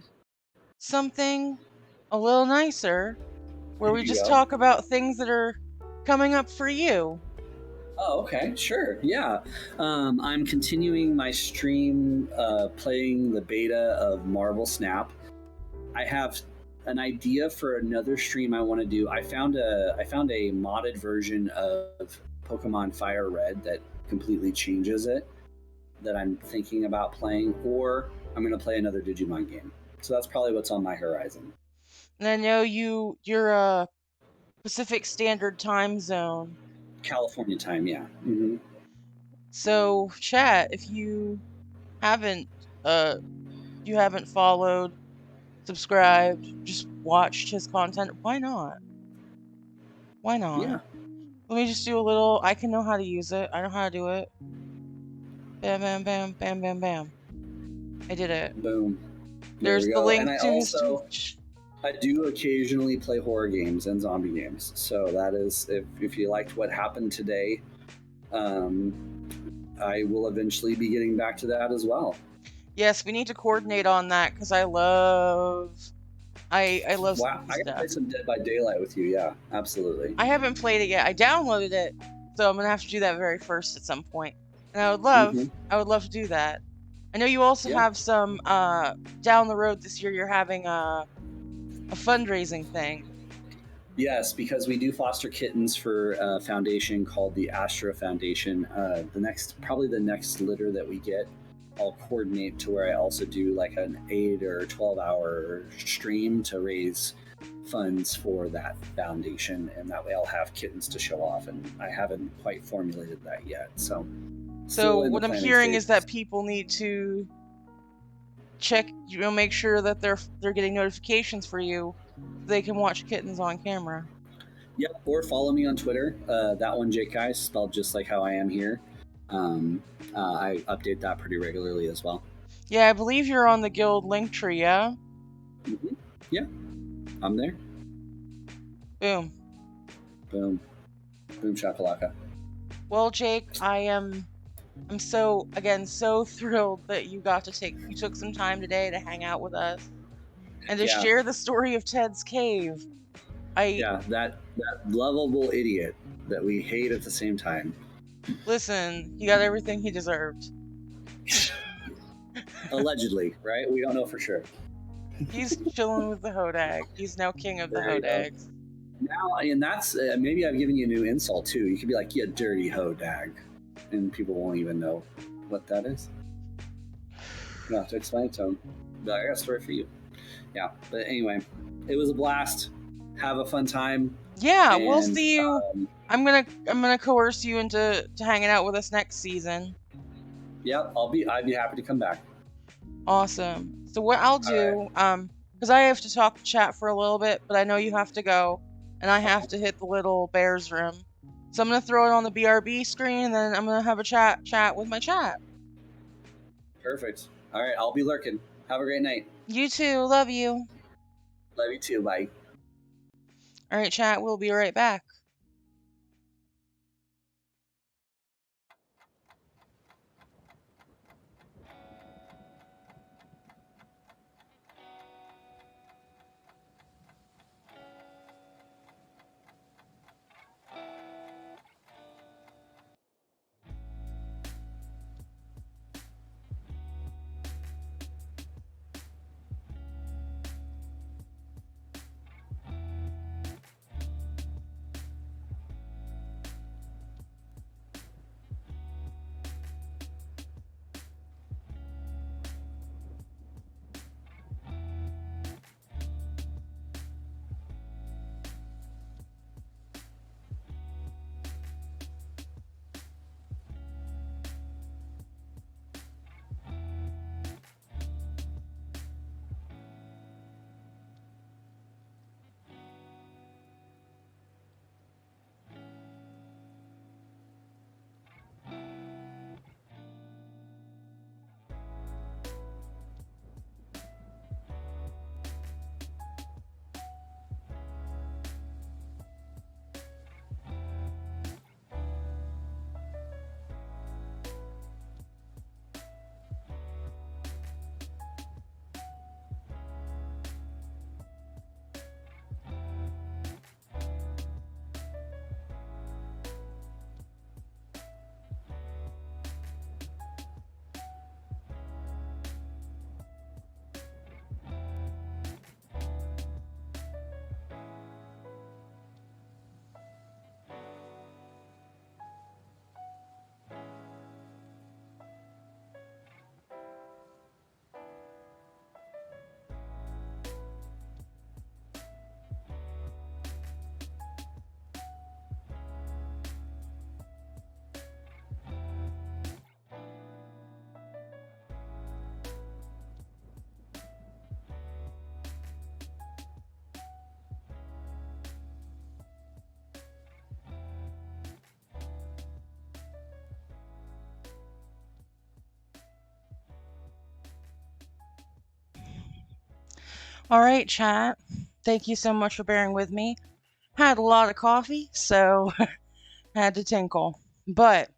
[SPEAKER 1] something a little nicer, where
[SPEAKER 2] Here
[SPEAKER 1] we
[SPEAKER 2] you
[SPEAKER 1] just
[SPEAKER 2] go.
[SPEAKER 1] talk about things that are coming up for you.
[SPEAKER 2] Oh, okay, sure, yeah. I'm continuing my stream playing the beta of Marvel Snap. I have an idea for another stream I want to do. I found a modded version of Pokemon Fire Red that completely changes it, that I'm thinking about playing, or I'm going to play another Digimon game. So that's probably what's on my horizon.
[SPEAKER 1] And I know you're a Pacific Standard Time zone.
[SPEAKER 2] California time, yeah. Mm-hmm.
[SPEAKER 1] So, chat, if haven't uh you haven't followed, subscribed, just watched his content, why not? Why not?
[SPEAKER 2] Yeah.
[SPEAKER 1] Let me just do a little. I can know how to use it. I know how to do it. Bam, bam, bam, bam, bam, bam. I did it.
[SPEAKER 2] Boom. There
[SPEAKER 1] There's
[SPEAKER 2] we
[SPEAKER 1] the
[SPEAKER 2] go. And
[SPEAKER 1] link
[SPEAKER 2] I
[SPEAKER 1] to his
[SPEAKER 2] also
[SPEAKER 1] Twitch.
[SPEAKER 2] I do occasionally play horror games and zombie games. So that is, if you liked what happened today, um, I will eventually be getting back to that as well.
[SPEAKER 1] Yes, we need to coordinate on that because I love
[SPEAKER 2] Wow,
[SPEAKER 1] spooky
[SPEAKER 2] I gotta play
[SPEAKER 1] stuff.
[SPEAKER 2] some Dead by Daylight with you. Yeah, absolutely.
[SPEAKER 1] I haven't played it yet. I downloaded it, so I'm gonna have to do that very first at some point. And
[SPEAKER 2] Mm-hmm.
[SPEAKER 1] I would love to do that. I know you also
[SPEAKER 2] Yeah.
[SPEAKER 1] have some down the road this year. You're having a fundraising thing.
[SPEAKER 2] Yes, because we do foster kittens for a foundation called the Astra Foundation. Probably the next litter that we get, I'll coordinate to where I also do like an 8 or 12 hour stream to raise funds for that foundation, and that way I'll have kittens to show off. And I haven't quite formulated that yet, so
[SPEAKER 1] So
[SPEAKER 2] still in the
[SPEAKER 1] what I'm
[SPEAKER 2] planning
[SPEAKER 1] hearing is that
[SPEAKER 2] stages.
[SPEAKER 1] people need to check, make sure that they're getting notifications for you so they can watch kittens on camera.
[SPEAKER 2] Yep, or follow me on Twitter. That one, Jake Guy, spelled just like how I am here. Um, I update that pretty regularly as well.
[SPEAKER 1] Yeah, I believe you're on the guild link tree, yeah?
[SPEAKER 2] Mm-hmm. Yeah, I'm there.
[SPEAKER 1] Boom.
[SPEAKER 2] Boom, boom, shakalaka.
[SPEAKER 1] Well, Jake, I'm so thrilled that you took some time today to hang out with us and to
[SPEAKER 2] Yeah,
[SPEAKER 1] share the story of Ted's cave. I
[SPEAKER 2] yeah, that lovable idiot that we hate at the same time.
[SPEAKER 1] Listen, he got everything he deserved.
[SPEAKER 2] Allegedly, right? We don't know for sure.
[SPEAKER 1] He's chilling with the Hodag. He's now king of the
[SPEAKER 2] There you go.
[SPEAKER 1] Hodags.
[SPEAKER 2] Now, and that's maybe I've given you a new insult too. You could be like, "You dirty hoe dag," and people won't even know what that is. You have to explain it to them. But I got a story for you. Yeah, but anyway, it was a blast. Have a fun time.
[SPEAKER 1] Yeah,
[SPEAKER 2] And,
[SPEAKER 1] we'll see you. I'm gonna coerce you into hanging out with us next season.
[SPEAKER 2] Yep, I'd be happy to come back.
[SPEAKER 1] Awesome. So what I'll do, because I have to talk to chat for a little bit, but I know you have to go, and I have to hit the little bears room. So I'm gonna throw it on the BRB screen, and then I'm gonna have a chat with my chat.
[SPEAKER 2] Perfect. All right, I'll be lurking. Have a great night.
[SPEAKER 1] You too. Love you.
[SPEAKER 2] Love you too. Bye.
[SPEAKER 1] All right, chat. We'll be right back. All right, chat. Thank you so much for bearing with me. Had a lot of coffee, so had to tinkle. But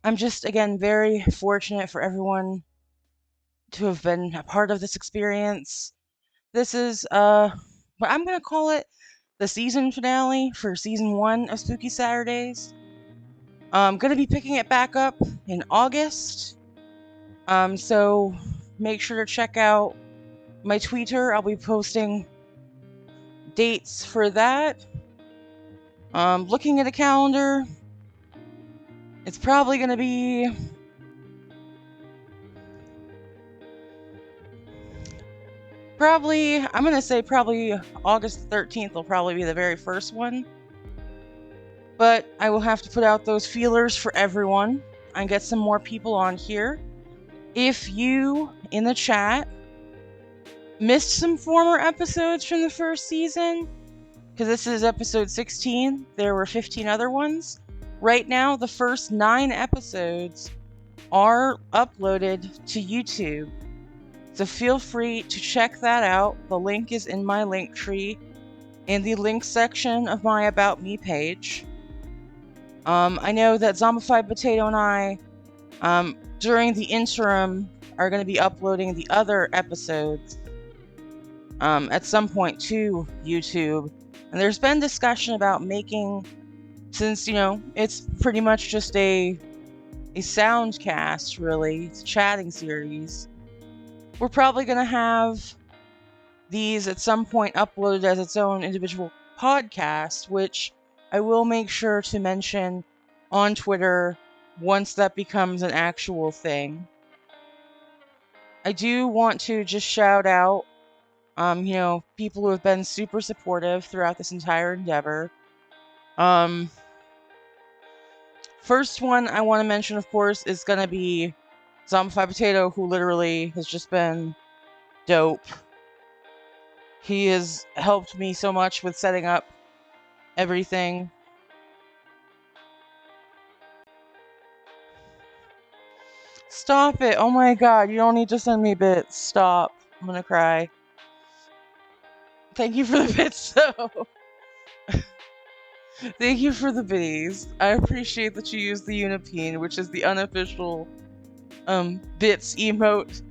[SPEAKER 1] I'm just, again, very fortunate for everyone to have been a part of this experience. This is, what I'm going to call it the season finale for season 1 of Spooky Saturdays. I'm going to be picking it back up in August. So make sure to check out my Twitter. I'll be posting dates for that. Looking at a calendar, it's probably going to be I'm going to say probably August 13th will probably be the very first one. But I will have to put out those feelers for everyone and get some more people on here. If you, in the chat, missed some former episodes from the first season, because this is episode 16, there were 15 other ones. Right now, the first 9 episodes are uploaded to YouTube. So feel free to check that out. The link is in my link tree in the link section of my About Me page. I know that Zombified Potato and I, during the interim, are going to be uploading the other episodes at some point to YouTube. And there's been discussion about making, since, it's pretty much just a a sound cast, really. It's a chatting series. We're probably going to have these at some point uploaded as its own individual podcast, which I will make sure to mention on Twitter once that becomes an actual thing. I do want to just shout out, people who have been super supportive throughout this entire endeavor. First one I want to mention, of course, is going to be Zombify Potato, who literally has just been dope. He has helped me so much with setting up everything. Stop it. Oh my god, you don't need to send me bits. Stop. I'm gonna cry. Thank you for the bits, though. Thank you for the biddies. I appreciate that you use the Unipene, which is the unofficial bits emote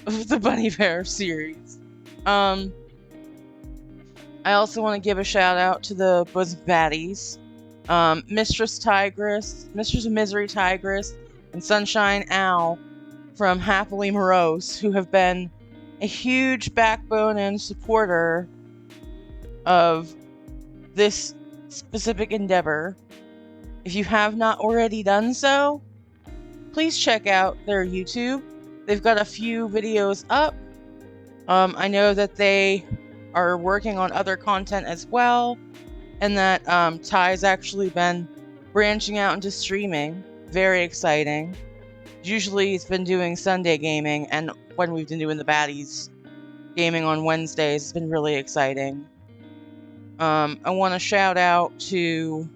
[SPEAKER 1] of the Bunny Bear series. I also want to give a shout out to the bosom baddies. Mistress Tigress, Mistress of Misery Tigress, and Sunshine Owl from Happily Morose, who have been a huge backbone and supporter of this specific endeavor. If you have not already done so, please check out their YouTube. They've got a few videos up. I know that they are working on other content as well, and that Ty's actually been branching out into streaming. Very exciting. Usually he's been doing Sunday gaming, and when we've been doing the baddies gaming on Wednesdays, it's been really exciting. I want to shout out to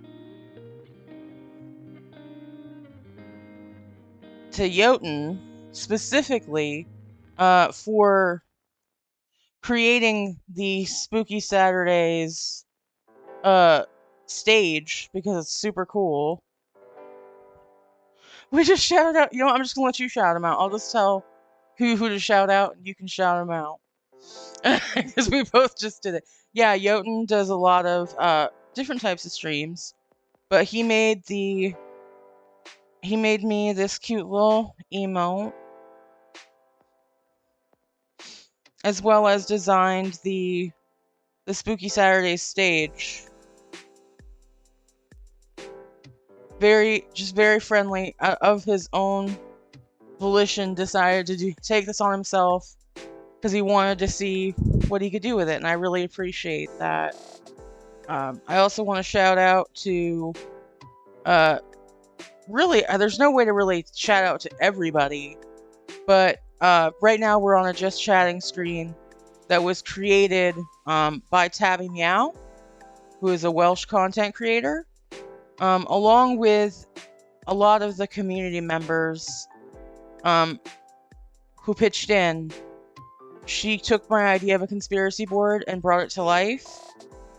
[SPEAKER 1] Jotun specifically for creating the Spooky Saturdays stage, because it's super cool. We just shouted out, I'm just gonna let you shout them out. I'll just tell who to shout out, and you can shout them out. Because we both just did it. Yeah, Jotun does a lot of different types of streams, but he made me this cute little emote, as well as designed the Spooky Saturdays stage. Very friendly, of his own volition, decided to take this on himself because he wanted to see what he could do with it, and I really appreciate that. I also want to shout out to there's no way to really shout out to everybody, but right now we're on a just chatting screen that was created by Tabby Meow, who is a Welsh content creator, along with a lot of the community members who pitched in. She took my idea of a conspiracy board and brought it to life.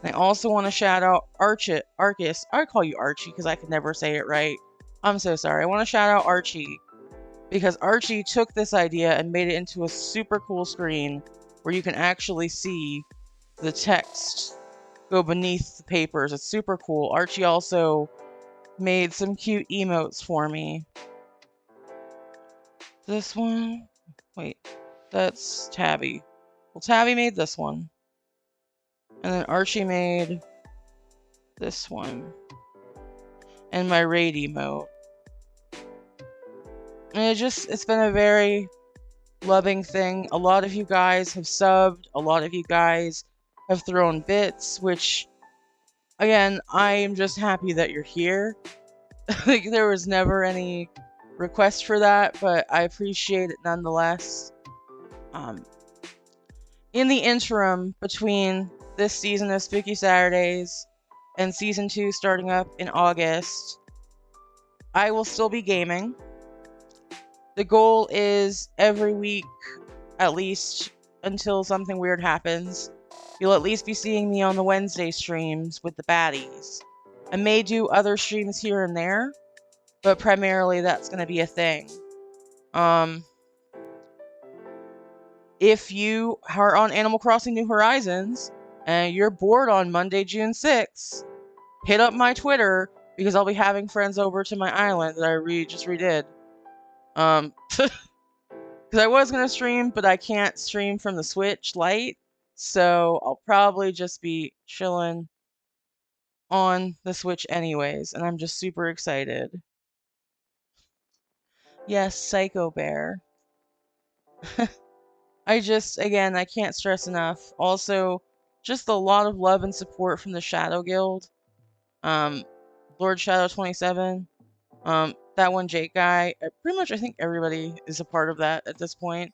[SPEAKER 1] And I also want to shout out Arcus. I call you Archie because I could never say it right. I'm so sorry. I want to shout out Archie because Archie took this idea and made it into a super cool screen where you can actually see the text go beneath the papers. It's super cool. Archie also made some cute emotes for me. This one? Wait, that's Tabby. Well, Tabby made this one. And then Archie made this one. And my raid emote. And it's been a very loving thing. A lot of you guys have subbed. A lot of you guys have thrown bits, which, again, I am just happy that you're here. Like, there was never any request for that, but I appreciate it nonetheless. In the interim between this season of Spooky Saturdays and season 2 starting up in August, I will still be gaming. The goal is every week, at least until something weird happens, you'll at least be seeing me on the Wednesday streams with the baddies. I may do other streams here and there, but primarily that's going to be a thing. If you are on Animal Crossing New Horizons and you're bored on Monday, June 6th, hit up my Twitter because I'll be having friends over to my island that I just redid. Because I was gonna stream, but I can't stream from the Switch Lite, so I'll probably just be chilling on the Switch anyways, and I'm just super excited. Yes, Psycho Bear. Again, I can't stress enough. Also, just a lot of love and support from the Shadow Guild. Um, Lord Shadow 27. That one Jake guy. Pretty much, I think everybody is a part of that at this point.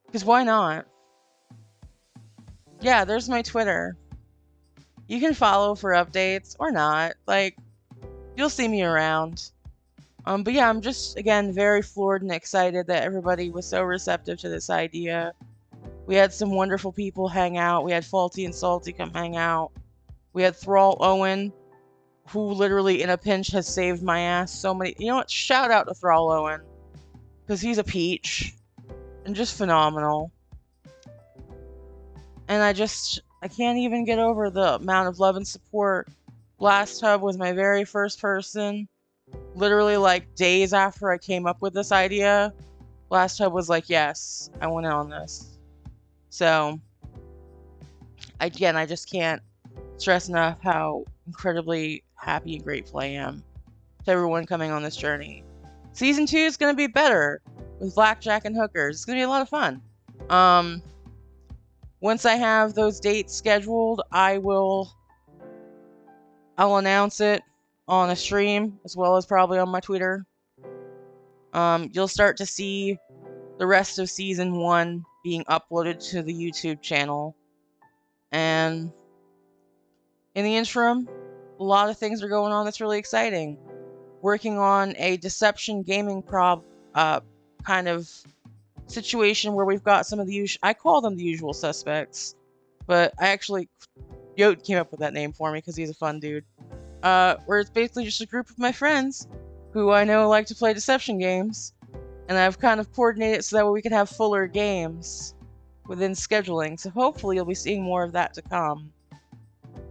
[SPEAKER 1] Because why not? Yeah, there's my Twitter. You can follow for updates or not. Like, you'll see me around. But yeah, I'm just, again, very floored and excited that everybody was so receptive to this idea. We had some wonderful people hang out. We had Faulty and Salty come hang out. We had Thrall Owen, who literally in a pinch has saved my ass so many. You know what? Shout out to Thrall Owen, because he's a peach and just phenomenal. And I can't even get over the amount of love and support. Blast Hub was my very first person. Literally, like, days after I came up with this idea, Blast Hub was like, yes, I want in on this. So, again, I just can't stress enough how incredibly happy and grateful I am to everyone coming on this journey. Season 2 is going to be better with blackjack and hookers. It's going to be a lot of fun. Once I have those dates scheduled, I'll announce it on a stream as well as probably on my Twitter. You'll start to see the rest of season 1 being uploaded to the YouTube channel. And in the interim, a lot of things are going on that's really exciting. Working on a deception gaming kind of situation where we've got some of the I call them the usual suspects, but Yote came up with that name for me because he's a fun dude. Where it's basically just a group of my friends who I know like to play deception games, and I've kind of coordinated so that way we can have fuller games within scheduling. So hopefully you'll be seeing more of that to come.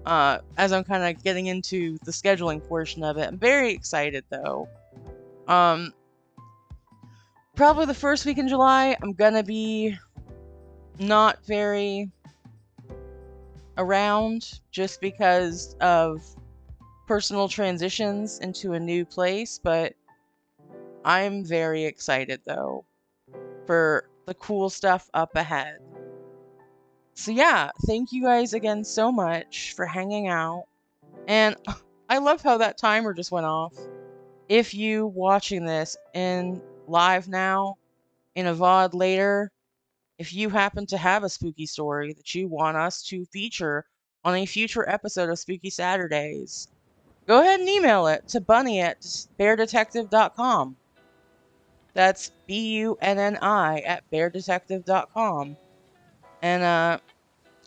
[SPEAKER 1] As I'm kind of getting into the scheduling portion of it. I'm very excited though. Probably the first week in July, I'm gonna be not very around just because of personal transitions into a new place, but I'm very excited though for the cool stuff up ahead. So yeah, thank you guys again so much for hanging out. And I love how that timer just went off. If you watching this in live now, in a VOD later, if you happen to have a spooky story that you want us to feature on a future episode of Spooky Saturdays, go ahead and email it to bunny@beardetective.com. That's BUNNI@beardetective.com. And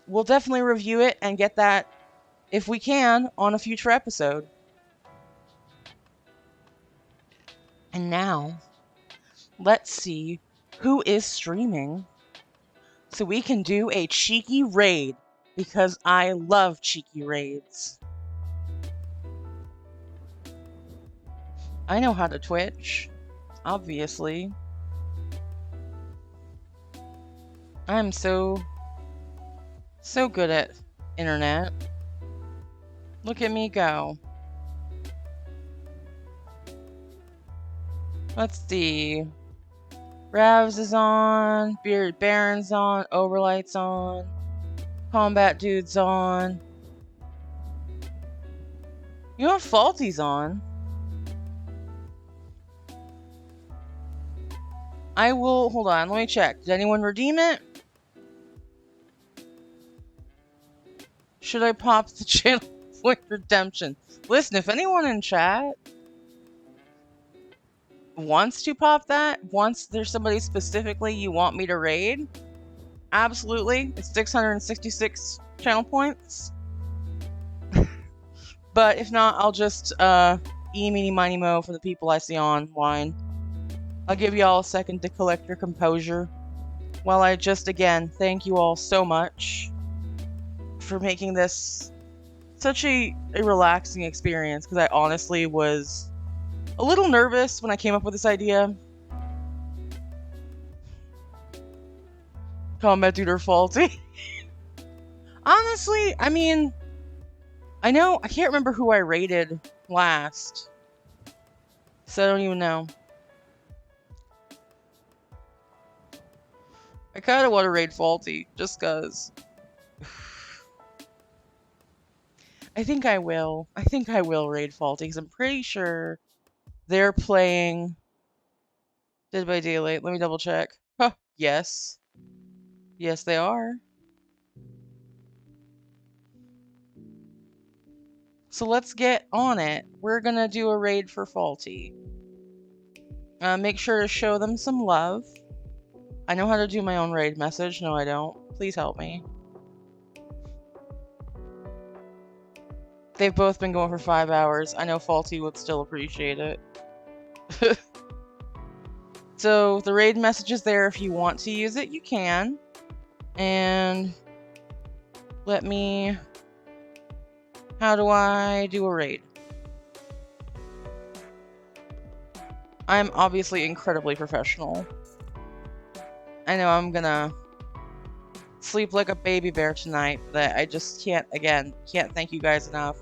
[SPEAKER 1] we'll definitely review it and get that, if we can, on a future episode. And now, let's see who is streaming so we can do a cheeky raid, because I love cheeky raids. I know how to Twitch, obviously. I'm so good at internet. Look at me go. Let's see. Ravs is on, Bearded Baron's on, Overlight's on, Combat Dude's on. You know, Faulty's on. Hold on, let me check. Did anyone redeem it? Should I pop the channel point redemption? Listen, if anyone in chat wants to pop that, once there's somebody specifically you want me to raid, absolutely. It's 666 channel points. But if not, I'll just meeny miny mo for the people I see online. I'll give you all a second to collect your composure while I just again thank you all so much for making this such a relaxing experience, because I honestly was a little nervous when I came up with this idea. Combat Tutor Faulty. Honestly, I mean, I know I can't remember who I rated last, so I don't even know. I kind of want to raid Faulty just cause. I think I will. I think I will raid Faulty because I'm pretty sure they're playing Dead by Daylight. Let me double check. Huh, yes. Yes, they are. So let's get on it. We're gonna do a raid for Faulty. Make sure to show them some love. I know how to do my own raid message. No, I don't. Please help me. They've both been going for 5 hours. I know Faulty would still appreciate it. So the raid message is there. If you want to use it, you can. And let me... How do I do a raid? I'm obviously incredibly professional. I know I'm gonna sleep like a baby bear tonight, but I just can't thank you guys enough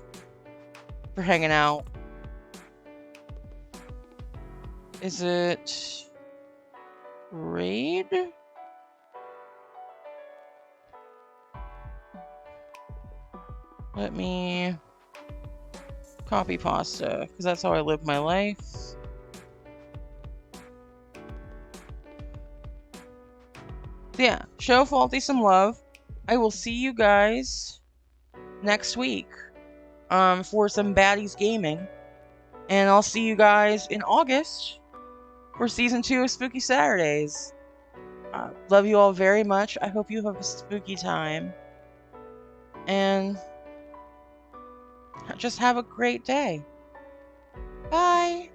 [SPEAKER 1] for hanging out. Is it raid? Let me copy pasta, because that's how I live my life. Yeah, show Faulty some love. I will see you guys next week for some Baddies Gaming. And I'll see you guys in August for Season 2 of Spooky Saturdays. Love you all very much. I hope you have a spooky time. And just have a great day. Bye!